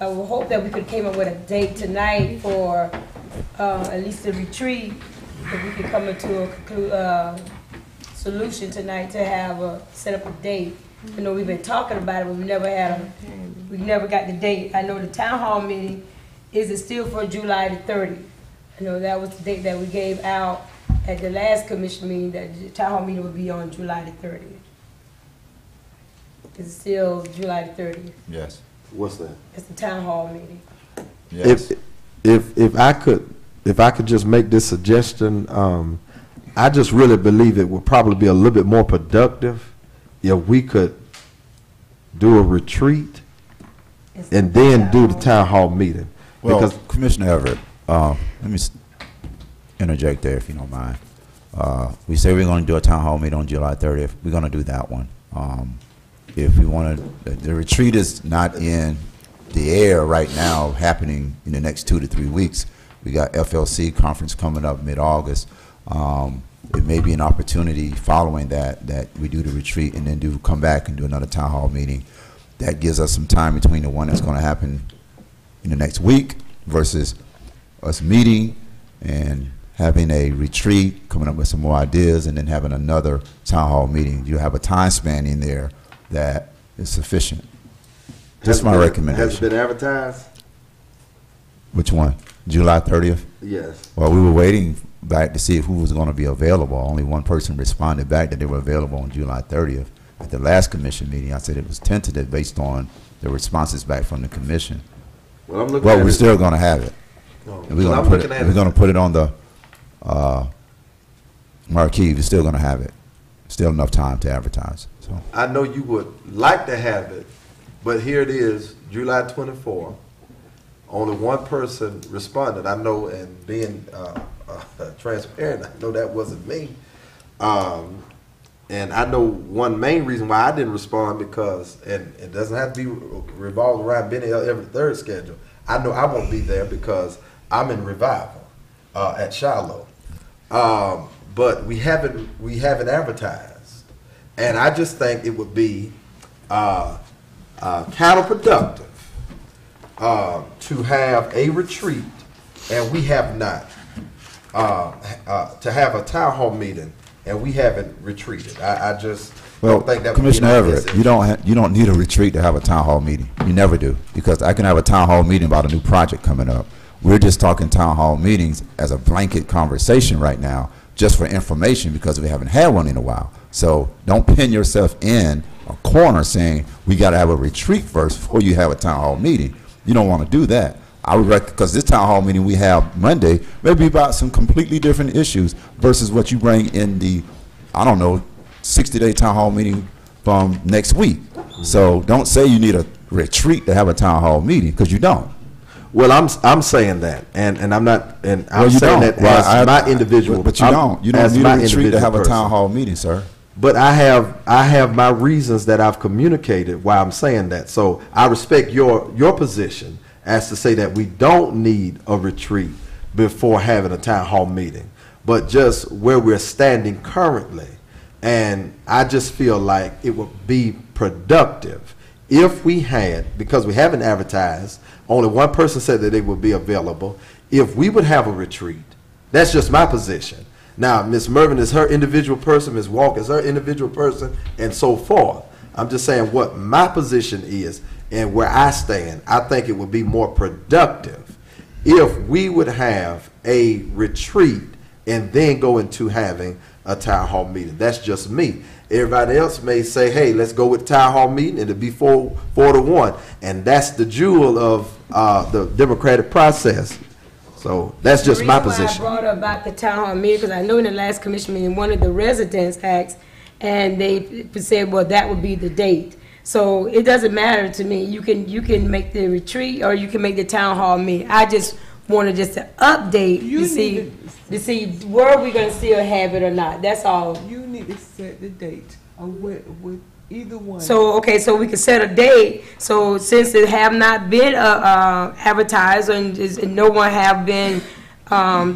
I would hope that we could came up with a date tonight for at least the retreat. If we could come into a solution tonight to have set up a date. You know, we've been talking about it, but we never got the date. I know the town hall meeting is still for July the 30th. You know, that was the date that we gave out at the last commission meeting, that the town hall meeting would be on July the 30th. It's still July the 30th. Yes. What's that? It's the town hall meeting. Yes. If I could just make this suggestion, I just really believe it would probably be a little bit more productive if we could do a retreat and then do the town hall meeting. Well, because Commissioner Everett, let me interject there if you don't mind. We say we're going to do a town hall meeting on July 30th. We're going to do that one. If we want to, the retreat is not in the air right now, happening in the next 2 to 3 weeks. We got FLC conference coming up mid-August. It may be an opportunity following that we do the retreat and then come back and do another town hall meeting. That gives us some time between the one that's going to happen in the next week versus us meeting and having a retreat, coming up with some more ideas, and then having another town hall meeting. You have a time span in there that is sufficient. Just my recommendation. Has it been advertised? Which one? July 30th? Yes. Well, we were waiting back to see who was going to be available. Only one person responded back that they were available on July 30th. At the last commission meeting, I said it was tentative based on the responses back from the commission. Well, I'm looking at we're it. still going to have it. No. And we're going to put it on the marquee. We're still going to have it. Still enough time to advertise. So I know you would like to have it, but here it is, July 24th. Only one person responded. I know, and being transparent, I know that wasn't me. And I know one main reason why I didn't respond because, and it doesn't have to be revolved around Benny every third schedule. I know I won't be there because I'm in revival at Shiloh. But we haven't advertised, and I just think it would be counterproductive to have a retreat, and we have not to have a town hall meeting, and we haven't retreated. I just don't think that. Commissioner would be Everett, you don't need a retreat to have a town hall meeting. You never do, because I can have a town hall meeting about a new project coming up. We're just talking town hall meetings as a blanket conversation right now, just for information, because we haven't had one in a while. So don't pin yourself in a corner saying we got to have a retreat first before you have a town hall meeting. You don't want to do that. I would recommend, because this town hall meeting we have Monday may be about some completely different issues versus what you bring in the, I don't know, 60-day town hall meeting from next week. So don't say you need a retreat to have a town hall meeting, because you don't. Well, I'm saying that, and I'm not, and I'm Well, you saying don't. that Well, as my individual. But you don't. You don't as need my a retreat to have a individual town person. hall meeting, sir. But I have my reasons that I've communicated why I'm saying that. So I respect your position as to say that we don't need a retreat before having a town hall meeting, but just where we're standing currently. And I just feel like it would be productive if we had, because we haven't advertised, only one person said that they would be available, if we would have a retreat. That's just my position. Now, Ms. Mervin is her individual person, Ms. Walker is her individual person, and so forth. I'm just saying what my position is and where I stand. I think it would be more productive if we would have a retreat and then go into having a town hall meeting. That's just me. Everybody else may say, hey, let's go with town hall meeting, and it'll be 4-1. And that's the jewel of the democratic process. So that's just my position. I brought up about the town hall meeting because I know in the last commission meeting, one of the residents asked and they said, well, that would be the date. So it doesn't matter to me. You can make the retreat or you can make the town hall meeting. I just wanted just to update to see were we gonna still have it or not. That's all. You need to set the date with either one. So, okay, so we can set a date. So since it have not been advertised and no one have been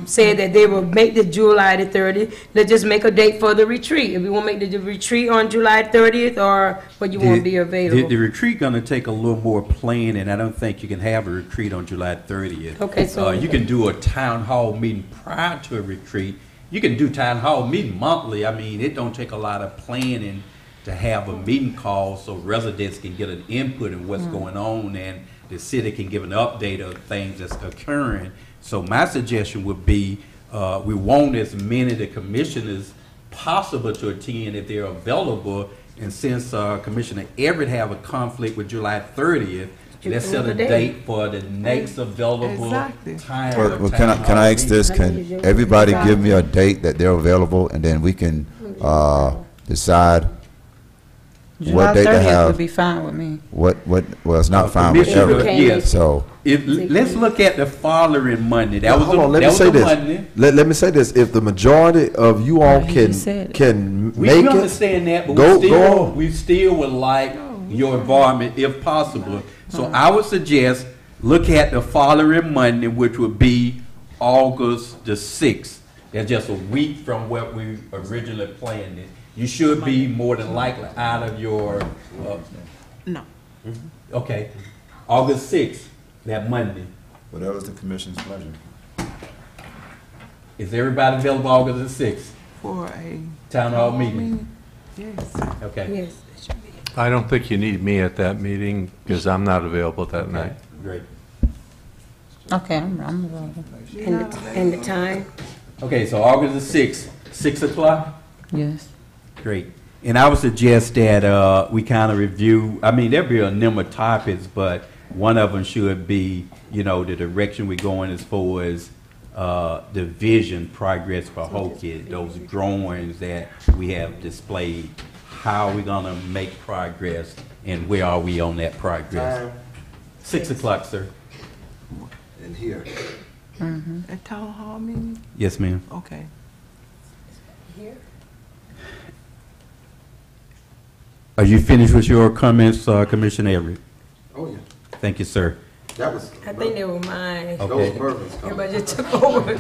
said that they will make the July the 30th, let's just make a date for the retreat. If we want to make the retreat on July 30th, or what you want to be available. The retreat gonna take a little more planning. I don't think you can have a retreat on July 30th. Okay, so you can do a town hall meeting prior to a retreat. You can do town hall meeting monthly. I mean, it don't take a lot of planning to have a meeting call so residents can get an input in what's going on and the city can give an update of things that's occurring. So my suggestion would be we want as many of the commissioners possible to attend if they're available. And since Commissioner Everett have a conflict with July 30th, let's set a date for the next available time. Well, can I ask this? Can everybody give me a date that they're available, and then we can decide what date to have? July 30th would be fine with me. Well, it's not fine with Commissioner, Everett. yes. So let's look at the following Monday. That was Hold on, let me say this. Let me say this. If the majority of you all can We make it, understand that, but go we still would like your involvement if possible. So I would suggest look at the following Monday, which would be August the 6th. That's just a week from what we originally planned it. You should be more than likely out of your... No. Okay. August 6th, that Monday. whatever's the commission's pleasure. Is everybody available August the 6th? For a Town hall meeting? Yes. Okay. yes, it should be. I don't think you need me at that meeting because I'm not available that night. Great. Okay, I'm available. And the time? Okay, so August the 6th, 6 o'clock? Yes. Great. And I would suggest that we kind of review, I mean, there'll be a number of topics, but one of them should be, you know, the direction we're going as far as the vision progress for Pahokee, those drawings that we have displayed. How are we going to make progress and where are we on that progress? 6 o'clock, sir. in here. A town hall meeting? Yes, ma'am. Okay. Here? Are you finished with your comments, Commissioner Everett? Oh, yeah. Thank you, sir. That was, I think they were mine. Okay. those Mervin's comments. Everybody just took over.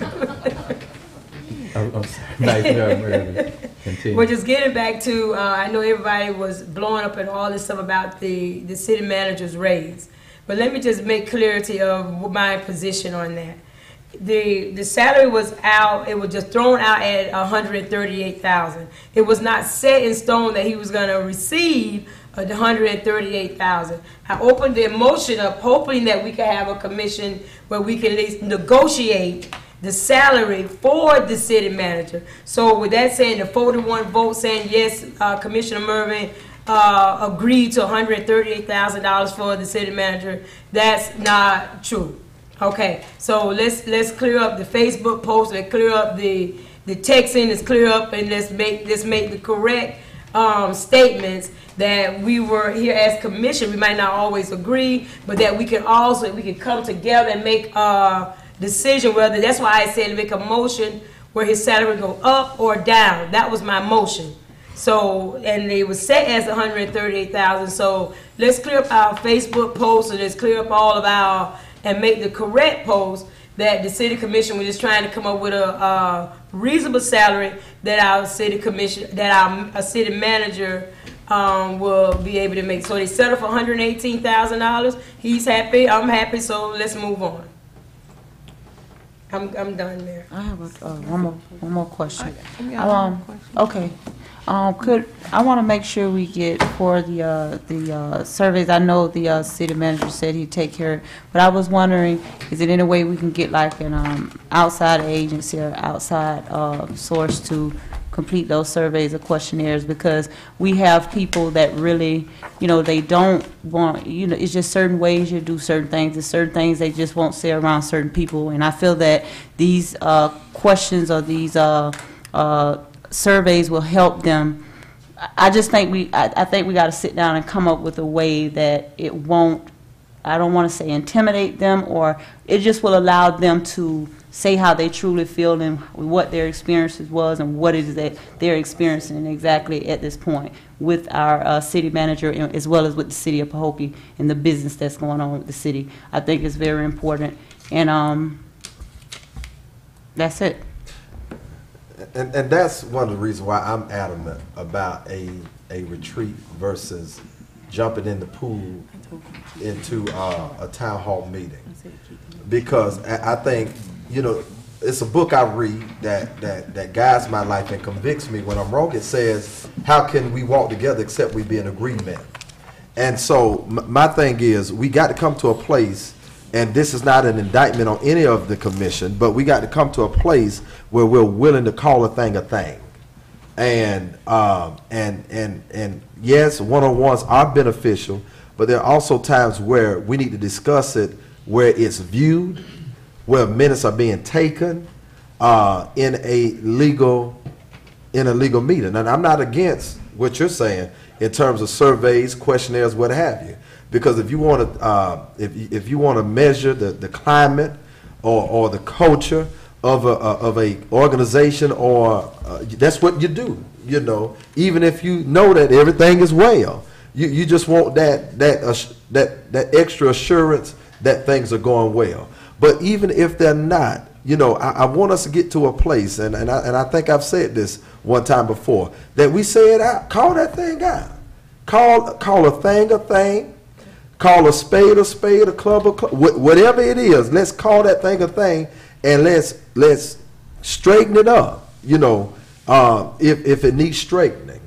I'm sorry. Nice job, Marina. Continue. Well, just getting back to, I know everybody was blowing up and all this stuff about the city manager's raise. But let me just make clarity of my position on that. The salary was out, it was just thrown out at $138,000. It was not set in stone that he was gonna receive the $138,000. I opened the motion up hoping that we could have a commission where we can at least negotiate the salary for the city manager. So with that saying, the 41 votes saying yes, Commissioner Mervin agreed to $138,000 for the city manager. That's not true. Okay, so let's clear up the Facebook post, let's clear up the texting, let's clear up, and let's make the correct statements that we were here as commission. We might not always agree, but that we can come together and make a decision whether, that's why I said make a motion where his salary go up or down. That was my motion. So, and it was set as $138,000. So let's clear up our Facebook posts and let's clear up all of our, and make the correct post that the city commission was just trying to come up with a reasonable salary that our city commission, that our city manager will be able to make. So they settled for $118,000. He's happy, I'm happy, so let's move on. I'm done there. I have one more question. Okay. Okay. I want to make sure we get for the surveys. I know the city manager said he'd take care of it, but I was wondering, is it any way we can get like an outside agency or outside source to complete those surveys or questionnaires? Because we have people that really, you know, they don't want, you know, it's just certain ways you do certain things. There's certain things they just won't say around certain people, and I feel that these questions or these surveys will help them I just think I think we got to sit down and come up with a way that it won't, I don't want to say intimidate them, or it just will allow them to say how they truly feel and what their experiences was and what it is that they're experiencing exactly at this point with our city manager as well as with the city of Pahokee and the business that's going on with the city. I think it's very important, and that's it. And that's one of the reasons why I'm adamant about a retreat versus jumping in the pool into a town hall meeting. Because I think, you know, it's a book I read that guides my life and convicts me when I'm wrong. It says, how can we walk together except we be in agreement? And so my thing is, we got to come to a place, and this is not an indictment on any of the commission, but we got to come to a place where we're willing to call a thing a thing. And yes, one-on-ones are beneficial, but there are also times where we need to discuss it where it's viewed, where minutes are being taken in a legal meeting. And I'm not against what you're saying in terms of surveys, questionnaires, what have you. Because if you want to if you want to measure the climate or the culture of a organization, or that's what you do. You know, even if you know that everything is well, you just want that extra assurance that things are going well. But even if they're not, you know, I want us to get to a place, and I think I've said this one time before, that we say it out, call that thing out, call a thing, call a spade, a club, whatever it is. Let's call that thing a thing, and let's straighten it up. You know, if it needs straightening.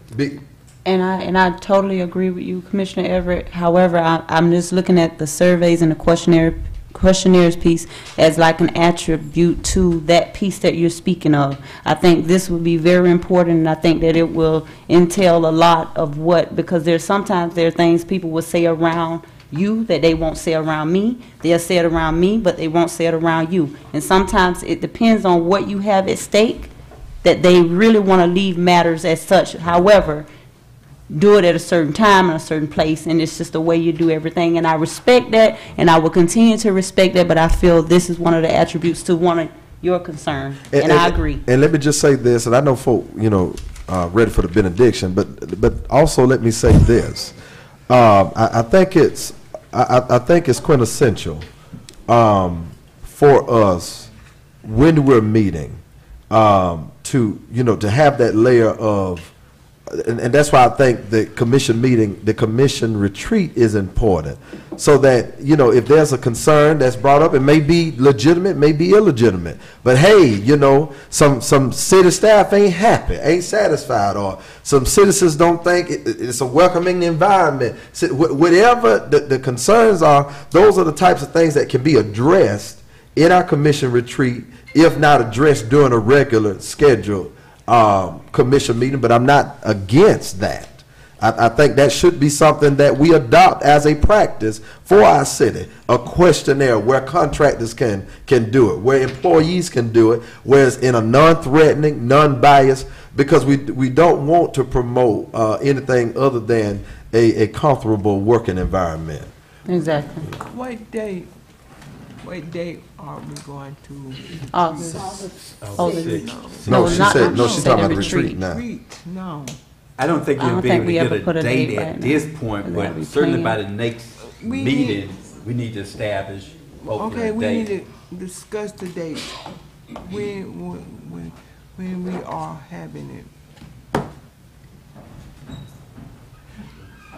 And I totally agree with you, Commissioner Everett. However, I'm just looking at the surveys and the questionnaires piece as like an attribute to that piece that you're speaking of. I think this would be very important, and I think that it will entail a lot of because sometimes there are things people will say around you that they won't say around me. They'll say it around me, but they won't say it around you. And sometimes it depends on what you have at stake that they really want to leave matters as such. However, do it at a certain time and a certain place, and it's just the way you do everything. And I respect that, and I will continue to respect that, but I feel this is one of the attributes to one of your concerns, and I agree. And let me just say this, and I know folk, you know, ready for the benediction, but also let me say this. I think it's quintessential for us when we're meeting to have that layer of, and that's why I think the commission retreat is important, so that, you know, if there's a concern that's brought up, it may be legitimate, may be illegitimate, but hey, you know, some city staff ain't happy, ain't satisfied, or some citizens don't think it's a welcoming environment. So whatever the concerns are, those are the types of things that can be addressed in our commission retreat, if not addressed during a regular scheduled commission meeting. But I'm not against that. I think that should be something that we adopt as a practice for our city, a questionnaire where contractors can do it, where employees can do it, where it's in a non-threatening, non-biased, because we don't want to promote anything other than a comfortable working environment. Exactly. What date are we going to? August. No, she's talking about the retreat now. No. I don't think we'll be able to get a date right at now. this point, but certainly by the next meeting, we need to establish hopefully a date. We need to discuss the date when we are having it.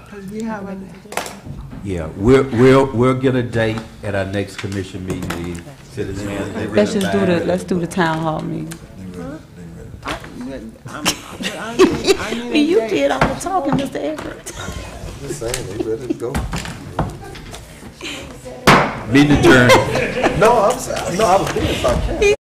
Because we haven't. Yeah, we'll get a date at our next commission meeting. Let's do the town hall meeting. You did all the talking, Mr. Everett. I'm just saying, they ready to go. Meeting adjourned. No, I was being sarcastic.